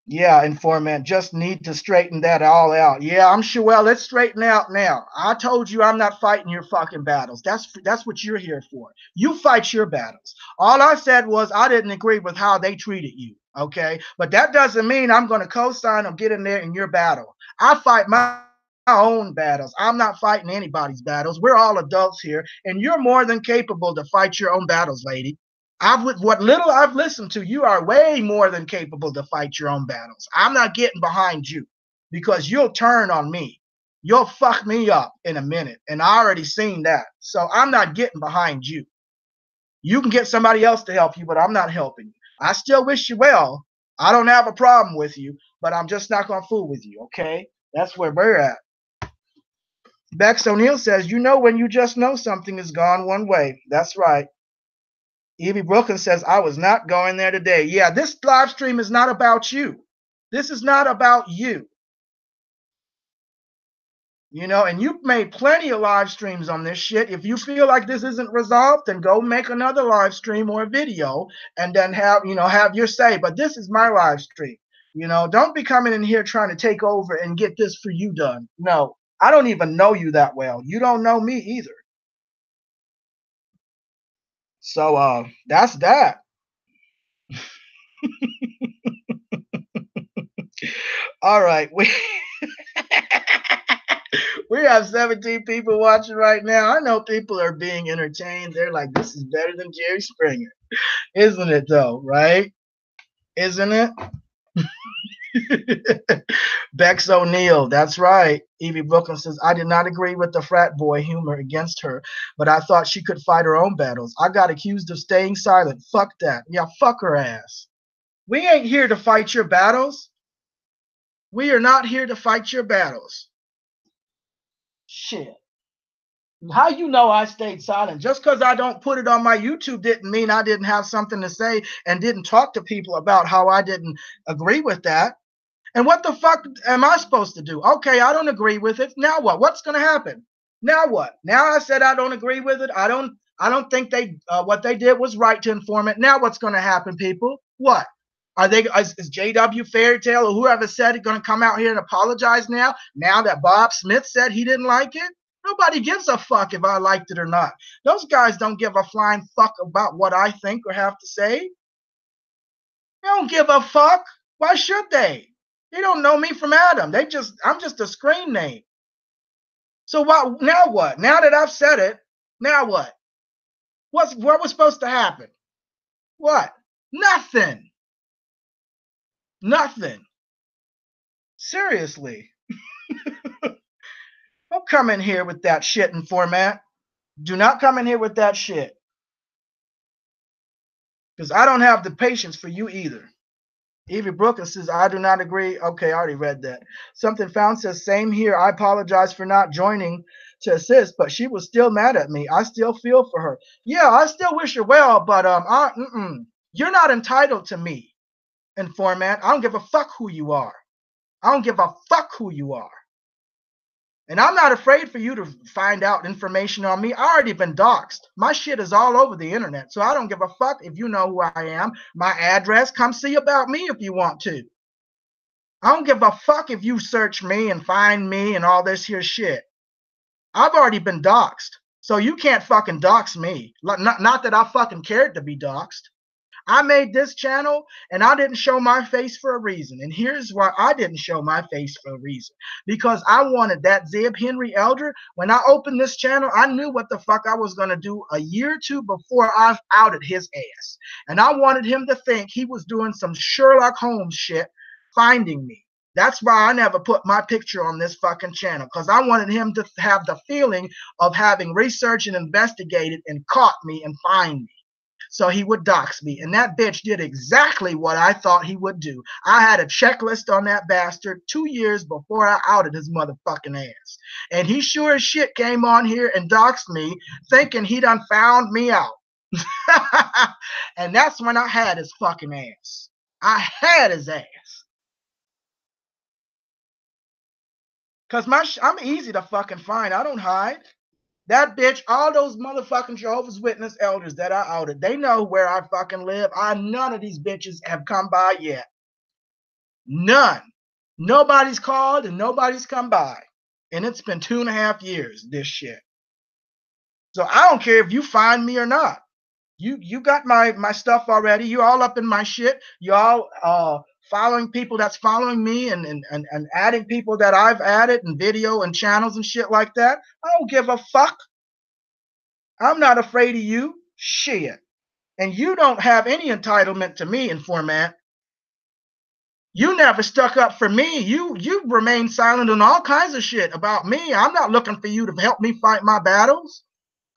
Yeah, informant, just need to straighten that all out. Yeah, I'm sure. Well, let's straighten out now. I told you I'm not fighting your fucking battles. That's what you're here for. You fight your battles. All I said was I didn't agree with how they treated you. Okay, but that doesn't mean I'm going to co-sign or get in there in your battle. I fight my own battles. I'm not fighting anybody's battles. We're all adults here, and you're more than capable to fight your own battles, lady. What little I've listened to, you are way more than capable to fight your own battles. I'm not getting behind you because you'll turn on me. You'll fuck me up in a minute, and I already seen that. So I'm not getting behind you. You can get somebody else to help you, but I'm not helping you. I still wish you well. I don't have a problem with you, but I'm just not going to fool with you, okay? That's where we're at. Bex O'Neill says, you know when you just know something is gone one way. That's right. Evie Brooklyn says, I was not going there today. Yeah, this live stream is not about you. This is not about you. You know, and you've made plenty of live streams on this shit. If you feel like this isn't resolved, then go make another live stream or a video and then have your say. But this is my live stream. You know, don't be coming in here trying to take over and get this for you done. No, I don't even know you that well. You don't know me either. So that's that. All right. We have 17 people watching right now. I know people are being entertained. They're like, this is better than Jerry Springer. Isn't it though, right? Isn't it? Bex O'Neill, that's right. Evie Brooklyn says, I did not agree with the frat boy humor against her, but I thought she could fight her own battles. I got accused of staying silent. Fuck that. Yeah, fuck her ass. We ain't here to fight your battles. We are not here to fight your battles. Shit. How you know I stayed silent? Just because I don't put it on my YouTube didn't mean I didn't have something to say and didn't talk to people about how I didn't agree with that. And what the fuck am I supposed to do? Okay, I don't agree with it. Now what? What's going to happen? Now what? Now I said I don't agree with it. I don't think what they did was right to informant. Now what's going to happen, people? What? Is JW Fairytale or whoever said it going to come out here and apologize now? Now that Bob Smith said he didn't like it? Nobody gives a fuck if I liked it or not. Those guys don't give a flying fuck about what I think or have to say. They don't give a fuck. Why should they? They don't know me from Adam. I'm just a screen name. So now what? Now that I've said it, now what? What was supposed to happen? What? Nothing. Nothing. Seriously. Don't come in here with that shit in format. Do not come in here with that shit. Because I don't have the patience for you either. Evie Brookins says, I do not agree. Okay, I already read that. Something Found says, same here. I apologize for not joining to assist, but she was still mad at me. I still feel for her. Yeah, I still wish her well, but you're not entitled to me in format. I don't give a fuck who you are. I don't give a fuck who you are. And I'm not afraid for you to find out information on me. I already been doxxed. My shit is all over the internet. So I don't give a fuck if you know who I am. My address, come see about me if you want to. I don't give a fuck if you search me and find me and all this here shit. I've already been doxxed. So you can't fucking dox me. Not that I fucking cared to be doxxed. I made this channel and I didn't show my face for a reason. And here's why I didn't show my face for a reason. Because I wanted that Zeb Henry Elder. When I opened this channel, I knew what the fuck I was going to do a year or two before I outed his ass. And I wanted him to think he was doing some Sherlock Holmes shit, finding me. That's why I never put my picture on this fucking channel. Because I wanted him to have the feeling of having researched and investigated and caught me and find me. So he would dox me. And that bitch did exactly what I thought he would do. I had a checklist on that bastard 2 years before I outed his motherfucking ass. And he sure as shit came on here and doxed me thinking he done found me out. And that's when I had his fucking ass. I had his ass. Because I'm easy to fucking find. I don't hide. That bitch, all those motherfucking Jehovah's Witness elders that I outed, they know where I fucking live. None of these bitches have come by yet. None. Nobody's called and nobody's come by. And it's been 2.5 years, this shit. So I don't care if you find me or not. You got my stuff already. You all up in my shit. You all following people that's following me and adding people that I've added and video and channels and shit like that. I don't give a fuck. I'm not afraid of you. Shit. And you don't have any entitlement to me in format. You never stuck up for me. You remain silent on all kinds of shit about me. I'm not looking for you to help me fight my battles.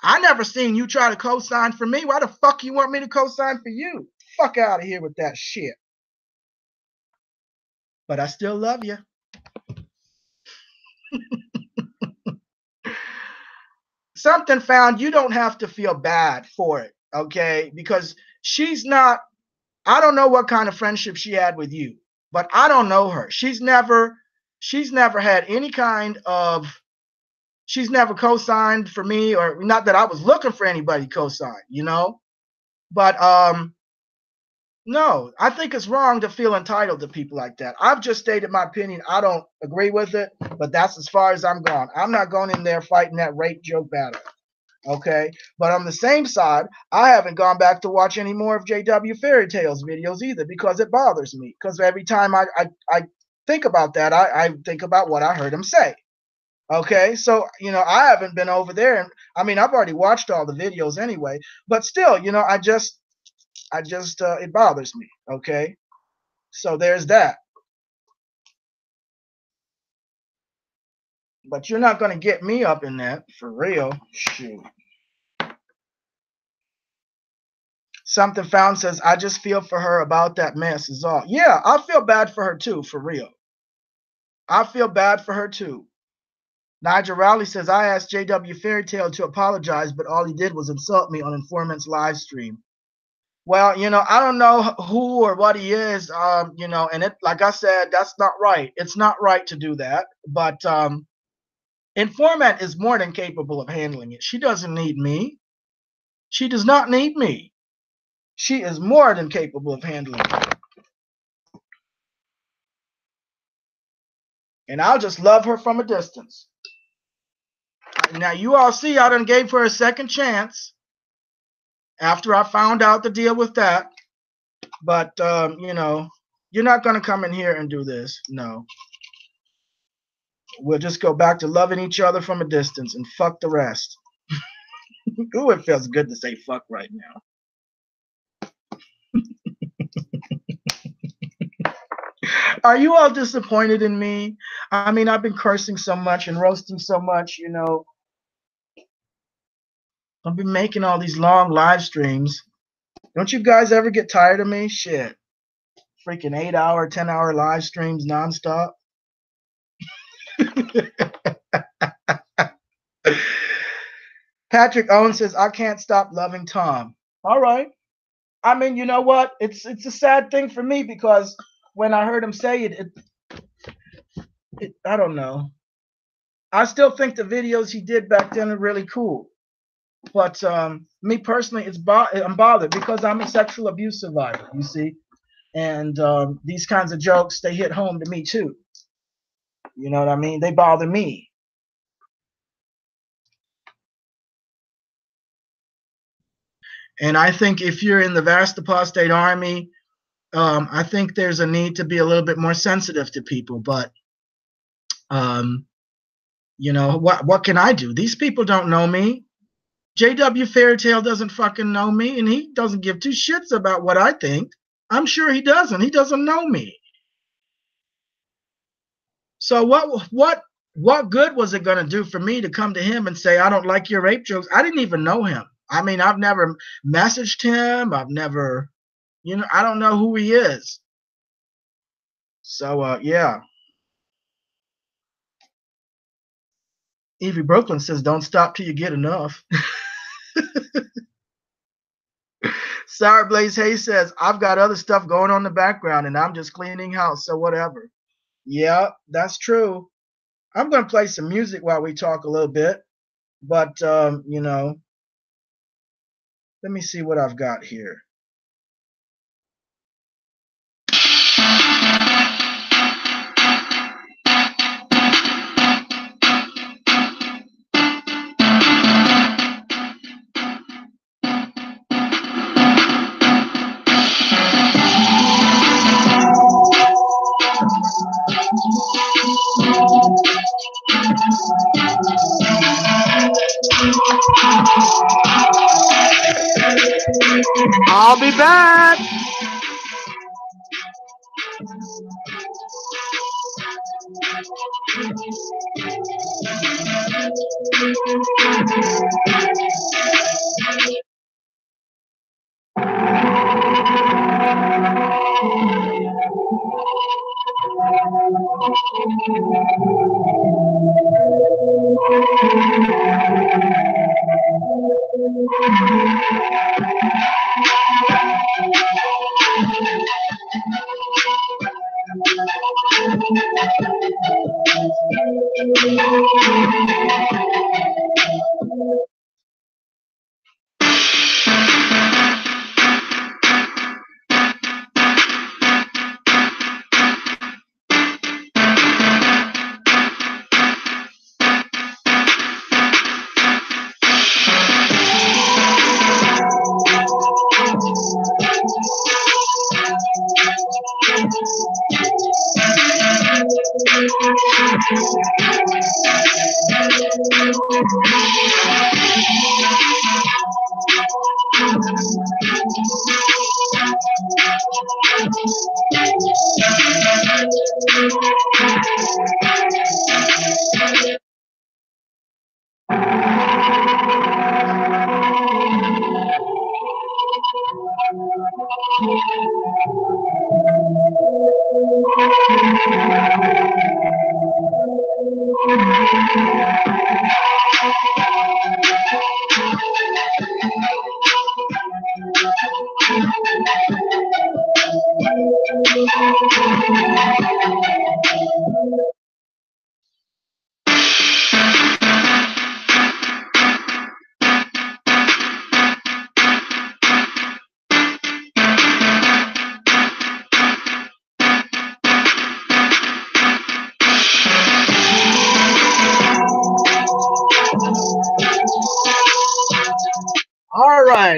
I never seen you try to co-sign for me. Why the fuck you want me to co-sign for you? Fuck out of here with that shit. But I still love you. Something Found, you don't have to feel bad for it, okay? Because she's not, I don't know what kind of friendship she had with you, but I don't know her. She's never had any kind of, she's never co-signed for me, or not that I was looking for anybody co-sign, you know? But no, I think it's wrong to feel entitled to people like that. I've just stated my opinion. I don't agree with it, but that's as far as I'm going. I'm not going in there fighting that rape joke battle. Okay? But on the same side, I haven't gone back to watch any more of JW Fairy Tales videos either because it bothers me. Because every time I think about that, I think about what I heard him say. Okay? So, you know, I haven't been over there. And I mean, I've already watched all the videos anyway. But still, you know, it bothers me, okay? So there's that. But you're not going to get me up in that, for real. Shoot. Something Found says, I just feel for her about that mess is all. Yeah, I feel bad for her too, for real. I feel bad for her too. Nigel Rowley says, I asked JW Fairy Tale to apologize, but all he did was insult me on Informant's live stream. Well, you know, I don't know who or what he is, you know, and it, like I said, that's not right. It's not right to do that. But Informant is more than capable of handling it. She doesn't need me. She does not need me. She is more than capable of handling it. And I'll just love her from a distance. Now, you all see I done gave her a second chance after I found out the deal with that. But, you know, you're not going to come in here and do this. No. We'll just go back to loving each other from a distance and fuck the rest. Ooh, it feels good to say fuck right now. Are you all disappointed in me? I mean, I've been cursing so much and roasting so much, you know. I've been making all these long live streams. Don't you guys ever get tired of me? Shit. Freaking 8-hour, 10-hour live streams nonstop. Patrick Owens says, I can't stop loving Tom. All right. I mean, you know what? It's a sad thing for me because when I heard him say it, I don't know. I still think the videos he did back then are really cool. But me personally, I'm bothered because I'm a sexual abuse survivor, you see. And these kinds of jokes, they hit home to me too. You know what I mean? They bother me. And I think if you're in the vast apostate army, I think there's a need to be a little bit more sensitive to people. But, you know, what can I do? These people don't know me. JW Fairytale doesn't fucking know me, and he doesn't give two shits about what I think. I'm sure he doesn't. He doesn't know me. So what good was it going to do for me to come to him and say, I don't like your rape jokes? I didn't even know him. I mean, I've never messaged him. I've never, you know, I don't know who he is. So, yeah. Evie Brooklyn says, don't stop till you get enough. Sour Blaze Hayes says, I've got other stuff going on in the background and I'm just cleaning house, so whatever. Yeah, that's true. I'm going to play some music while we talk a little bit. But, you know, let me see what I've got here. I'll be back.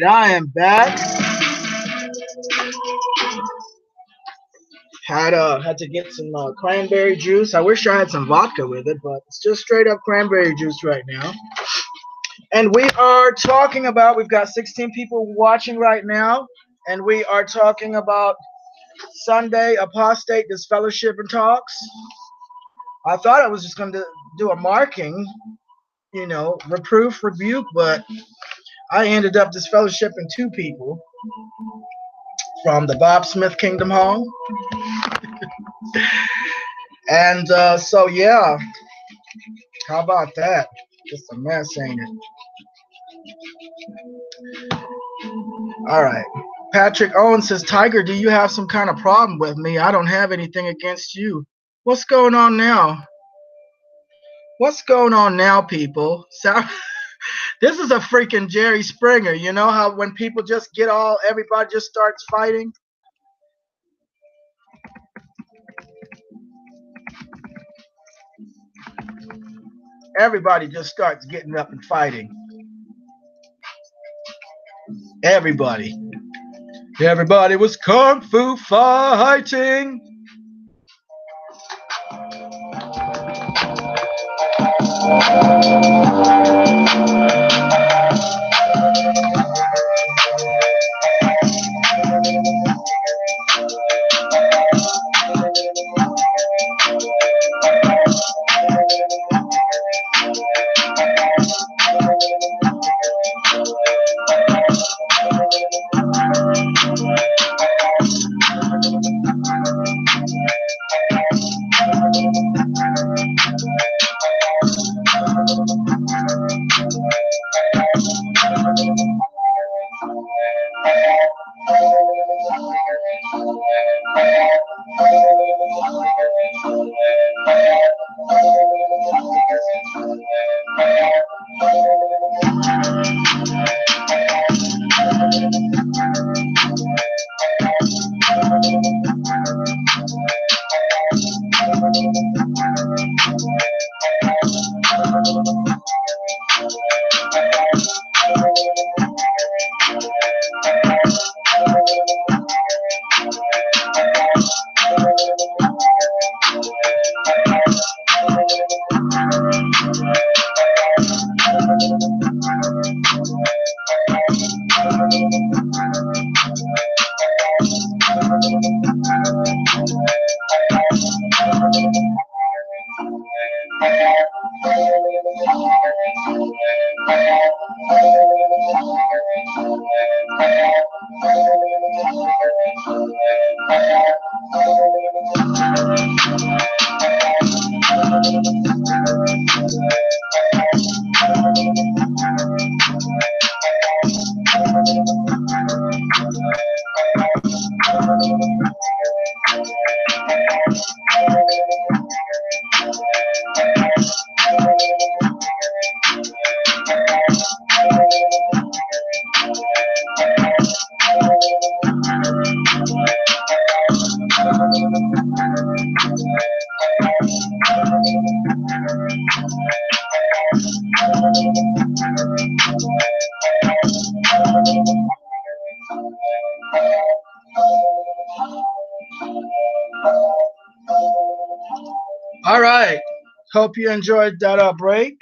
right, I am back. Had to get some cranberry juice. I wish I had some vodka with it, but it's just straight up cranberry juice right now. And we are talking about, we've got 16 people watching right now, and we are talking about Sunday Apostate Disfellowshipping talks. I thought I was just going to do a marking, you know, reproof, rebuke, but I ended up disfellowshipping 2 people from the Bob Smith Kingdom Hall. And so, yeah, how about that? Just a mess, ain't it? All right. Patrick Owen says, Tiger, do you have some kind of problem with me? I don't have anything against you. What's going on now? What's going on now, people? So, this is a freaking Jerry Springer. You know how when people just get everybody just starts fighting? Everybody just starts getting up and fighting. Everybody was kung fu fighting. All right. Hope you enjoyed that break.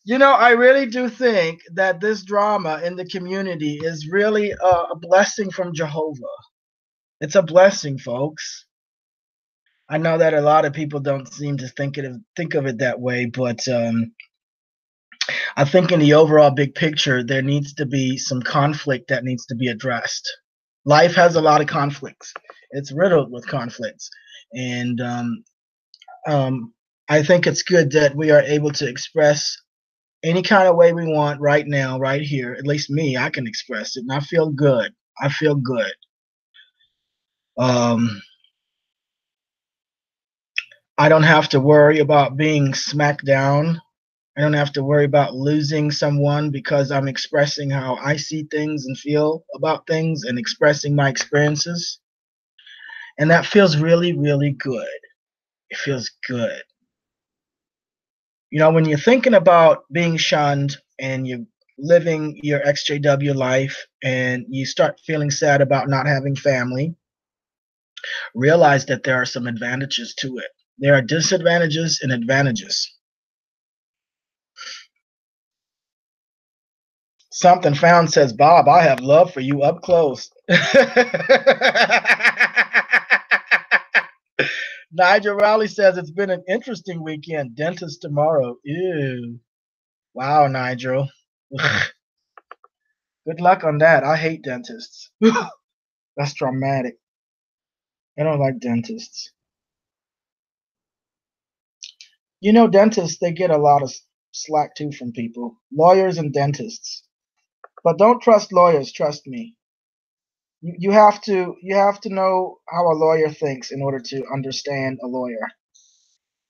You know, I really do think that this drama in the community is really a blessing from Jehovah. It's a blessing, folks. I know that a lot of people don't seem to think of it that way, but I think in the overall big picture, there needs to be some conflict that needs to be addressed. Life has a lot of conflicts. It's riddled with conflicts. And I think it's good that we are able to express any kind of way we want right now, right here. At least me, I can express it, and I feel good. I feel good. I don't have to worry about being smacked down. I don't have to worry about losing someone because I'm expressing how I see things and feel about things and expressing my experiences. And that feels really, really good. It feels good. You know, when you're thinking about being shunned and you're living your XJW life and you start feeling sad about not having family, realize that there are some advantages to it. There are disadvantages and advantages. Something Found says, Bob, I have love for you up close. Nigel Rowley says, it's been an interesting weekend. Dentist tomorrow. Ew. Wow, Nigel. Good luck on that. I hate dentists. That's traumatic. I don't like dentists. You know, dentists, they get a lot of slack too from people. Lawyers and dentists. But don't trust lawyers, trust me. You have to know how a lawyer thinks in order to understand a lawyer.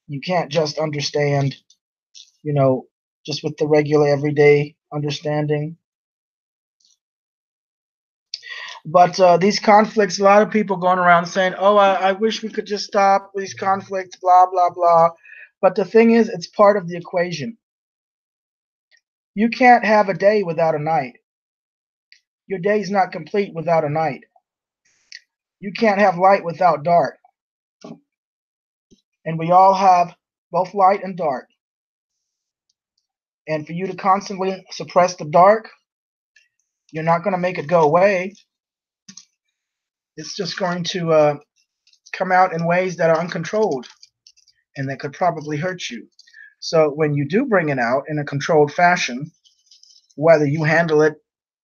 You can't just understand, you know, just with the regular everyday understanding. But these conflicts, a lot of people going around saying, oh, I wish we could just stop these conflicts, blah, blah, blah. But the thing is, it's part of the equation. You can't have a day without a night. Your day's not complete without a night. You can't have light without dark. And we all have both light and dark. And for you to constantly suppress the dark, you're not going to make it go away. It's just going to come out in ways that are uncontrolled and that could probably hurt you. So when you do bring it out in a controlled fashion, whether you handle it,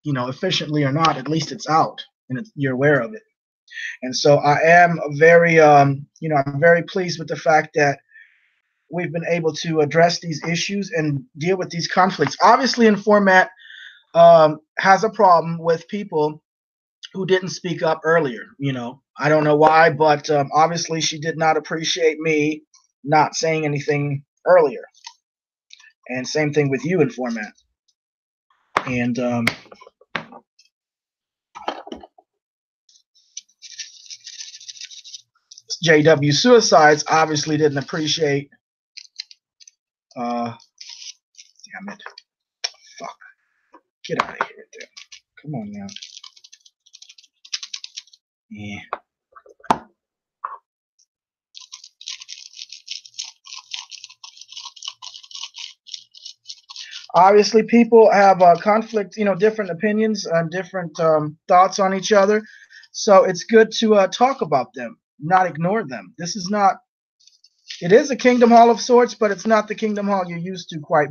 you know, efficiently or not, at least it's out and you're aware of it. And so I am very, you know, I'm very pleased with the fact that we've been able to address these issues and deal with these conflicts. Obviously, Informat has a problem with people who didn't speak up earlier. You know, I don't know why, but obviously she did not appreciate me not saying anything earlier. And same thing with you, Informat. And JW Suicides obviously didn't appreciate. Damn it. Fuck. Get out of here with that. Come on now. Yeah. Obviously, people have conflict, you know, different opinions and different thoughts on each other. So it's good to talk about them, not ignore them. This is not, it is a kingdom hall of sorts, but it's not the kingdom hall you're used to quite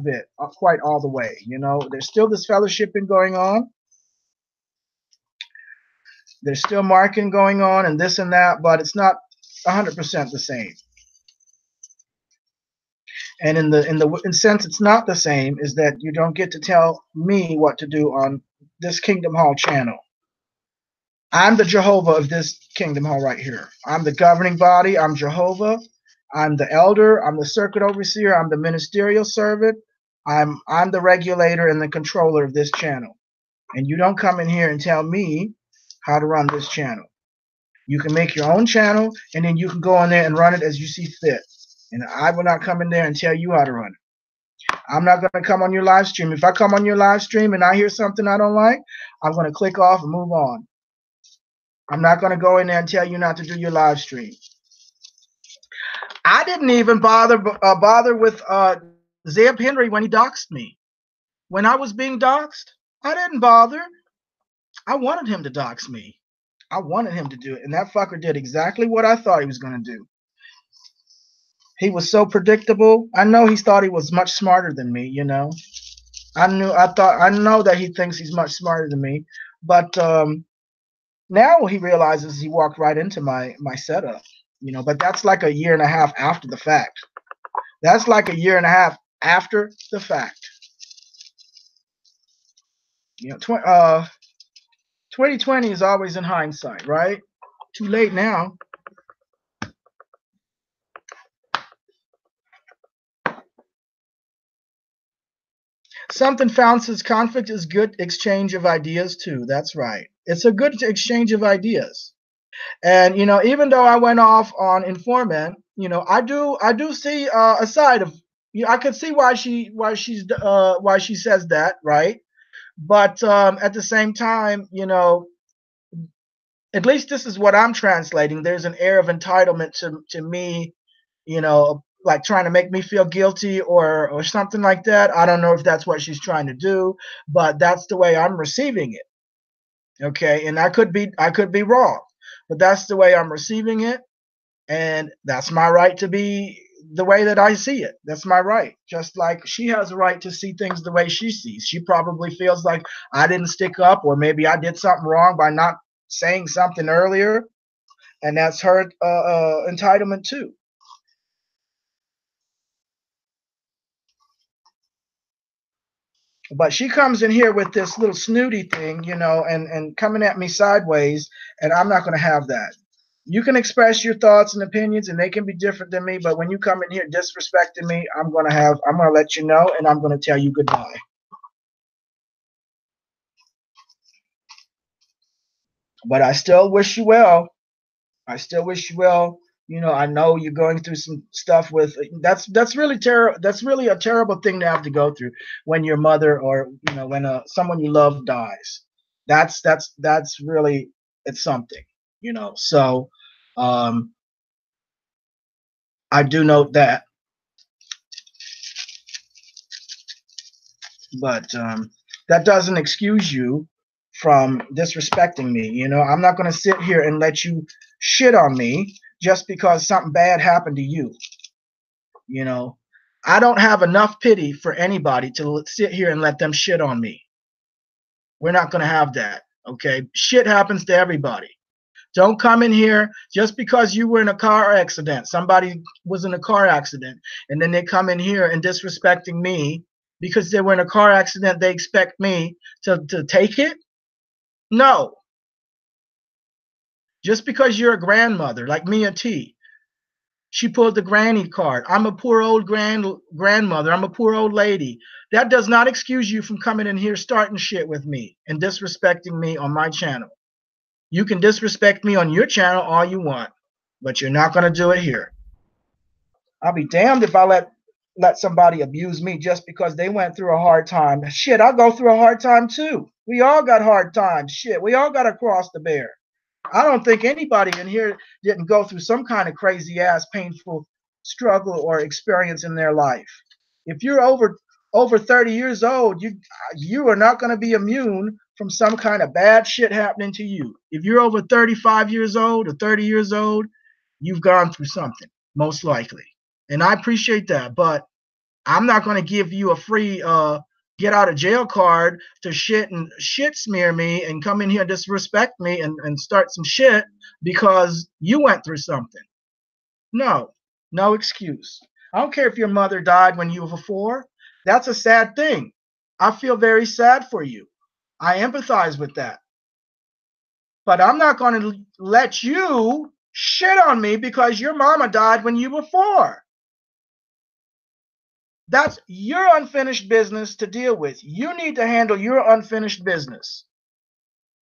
all the way. You know, there's still this fellowshipping going on. There's still marketing going on and this and that, but it's not 100% the same. And in the sense it's not the same is that you don't get to tell me what to do on this Kingdom Hall channel. I'm the Jehovah of this Kingdom Hall right here. I'm the governing body. I'm Jehovah. I'm the elder. I'm the circuit overseer. I'm the ministerial servant. I'm the regulator and the controller of this channel. And you don't come in here and tell me how to run this channel. You can make your own channel, and then you can go in there and run it as you see fit. And I will not come in there and tell you how to run it. I'm not going to come on your live stream. If I come on your live stream and I hear something I don't like, I'm going to click off and move on. I'm not going to go in there and tell you not to do your live stream. I didn't even bother with Zeb Henry when he doxed me. When I was being doxed, I didn't bother. I wanted him to dox me. I wanted him to do it. And that fucker did exactly what I thought he was going to do. He was so predictable. I know he thought he was much smarter than me, you know. I know that he thinks he's much smarter than me. But now he realizes he walked right into my setup, you know. But that's like a year and a half after the fact. That's like a year and a half after the fact. You know, 2020 is always in hindsight, right? Too late now. Something Found says conflict is good exchange of ideas too. That's right. It's a good exchange of ideas. And you know, even though I went off on Informant, you know, I do see a side of I could see why she says that, right? But at the same time, you know, at least this is what I'm translating. There's an air of entitlement to me, you know, like trying to make me feel guilty or something like that. I don't know if that's what she's trying to do, but that's the way I'm receiving it. Okay, and I could be wrong, but that's the way I'm receiving it, and that's my right to be the way that I see it. That's my right. Just like she has a right to see things the way she sees. She probably feels like I didn't stick up, or maybe I did something wrong by not saying something earlier, and that's her entitlement too. But she comes in here with this little snooty thing, you know, and coming at me sideways, and I'm not going to have that. You can express your thoughts and opinions, and they can be different than me. But when you come in here disrespecting me, I'm going to let you know, and I'm going to tell you goodbye. But I still wish you well. I still wish you well. You know, I know you're going through some stuff with that's really terrible. That's really a terrible thing to have to go through when your mother or you know when someone you love dies. That's really it's something. You know, so um, I do note that, but that doesn't excuse you from disrespecting me. You know, I'm not going to sit here and let you shit on me just because something bad happened to you. You know, I don't have enough pity for anybody to sit here and let them shit on me. We're not going to have that. Okay. Shit happens to everybody. Don't come in here just because you were in a car accident. Somebody was in a car accident and then they come in here and disrespecting me because they were in a car accident. They expect me to take it. No. Just because you're a grandmother like Mia T, she pulled the granny card. I'm a poor old grandmother. I'm a poor old lady. That does not excuse you from coming in here starting shit with me and disrespecting me on my channel. You can disrespect me on your channel all you want, but you're not going to do it here. I'll be damned if I let somebody abuse me just because they went through a hard time. Shit, I go through a hard time too. We all got hard times. Shit, we all got to cross the bear. I don't think anybody in here didn't go through some kind of crazy ass painful struggle or experience in their life. If you're over 30 years old, you are not going to be immune from some kind of bad shit happening to you. If you're over 35 years old or 30 years old, you've gone through something, most likely. And I appreciate that, but I'm not going to give you a free get out of jail card to shit smear me and come in here and disrespect me and start some shit because you went through something. No excuse. I don't care if your mother died when you were 4. That's a sad thing. I feel very sad for you. I empathize with that. But I'm not going to let you shit on me because your mama died when you were 4. That's your unfinished business to deal with. You need to handle your unfinished business.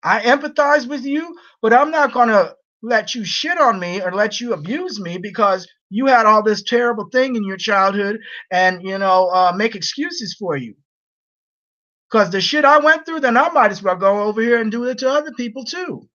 I empathize with you, but I'm not going to let you shit on me or let you abuse me because you had all this terrible thing in your childhood and, you know, make excuses for you. Because the shit I went through, then I might as well go over here and do it to other people too.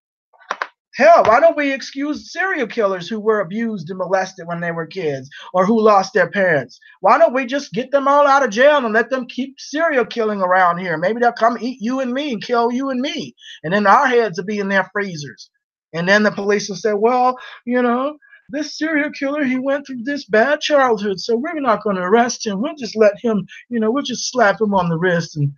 Hell, why don't we excuse serial killers who were abused and molested when they were kids or who lost their parents? Why don't we just get them all out of jail and let them keep serial killing around here? Maybe they'll come eat you and me and kill you and me. And then our heads will be in their freezers. And then the police will say, well, you know, this serial killer, he went through this bad childhood, so we're not going to arrest him. We'll just let him, you know, we'll just slap him on the wrist and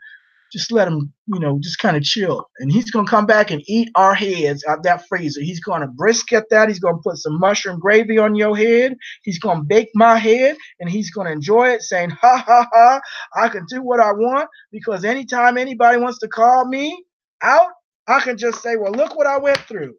just let him, you know, just kind of chill. And he's going to come back and eat our heads out that freezer. He's going to brisket that. He's going to put some mushroom gravy on your head. He's going to bake my head, and he's going to enjoy it, saying, ha, ha, ha, I can do what I want because anytime anybody wants to call me out, I can just say, well, look what I went through.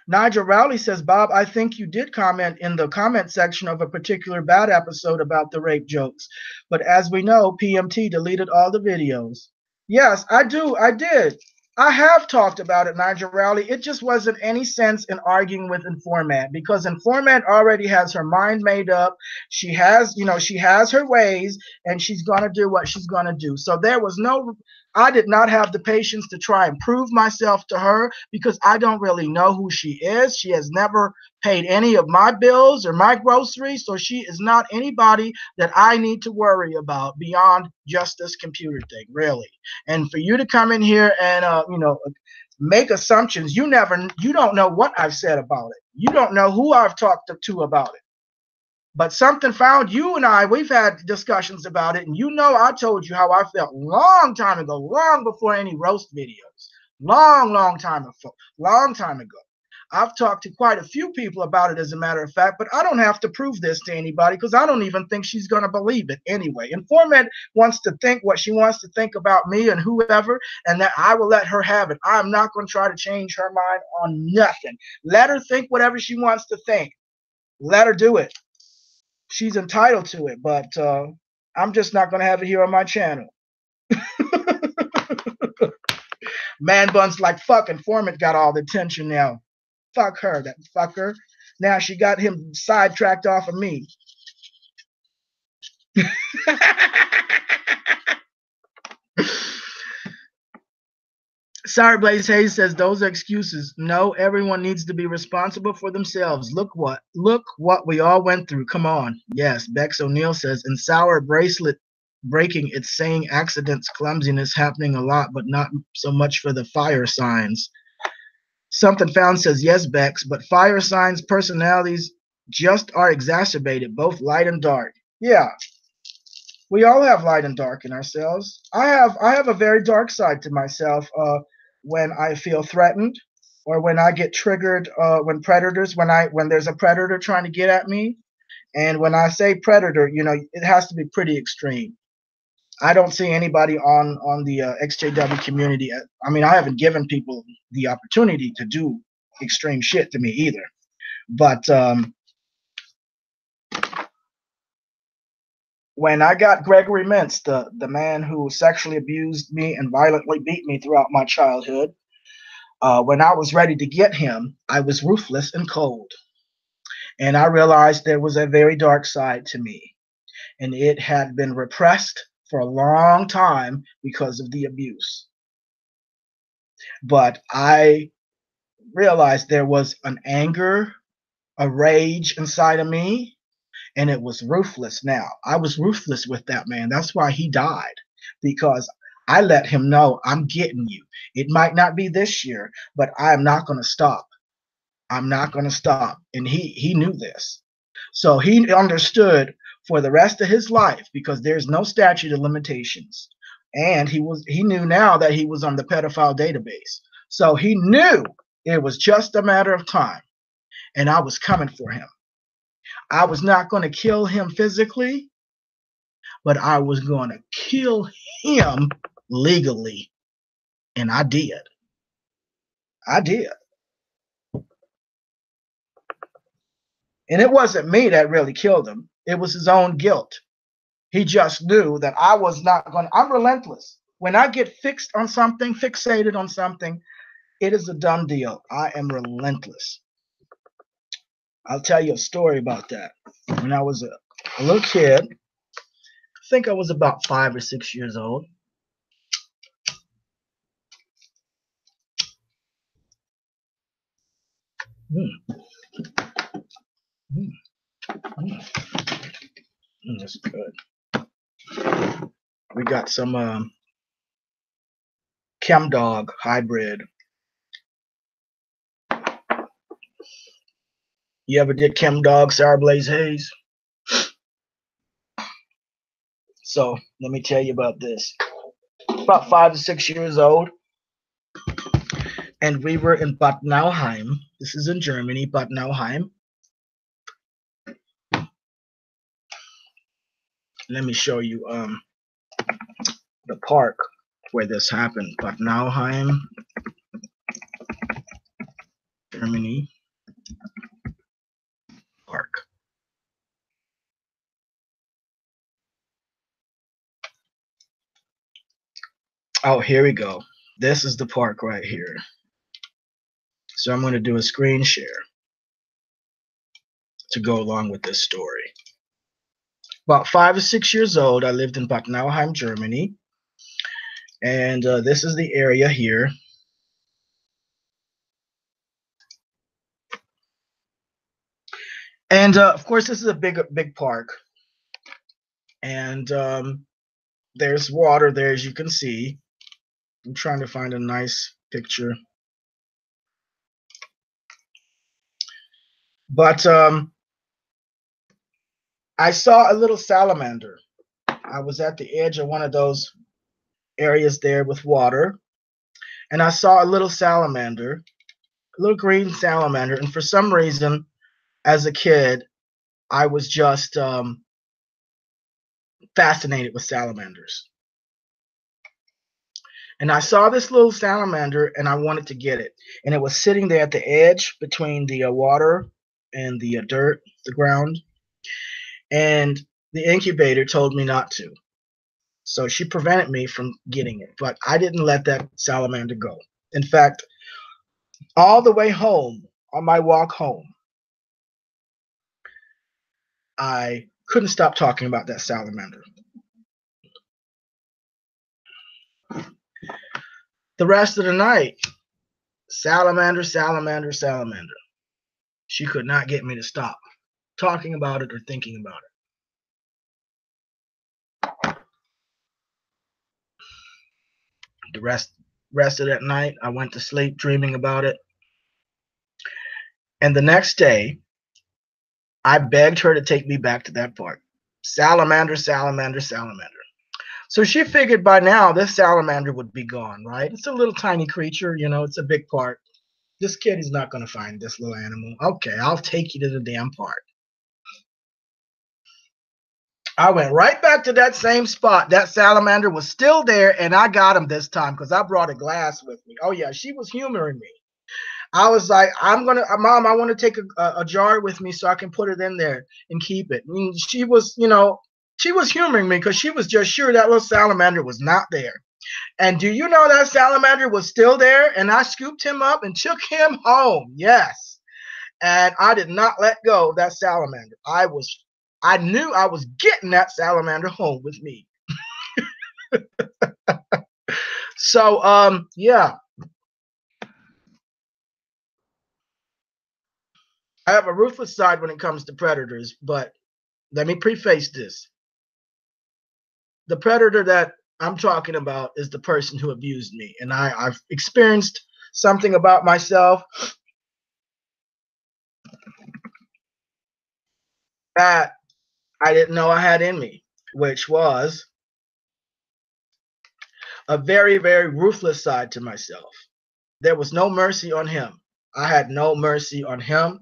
Nigel Rowley says, Bob, I think you did comment in the comment section of a particular bad episode about the rape jokes. But as we know, PMT deleted all the videos. Yes, I do. I did. I have talked about it, Nigel Rowley. It just wasn't any sense in arguing with Informant because Informant already has her mind made up. She has, she has her ways and she's going to do what she's going to do. So I did not have the patience to try and prove myself to her because I don't really know who she is. She has never paid any of my bills or my groceries. So she is not anybody that I need to worry about beyond just this computer thing, really. And for you to come in here and make assumptions, you don't know what I've said about it. You don't know who I've talked to about it. But something found you and we've had discussions about it, and I told you how I felt long time ago, long before any roast videos, long time ago. I've talked to quite a few people about it, as a matter of fact, but I don't have to prove this to anybody because I don't even think she's going to believe it anyway. Informant wants to think what she wants to think about me and whoever, and that I will let her have it. I'm not going to try to change her mind on nothing. Let her think whatever she wants to think. Let her do it. She's entitled to it, but I'm just not going to have it here on my channel. Man buns like fuck Informant got all the attention now. Fuck her, that fucker. Now she got him sidetracked off of me. Sorry, Blaze Hayes says those are excuses. No, everyone needs to be responsible for themselves. Look what we all went through. Come on. Yes, Bex O'Neill says in sour bracelet breaking, it's saying accidents, clumsiness happening a lot, but not so much for the fire signs. Something Found says yes, Bex, but fire signs personalities just are exacerbated, both light and dark. Yeah. We all have light and dark in ourselves. I have a very dark side to myself when I feel threatened or when I get triggered when there's a predator trying to get at me. And when I say predator, it has to be pretty extreme. I don't see anybody on the XJW community. I mean, I haven't given people the opportunity to do extreme shit to me either. But when I got Gregory Mintz, the man who sexually abused me and violently beat me throughout my childhood, when I was ready to get him, I was ruthless and cold. And I realized there was a very dark side to me. And it had been repressed for a long time because of the abuse. But I realized there was an anger, a rage inside of me, and it was ruthless now. I was ruthless with that man. That's why he died, because I let him know, I'm getting you. It might not be this year, but I'm not going to stop. I'm not going to stop. And he knew this. So he understood for the rest of his life, because there's no statute of limitations. And he knew now that he was on the pedophile database. So he knew it was just a matter of time. And I was coming for him. I was not going to kill him physically, but I was going to kill him legally. And I did. I did. And it wasn't me that really killed him. It was his own guilt. He just knew that I was not going to. I'm relentless. When I get fixated on something, it is a done deal. I am relentless. I'll tell you a story about that. When I was a little kid, I think I was about 5 or 6 years old. That's good. We got some Chem Dog hybrid. You ever did Chem Dog, Sarah Blaze Hayes? So let me tell you about this. About 5 to 6 years old, and we were in Bad Nauheim. This is in Germany, Bad Nauheim. Let me show you the park where this happened. Bad Nauheim, Germany. Park. Oh, here we go. This is the park right here. So I'm going to do a screen share to go along with this story. About 5 or 6 years old, I lived in Bad Nauheim, Germany. And this is the area here. And of course, this is a big park. And there's water there, as you can see. I'm trying to find a nice picture. But I saw a little salamander. I was at the edge of one of those areas there with water. And I saw a little salamander, a little green salamander. And for some reason, as a kid, I was just fascinated with salamanders. And I saw this little salamander, and I wanted to get it. And it was sitting there at the edge between the water and the dirt, the ground. And the incubator told me not to. So she prevented me from getting it. But I didn't let that salamander go. In fact, all the way home, on my walk home, I couldn't stop talking about that salamander. The rest of the night, salamander, salamander, salamander. She could not get me to stop talking about it or thinking about it. The rest of that night, I went to sleep dreaming about it. And the next day, I begged her to take me back to that park. Salamander, salamander, salamander. So she figured by now this salamander would be gone, right? It's a little tiny creature, you know, it's a big park. This kid is not going to find this little animal. Okay, I'll take you to the damn park. I went right back to that same spot. That salamander was still there, and I got him this time because I brought a glass with me. Oh, yeah, she was humoring me. I was like, Mom, I want to take a jar with me so I can put it in there and keep it. And she was, you know, she was humoring me because she was just sure that little salamander was not there. And do you know that salamander was still there? And I scooped him up and took him home. Yes. And I did not let go of that salamander. I knew I was getting that salamander home with me. So, yeah. I have a ruthless side when it comes to predators, but let me preface this. The predator that I'm talking about is the person who abused me. And I've experienced something about myself that I didn't know I had in me, which was a very, very ruthless side to myself. There was no mercy on him. I had no mercy on him,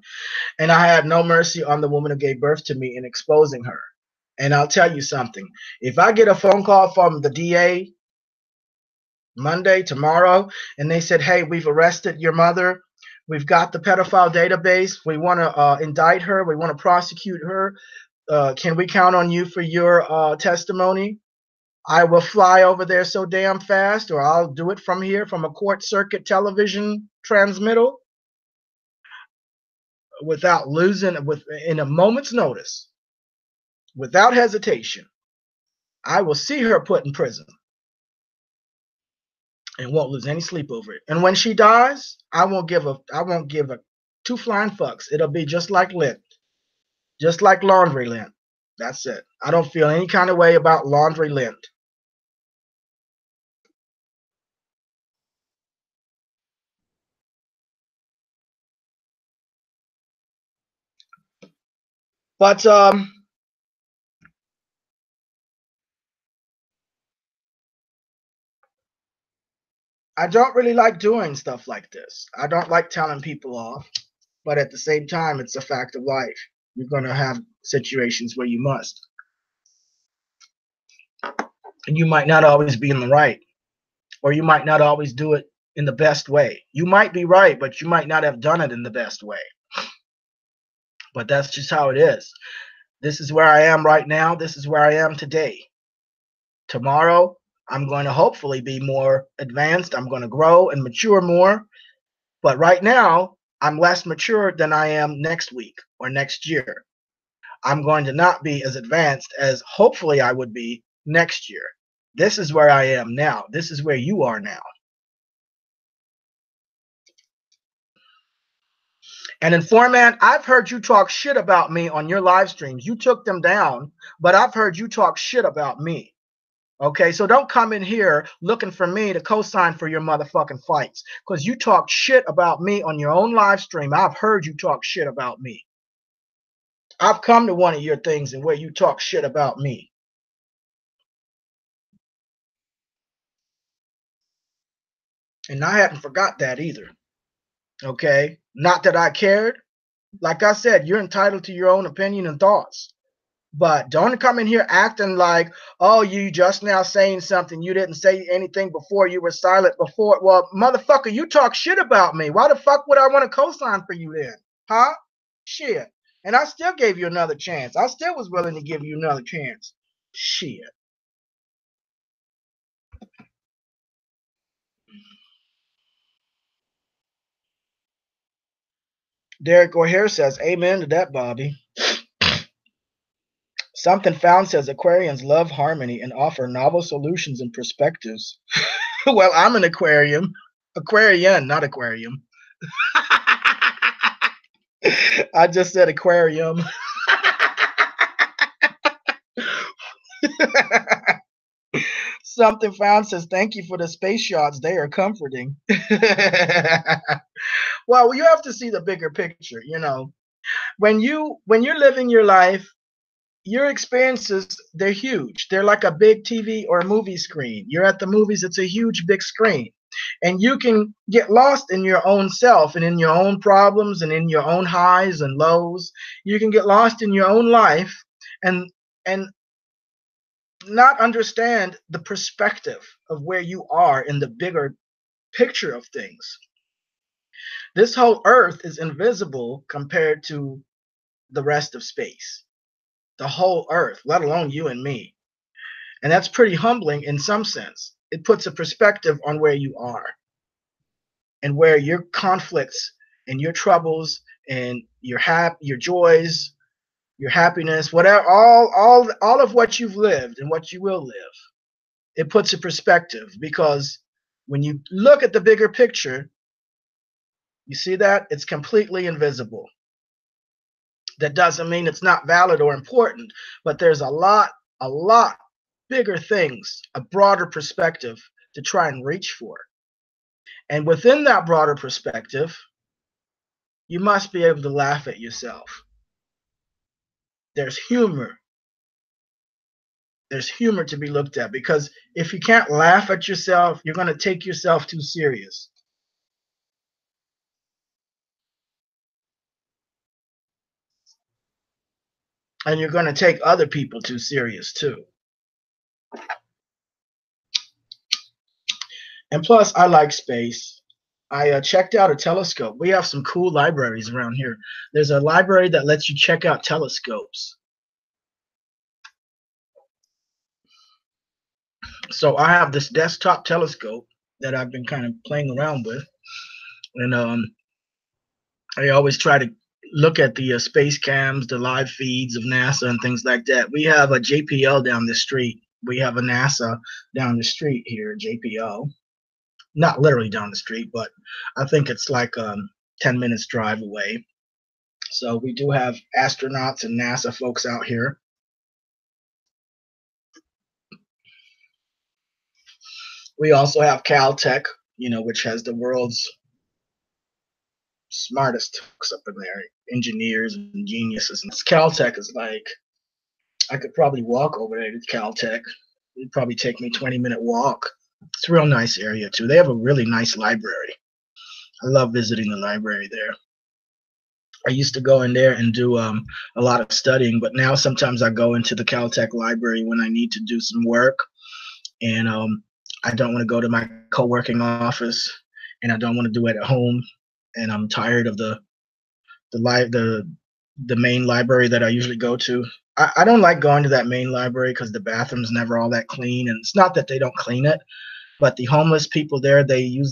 and I had no mercy on the woman who gave birth to me in exposing her. And I'll tell you something. If I get a phone call from the DA Monday, tomorrow, and they said, hey, we've arrested your mother, we've got the pedophile database, we want to indict her, we want to prosecute her, can we count on you for your testimony? I will fly over there so damn fast, or I'll do it from here, from a court circuit television transmittal, without losing, in a moment's notice, without hesitation. I will see her put in prison and won't lose any sleep over it. And when she dies, I won't give a two flying fucks. It'll be just like lint, just like laundry lint. That's it. I don't feel any kind of way about laundry lint. But I don't really like doing stuff like this. I don't like telling people off, but at the same time, it's a fact of life. You're going to have situations where you must. And you might not always be in the right, or you might not always do it in the best way. You might be right, but you might not have done it in the best way. But that's just how it is. This is where I am right now. This is where I am today. Tomorrow, I'm going to hopefully be more advanced. I'm going to grow and mature more. But right now, I'm less mature than I am next week or next year. I'm going to not be as advanced as hopefully I would be next year. This is where I am now. This is where you are now. And Informant, I've heard you talk shit about me on your live streams. You took them down, but I've heard you talk shit about me. Okay, so don't come in here looking for me to co-sign for your motherfucking fights, because you talk shit about me on your own live stream. I've heard you talk shit about me. I've come to one of your things and where you talk shit about me. And I hadn't forgot that either. Okay, not that I cared. Like I said, you're entitled to your own opinion and thoughts. But don't come in here acting like, oh, you just now saying something. You didn't say anything before. You were silent before. Well, motherfucker, you talk shit about me. Why the fuck would I want to co-sign for you then? Huh? Shit. And I still gave you another chance. I still was willing to give you another chance. Shit. Derek O'Hare says, amen to that, Bobby. Something Found says Aquarians love harmony and offer novel solutions and perspectives. Well, I'm an Aquarian, not aquarium. I just said aquarium. Something Found says, thank you for the space shots. They are comforting. Well, you have to see the bigger picture. You know, when you're living your life, your experiences, they're huge. They're like a big TV or a movie screen. You're at the movies, it's a huge big screen. And you can get lost in your own self and in your own problems and in your own highs and lows. You can get lost in your own life and not understand the perspective of where you are in the bigger picture of things. This whole earth is invisible compared to the rest of space. The whole earth, let alone you and me. And that's pretty humbling in some sense. It puts a perspective on where you are and where your conflicts and your troubles and your joys, your happiness, whatever, all of what you've lived and what you will live. It puts a perspective, because when you look at the bigger picture, you see that it's completely invisible. That doesn't mean it's not valid or important, but there's a lot bigger things, a broader perspective to try and reach for. And within that broader perspective, you must be able to laugh at yourself. There's humor. There's humor to be looked at, because if you can't laugh at yourself, you're going to take yourself too serious. And you're going to take other people too serious too. And plus, I like space. I checked out a telescope. We have some cool libraries around here. There's a library that lets you check out telescopes. So I have this desktop telescope that I've been kind of playing around with. And I always try to look at the space cams, the live feeds of NASA and things like that. We have a JPL down the street. We have a NASA down the street here, JPL. Not literally down the street, but I think it's like 10 minutes drive away. So we do have astronauts and NASA folks out here. We also have Caltech, you know, which has the world's smartest folks up in there, engineers and geniuses. And Caltech is like, I could probably walk over there to Caltech. It'd probably take me a 20-minute walk. It's a real nice area too. They have a really nice library. I love visiting the library there. I used to go in there and do a lot of studying, but now sometimes I go into the Caltech library when I need to do some work, and I don't want to go to my co-working office, and I don't want to do it at home, and I'm tired of the main library that I usually go to. I don't like going to that main library because the bathroom's never all that clean, and it's not that they don't clean it, but the homeless people there, they use